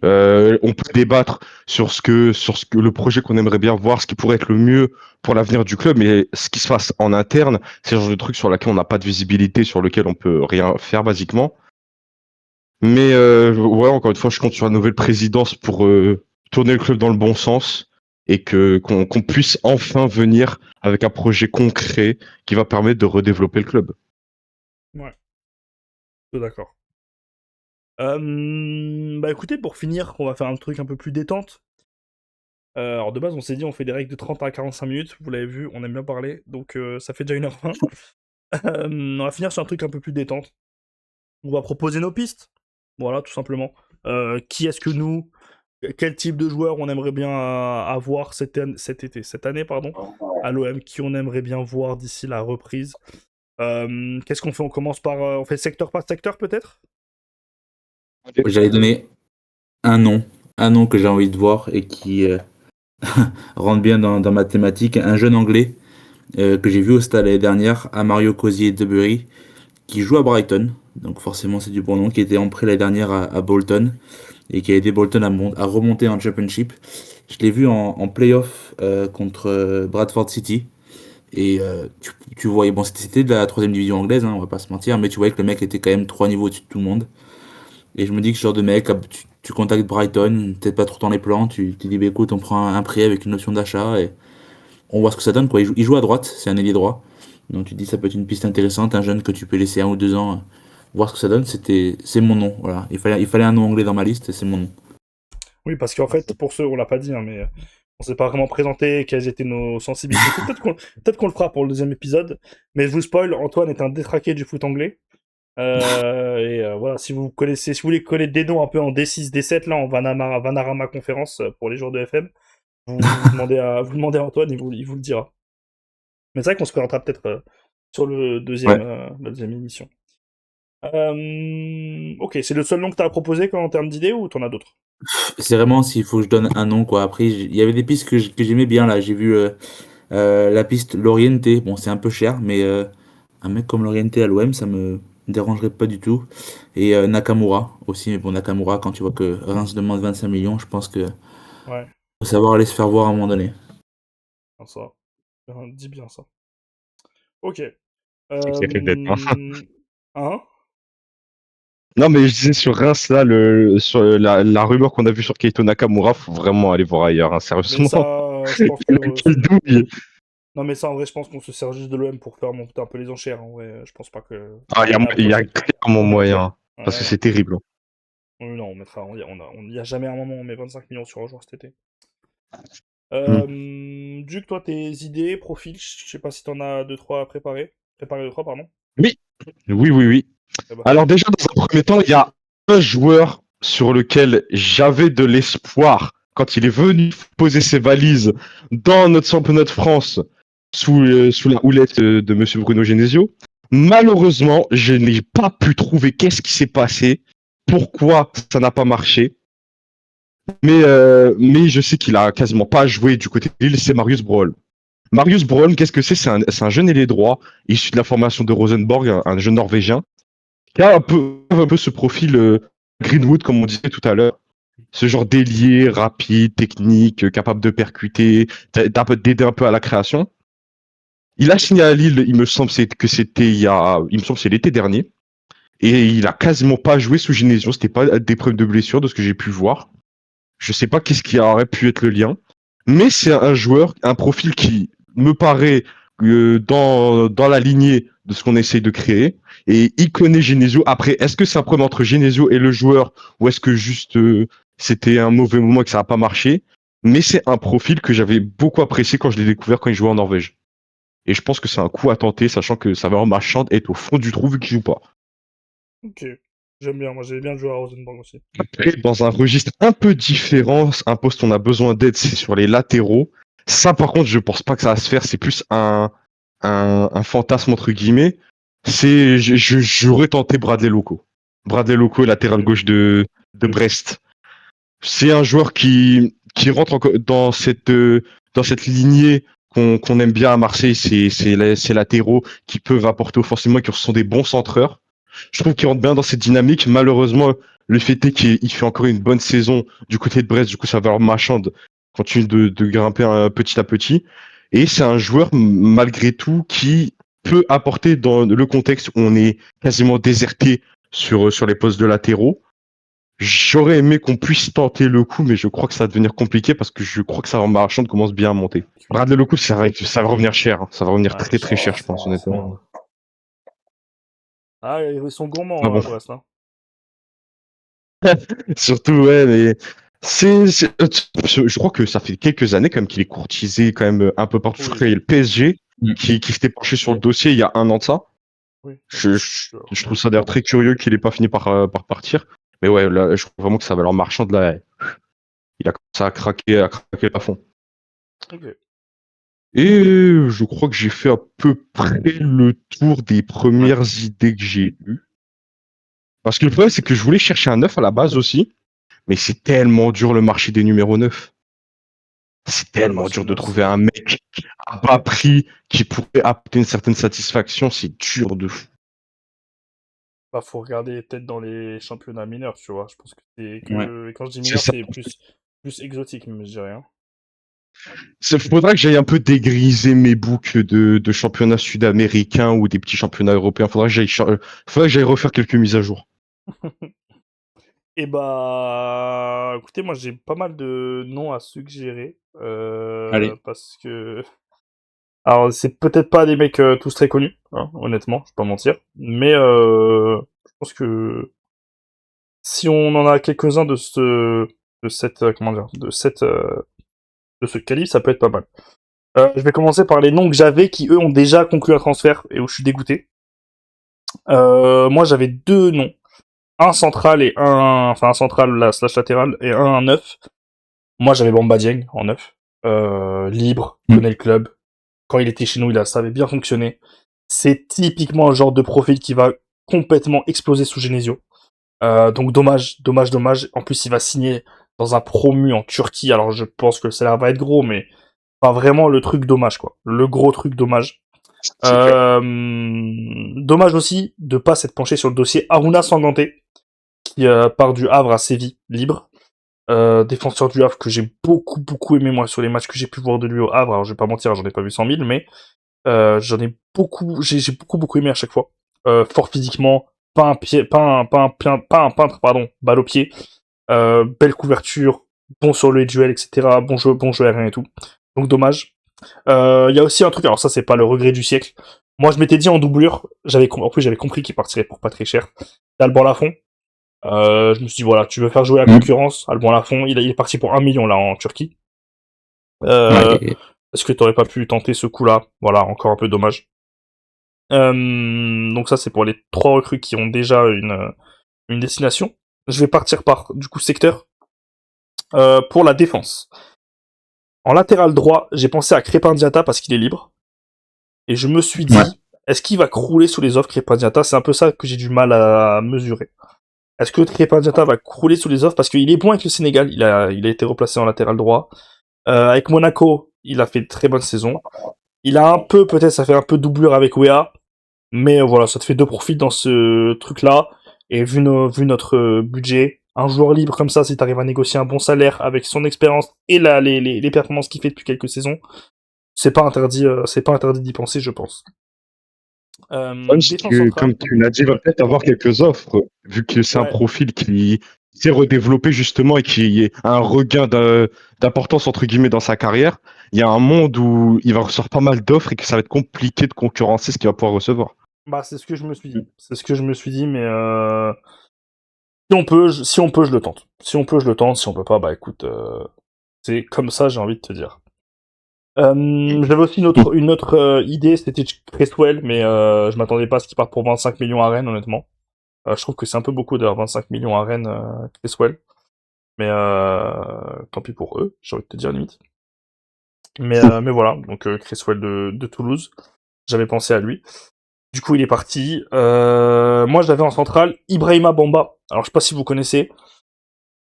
On peut débattre sur ce que le projet qu'on aimerait bien voir, ce qui pourrait être le mieux pour l'avenir du club, mais ce qui se passe en interne, c'est le genre de truc sur lequel on n'a pas de visibilité, sur lequel on peut rien faire basiquement. Mais ouais, encore une fois, je compte sur la nouvelle présidence pour tourner le club dans le bon sens et qu'on puisse enfin venir avec un projet concret qui va permettre de redévelopper le club. Ouais, je suis d'accord. Bah écoutez, pour finir, on va faire un truc un peu plus détente. Alors de base, on s'est dit on fait des règles de 30 à 45 minutes, vous l'avez vu, on aime bien parler, donc ça fait déjà 1h20. On va finir sur un truc un peu plus détente. On va proposer nos pistes. Voilà, tout simplement. Qui est-ce que nous, quel type de joueur on aimerait bien avoir cette année, pardon, à l'OM, qui on aimerait bien voir d'ici la reprise. Qu'est-ce qu'on fait? On commence par. On fait secteur par secteur, peut-être? J'allais donner un nom que j'ai envie de voir et qui rentre bien dans ma thématique. Un jeune anglais que j'ai vu au stade l'année dernière, à Mario Cosier de Bury, qui joue à Brighton. Donc forcément c'est du bon nom, qui était en prêt l'année dernière à Bolton et qui a aidé Bolton à remonter en Championship. Je l'ai vu en playoff contre Bradford City. Et tu voyais, bon, c'était de la troisième division anglaise, hein, on va pas se mentir, mais tu voyais que le mec était quand même 3 niveaux au-dessus de tout le monde. Et je me dis que ce genre de mec, tu contactes Brighton, peut-être pas trop dans les plans, tu dis, bah, écoute, on prend un prêt avec une option d'achat et on voit ce que ça donne, quoi. Il joue à droite, c'est un ailier droit. Donc tu te dis, ça peut être une piste intéressante, un jeune que tu peux laisser 1 ou 2 ans, voir ce que ça donne. C'est mon nom, voilà. Il fallait un nom anglais dans ma liste, et c'est mon nom. Oui, parce qu'en fait, pour ceux, on l'a pas dit, hein, mais on s'est pas vraiment présenté quelles étaient nos sensibilités. Peut-être qu'on le fera pour le deuxième épisode, mais je vous spoil, Antoine est un détraqué du foot anglais. Voilà, si vous voulez connaître des noms un peu en D6, D7, là, en Vanarama conférence pour les joueurs de FM, vous demandez à Antoine, il vous le dira. Mais c'est vrai qu'on se présentera peut-être sur Ouais. la deuxième émission. Ok, c'est le seul nom que tu as proposé en termes d'idées ou t'en as d'autres? C'est vraiment s'il faut que je donne un nom, quoi. Après, il y avait des pistes que j'aimais bien, là. J'ai vu la piste Loriente. Bon, c'est un peu cher, mais un mec comme Loriente à l'OM, ça me dérangerait pas du tout. Et Nakamura aussi. Mais bon, Nakamura, quand tu vois que Reims demande 25 millions, je pense que Ouais, faut savoir aller se faire voir à un moment donné. bien ça. Dis bien ça. Ok. C'est qu'il y a fait bête, hein. Hein? Non, mais je disais sur Reims, là, sur la rumeur qu'on a vue sur Keito Nakamura, faut vraiment aller voir ailleurs, hein, Mais sérieusement. ça, je pense que. Quelle douille! Non, mais ça, en vrai, je pense qu'on se sert juste de l'OM pour faire monter un peu les enchères. En vrai, je pense pas que. Ah, Il y a un il y a projet. clairement moyen. Parce que Ouais, c'est terrible, hein. non, on mettra, il y a jamais un moment où on met 25 millions sur un joueur cet été. Mm. Duc, toi, tes idées, profils, je sais pas si t'en as 2-3 à préparer. Préparer 2-3, pardon. Oui, oui, oui, oui. Eh bah, Alors déjà, dans un premier temps, il y a un joueur sur lequel j'avais de l'espoir quand il est venu poser ses valises dans notre championnat de France sous la houlette de Monsieur Bruno Genesio. Malheureusement, je n'ai pas pu trouver qu'est-ce qui s'est passé, pourquoi ça n'a pas marché. Mais je sais qu'il a quasiment pas joué du côté de Lille, c'est Marius Brohl. Marius Brohl, qu'est-ce que c'est? C'est un jeune ailier droit, issu de la formation de Rosenborg, un jeune Norvégien, qui a un peu ce profil Greenwood, comme on disait tout à l'heure. Ce genre d'ailier rapide, technique, capable de percuter, d'aider un peu à la création. Il a signé à Lille, il me semble que c'était il me semble que c'est l'été dernier, et il a quasiment pas joué sous Genesio. C'était pas des preuves de blessure de ce que j'ai pu voir. Je sais pas qu'est-ce qui aurait pu être le lien, mais c'est un joueur, un profil qui me paraît dans la lignée de ce qu'on essaye de créer. Et il connaît Genesio. Après, est-ce que c'est un problème entre Genesio et le joueur, ou est-ce que juste c'était un mauvais moment et que ça n'a pas marché? Mais c'est un profil que j'avais beaucoup apprécié quand je l'ai découvert quand il jouait en Norvège. Et je pense que c'est un coup à tenter, sachant que ça va en marchand être au fond du trou vu qu'il joue pas. ok. J'aime bien, moi j'aime bien jouer à Rosenborg aussi. Après, dans un registre un peu différent, un poste où on a besoin d'aide, c'est sur les latéraux. Ça, par contre, je pense pas que ça va se faire. C'est plus un fantasme, entre guillemets. J'aurais tenté Bradley Loco. Bradley Loco, latéral gauche de Brest. C'est un joueur qui rentre dans cette lignée qu'on aime bien à Marseille. Ces latéraux qui peuvent apporter offensivement, qui sont des bons centreurs. Je trouve qu'il rentre bien dans cette dynamique. Malheureusement, le fait est qu'il fait encore une bonne saison du côté de Brest. Du coup, sa valeur marchande continue de grimper petit à petit. Et c'est un joueur, malgré tout, qui peut apporter dans le contexte où on est quasiment déserté sur les postes de latéraux. J'aurais aimé qu'on puisse tenter le coup, mais je crois que ça va devenir compliqué parce que je crois que sa valeur marchande commence bien à monter. Bradley le coup, ça va revenir cher, hein. Ça va revenir Ouais, très très cher, je pense, honnêtement. ah, ils sont Ah gourmands bon. à Brest, hein. Surtout, ouais, mais je crois que ça fait quelques années quand même qu'il est courtisé quand même un peu partout. Je crois Oui, qu'il y a le PSG Mm. qui s'était penché sur le dossier il y a un an de ça. oui, bah, Je, c'est je, sûr. je trouve ça d'ailleurs très curieux qu'il ait pas fini par partir. Mais ouais, là, je trouve vraiment que sa valeur marchande, là, il a commencé à craquer à fond. Ok. Et je crois que j'ai fait à peu près le tour des premières idées que j'ai eues. Parce que le problème, c'est que je voulais chercher un neuf à la base aussi, mais c'est tellement dur le marché des numéros 9. C'est Ouais, le tellement marché dur de de neuf, trouver c'est. un mec à bas prix qui pourrait apporter une certaine satisfaction. C'est dur de fou. Bah, faut regarder peut-être dans les championnats mineurs, tu vois. Je pense que c'est Ouais. que. Et quand je dis C'est mineur, ça. c'est plus exotique, mais je dirais, hein. Il faudra que j'aille un peu dégriser mes books de championnats sud-américains ou des petits championnats européens. Faudra que j'aille refaire quelques mises à jour. Et bah, écoutez, moi j'ai pas mal de noms à suggérer. Allez. Parce que. Alors, c'est peut-être pas des mecs tous très connus, hein, honnêtement, je vais pas mentir. Mais je pense que si on en a quelques-uns de cette, comment dire, de ce calibre, ça peut être pas mal. Je vais commencer par les noms que j'avais qui eux ont déjà conclu un transfert et où je suis dégoûté. Moi j'avais deux noms, un central et un central là, slash latéral et un neuf. Moi j'avais Bamba Dieng en neuf, libre, Mm. connaît le club. Quand il était chez nous, ça avait bien fonctionné. C'est typiquement le genre de profil qui va complètement exploser sous Genesio. Donc dommage. En plus, il va signer dans un promu en Turquie. Alors, je pense que le salaire va être gros, mais pas vraiment le truc dommage, quoi. Le gros truc dommage. C'est clair. Dommage aussi de pas s'être penché sur le dossier Aruna Sanganté, qui part du Havre à Séville, libre. Défenseur du Havre que j'ai beaucoup aimé, moi, sur les matchs que j'ai pu voir de lui au Havre. Alors, je vais pas mentir, j'en ai pas vu 100 000, mais j'en ai beaucoup, j'ai beaucoup aimé à chaque fois. Fort physiquement, pas un peintre, pardon, balle au pied, belle couverture, bon sur le duel, etc. Bon jeu aérien et tout. Donc dommage. Il y a aussi un truc, alors ça c'est pas le regret du siècle. Moi je m'étais dit en doublure, en plus j'avais compris qu'il partirait pour pas très cher. D'Alban Lafont, Je me suis dit, voilà, tu veux faire jouer la concurrence, Alban Lafont, il est parti pour 1 million là en Turquie. Ouais, Est-ce que t'aurais pas pu tenter ce coup-là? Voilà, encore un peu dommage. Donc ça, c'est pour les 3 recrues qui ont déjà une destination. Je vais partir par, du coup, secteur. Pour la défense. En latéral droit, j'ai pensé à Crépin Diatta parce qu'il est libre. Et je me suis ouais. dit, est-ce qu'il va crouler sous les offres Crépin Diatta? C'est un peu ça que j'ai du mal à mesurer. Est-ce que Crépin Diatta va crouler sous les offres? Parce qu'il est bon avec le Sénégal, il a été replacé en latéral droit. Avec Monaco, il a fait de très bonne saison. Il a un peu, peut-être, ça fait un peu doublure avec Wea. Mais voilà, ça te fait 2 profils dans ce truc-là. Et vu notre budget, un joueur libre comme ça, si t'arrives à négocier un bon salaire avec son expérience et les performances qu'il fait depuis quelques saisons, c'est pas interdit d'y penser, je pense. Même si Défense centrale. comme tu l'as dit, il va Ouais. peut-être avoir quelques offres, vu que c'est un Ouais. profil qui s'est redéveloppé justement et qui a un regain d'importance entre guillemets dans sa carrière. Il y a un monde où il va recevoir pas mal d'offres et que ça va être compliqué de concurrencer ce qu'il va pouvoir recevoir. Bah, c'est ce que je me suis dit. C'est ce que je me suis dit, mais si on peut, je le tente. Si on peut, je le tente. Si on peut pas, bah écoute, c'est comme ça, j'ai envie de te dire. J'avais aussi une autre idée, c'était Cresswell, mais je m'attendais pas à ce qu'il parte pour 25 millions à Rennes, honnêtement. Je trouve que c'est un peu beaucoup d'avoir 25 millions à Rennes, Cresswell. Mais tant pis pour eux, j'ai envie de te dire limite. Mais voilà, donc Cresswell de Toulouse, j'avais pensé à lui. Du coup, il est parti. Moi, j'avais en centrale Ibrahima Bamba. Alors, je sais pas si vous connaissez.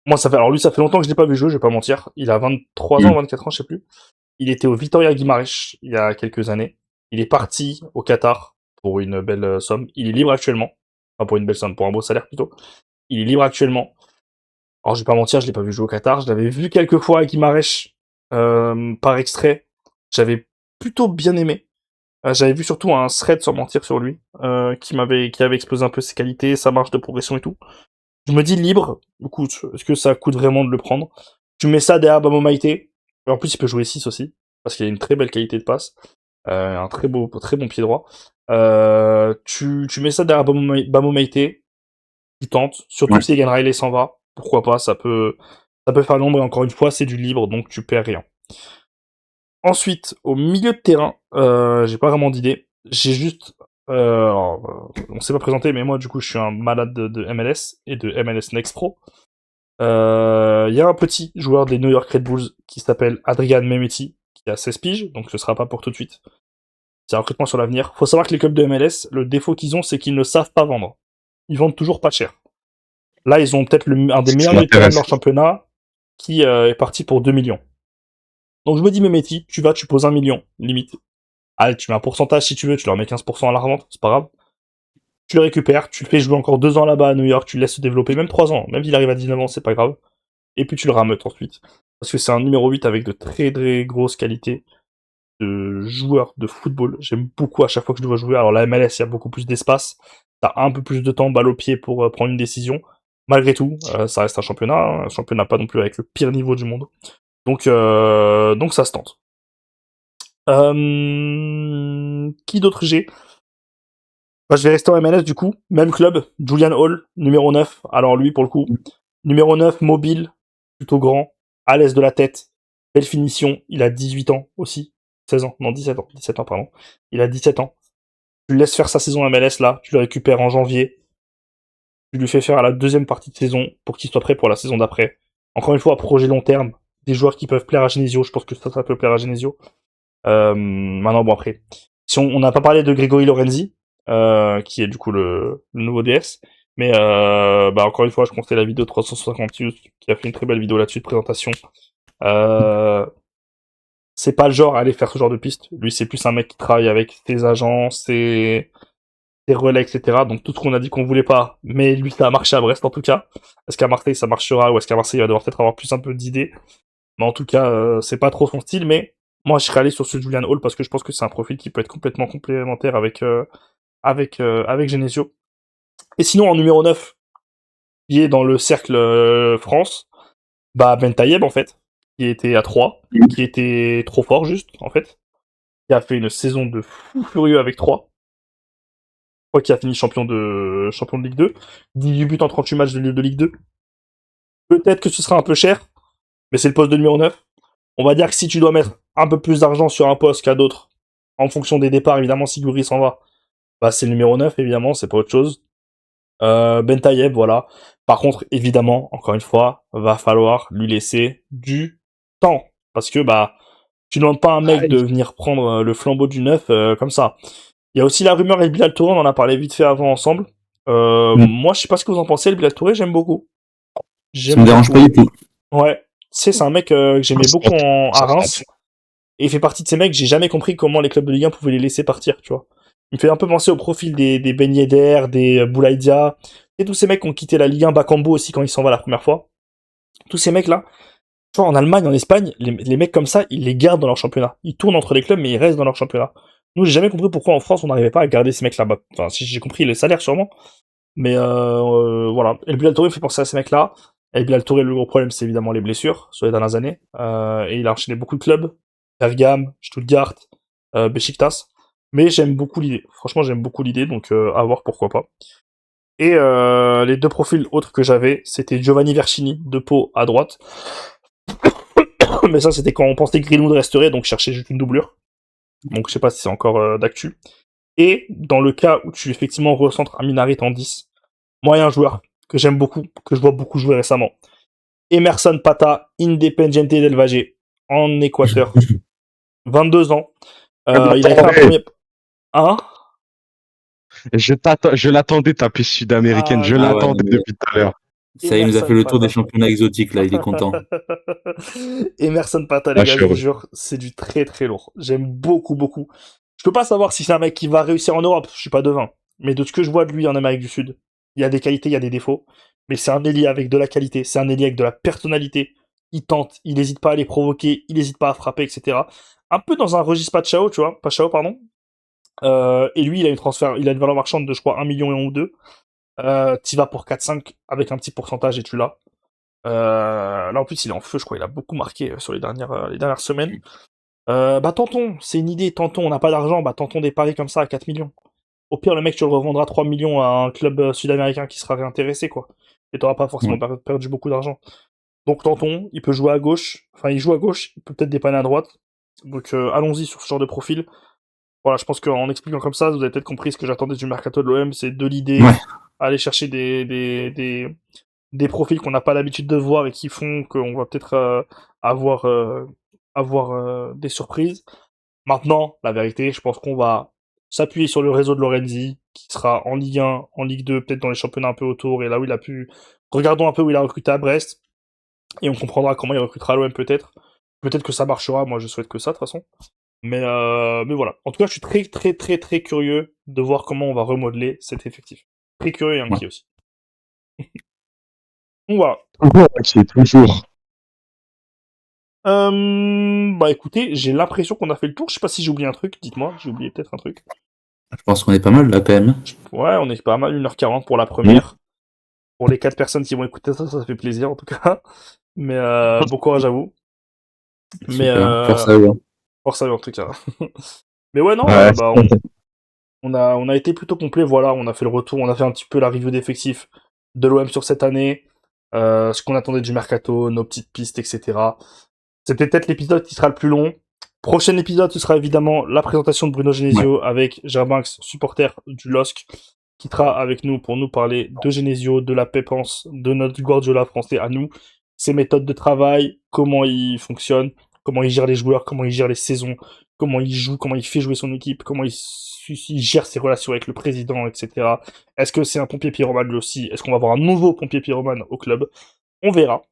Moi, alors lui, ça fait longtemps que je l'ai pas vu jouer, je vais pas mentir. Il a 23 ans, 24 ans, je sais plus. Il était au Vitoria Guimarães il y a quelques années. Il est parti au Qatar pour une belle somme. Il est libre actuellement. Enfin, pour une belle somme, pour un beau salaire plutôt. Il est libre actuellement. Alors, je vais pas mentir, je l'ai pas vu jouer au Qatar. Je l'avais vu quelques fois à Guimarães par extrait. J'avais plutôt bien aimé. J'avais vu surtout un thread sans mentir sur lui, qui avait exposé un peu ses qualités, sa marge de progression et tout. Je me dis libre, écoute, est-ce que ça coûte vraiment de le prendre? Tu mets ça derrière Bamo Maïté. En plus, il peut jouer 6 aussi, parce qu'il a une très belle qualité de passe, un très bon pied droit. Tu mets ça derrière Bamo Maïté, tu tentes, surtout Ouais. si Egan Riley s'en va, pourquoi pas, ça peut faire l'ombre, et encore une fois, c'est du libre, donc tu perds rien. Ensuite, au milieu de terrain, j'ai pas vraiment d'idée. J'ai juste... on s'est pas présenté, mais moi, du coup, je suis un malade de MLS et de MLS Next Pro. Il y a un petit joueur des New York Red Bulls qui s'appelle Adrian Mehmeti, qui a 16 piges, donc ce sera pas pour tout de suite. C'est un recrutement sur l'avenir. Faut savoir que les clubs de MLS, le défaut qu'ils ont, c'est qu'ils ne savent pas vendre. Ils vendent toujours pas cher. Là, ils ont peut-être un des meilleurs Ça milieux de terrain de m'intéresse. leur championnat qui est parti pour 2 millions. Donc je me dis, Mehmeti, tu poses 1 million, limite. Allez, tu mets un pourcentage si tu veux, tu leur mets 15% à la revente, c'est pas grave. Tu le récupères, tu le fais jouer encore 2 ans là-bas à New York, tu le laisses se développer, même 3 ans, même s'il arrive à 19 ans, c'est pas grave. Et puis tu le rameutes ensuite. Parce que c'est un numéro 8 avec de très très grosses qualités de joueur de football. J'aime beaucoup à chaque fois que je le vois jouer. Alors la MLS, il y a beaucoup plus d'espace, t'as un peu plus de temps, balle au pied pour prendre une décision. Malgré tout, ça reste un championnat pas non plus avec le pire niveau du monde. Donc ça se tente. Qui d'autre j'ai? Bah, je vais rester en MLS du coup. Même club, Julian Hall, numéro 9. Alors lui, pour le coup, numéro 9, mobile, plutôt grand, à l'aise de la tête, belle finition. Il a 18 ans aussi. 16 ans, non 17 ans. 17 ans, pardon. Il a 17 ans. Tu le laisses faire sa saison MLS là, tu le récupères en janvier. Tu lui fais faire à la deuxième partie de saison pour qu'il soit prêt pour la saison d'après. Encore une fois, projet long terme. Des joueurs qui peuvent plaire à Genesio, je pense que ça peut plaire à Genesio. Maintenant, bon après. Si on n'a pas parlé de Grégory Lorenzi, qui est du coup le nouveau DS, mais bah encore une fois, je conseille la vidéo 358 qui a fait une très belle vidéo là-dessus de présentation. C'est pas le genre à aller faire ce genre de piste. Lui, c'est plus un mec qui travaille avec ses agents, ses relais, etc. Donc tout ce qu'on a dit qu'on voulait pas, mais lui, ça a marché à Brest en tout cas. Est-ce qu'à Marseille ça marchera ou est-ce qu'à Marseille il va devoir peut-être avoir plus un peu d'idées? Mais en tout cas, c'est pas trop son style, mais moi je serais allé sur ce Julian Hall parce que je pense que c'est un profil qui peut être complètement complémentaire avec Genesio. Et sinon en numéro 9, qui est dans le cercle France, bah Ben Tayeb en fait, qui était à 3, qui était trop fort juste en fait, qui a fait une saison de fou furieux avec 3. crois qu'il a fini champion de Ligue 2. 18 buts en 38 matchs de Ligue 2. Peut-être que ce sera un peu cher, mais c'est le poste de numéro 9. On va dire que si tu dois mettre un peu plus d'argent sur un poste qu'à d'autres, en fonction des départs, évidemment, si Gouiri s'en va, bah c'est le numéro 9, évidemment, c'est pas autre chose. Ben Taïeb, voilà. Par contre, évidemment, encore une fois, va falloir lui laisser du temps. Parce que, bah, tu ne demandes pas à un mec de venir prendre le flambeau du 9 comme ça. Il y a aussi la rumeur El Bilal Touré, on en a parlé vite fait avant ensemble. Moi, je sais pas ce que vous en pensez, El Bilal Touré, j'aime beaucoup. Ça me dérange pas du tout. Ouais. Tu sais, c'est un mec que j'aimais beaucoup à Reims. Et il fait partie de ces mecs, j'ai jamais compris comment les clubs de Ligue 1 pouvaient les laisser partir, tu vois. Il me fait un peu penser au profil des Ben Yedder, des Boulaïdia, et tous ces mecs qui ont quitté la Ligue 1, Bakambu aussi quand il s'en va la première fois. Tous ces mecs-là, tu vois, en Allemagne, en Espagne, les mecs comme ça, ils les gardent dans leur championnat. Ils tournent entre les clubs, mais ils restent dans leur championnat. Nous, j'ai jamais compris pourquoi en France, on n'arrivait pas à garder ces mecs-là. Enfin, si j'ai compris les salaires, sûrement. Mais voilà. El Bilal Touré me fait penser à ces mecs-là. El Bilal Touré, le gros problème, c'est évidemment les blessures sur les dernières années. Et il a enchaîné beaucoup de clubs. Bergame, Stuttgart, Besiktas. Mais j'aime beaucoup l'idée. Franchement, j'aime beaucoup l'idée, donc à voir pourquoi pas. Et les deux profils autres que j'avais, c'était Giovanni Vercini, de Pau à droite. Mais ça, c'était quand on pensait que Greenwood resterait, donc je cherchais juste une doublure. Donc je sais pas si c'est encore d'actu. Et dans le cas où tu effectivement recentres un Minarit en 10, moi il y a un joueur que j'aime beaucoup, que je vois beaucoup jouer récemment. Emerson Pata, Independiente del Valle, en Équateur. 22 ans. Il a fait un premier... Hein? Je l'attendais taper sud-américaine, Ah, je ouais, l'attendais ouais. depuis tout à l'heure. Ça, il nous a Emerson fait le tour Pata. des championnats exotiques, là, il est content. Emerson Pata, Ah, les je gars, suis je vous heureux. jure, c'est du très très lourd. J'aime beaucoup, beaucoup. Je peux pas savoir si c'est un mec qui va réussir en Europe, je suis pas devin. Mais de ce que je vois de lui en Amérique du Sud, il y a des qualités, il y a des défauts. Mais c'est un ailier avec de la qualité, c'est un ailier avec de la personnalité. Il tente, il n'hésite pas à les provoquer, il n'hésite pas à frapper, etc. Un peu dans un registre Pachao, tu vois, Pachao, pardon. Et lui, il a une valeur marchande de, je crois, 1 million et ou 2. T'y vas pour 4-5 avec un petit pourcentage et tu l'as. Là, en plus, il est en feu, je crois. Il a beaucoup marqué sur les dernières semaines. Bah, tentons. C'est une idée. Tentons. On n'a pas d'argent. Bah, tentons des paris comme ça à 4 millions. Au pire, le mec, tu le revendras 3 millions à un club sud-américain qui sera réintéressé, quoi. Et t'auras pas forcément perdu beaucoup d'argent. Donc, tentons. Il peut jouer à gauche. Enfin, il joue à gauche. Il peut peut-être dépanner à droite. Donc, allons-y sur ce genre de profil. Voilà, je pense qu'en expliquant comme ça, vous avez peut-être compris ce que j'attendais du mercato de l'OM. C'est de l'idée. Ouais. Aller chercher des profils qu'on n'a pas l'habitude de voir et qui font qu'on va peut-être avoir des surprises. Maintenant, la vérité, je pense qu'on va s'appuyer sur le réseau de Lorenzi, qui sera en Ligue 1, en Ligue 2, peut-être dans les championnats un peu autour, et là où il a pu... Regardons un peu où il a recruté à Brest, et on comprendra comment il recrutera à l'OM peut-être. Peut-être que ça marchera, moi je souhaite que ça de toute façon. Mais voilà. En tout cas, je suis très très très très curieux de voir comment on va remodeler cet effectif. Très curieux et inquiet aussi. Donc voilà. C'est toujours. Bah écoutez, j'ai l'impression qu'on a fait le tour. Je sais pas si j'ai oublié un truc, dites-moi, j'ai oublié peut-être un truc. Je pense qu'on est pas mal, là, quand même. Ouais, on est pas mal, 1h40 pour la première. Pour les 4 personnes qui vont écouter ça, ça fait plaisir en tout cas. Mais bon courage à vous. Mais Super. Force à eux. Hein. force à vous en tout cas. Mais ouais, non, Ouais. bah on a été plutôt complet, voilà, on a fait le retour, on a fait un petit peu la review d'effectifs de l'OM sur cette année, ce qu'on attendait du mercato, nos petites pistes, etc. C'était peut-être l'épisode qui sera le plus long. Prochain épisode, ce sera évidemment la présentation de Bruno Genesio avec Germain, supporter du LOSC, qui sera avec nous pour nous parler de Genesio, de la Pépence, de notre Guardiola français à nous, ses méthodes de travail, comment il fonctionne, comment il gère les joueurs, comment il gère les saisons, comment il joue, comment il fait jouer son équipe, comment il gère ses relations avec le président, etc. Est-ce que c'est un pompier pyromane lui aussi? Est-ce qu'on va avoir un nouveau pompier pyromane au club? On verra.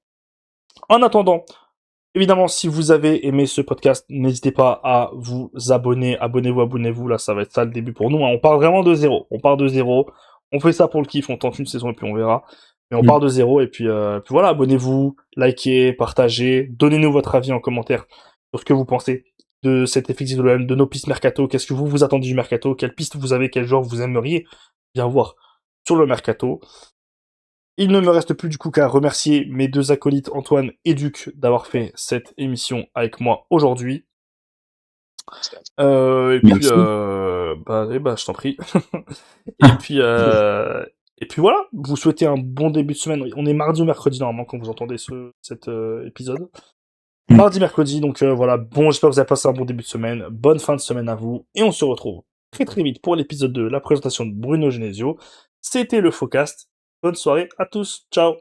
En attendant, évidemment, si vous avez aimé ce podcast, n'hésitez pas à vous abonner. Abonnez-vous. Là, ça va être ça le début pour nous. Hein. On part vraiment de zéro. On fait ça pour le kiff. On tente une saison et puis on verra. Mais on part de zéro. Et puis voilà, abonnez-vous, likez, partagez. Donnez-nous votre avis en commentaire sur ce que vous pensez de cet effectif de l'OM, de nos pistes mercato. Qu'est-ce que vous attendez du mercato? Quelle piste vous avez? Quel joueur vous aimeriez bien voir sur le mercato? Il ne me reste plus du coup qu'à remercier mes deux acolytes Antoine et Duc d'avoir fait cette émission avec moi aujourd'hui. Et puis, Merci. je t'en prie. Et puis voilà, vous souhaitez un bon début de semaine. On est mardi ou mercredi normalement quand vous entendez cet épisode. Mm. Mardi, mercredi, donc voilà. Bon, j'espère que vous avez passé un bon début de semaine. Bonne fin de semaine à vous. Et on se retrouve très très vite pour l'épisode 2, la présentation de Bruno Genesio. C'était le Focast. Bonne soirée à tous. Ciao.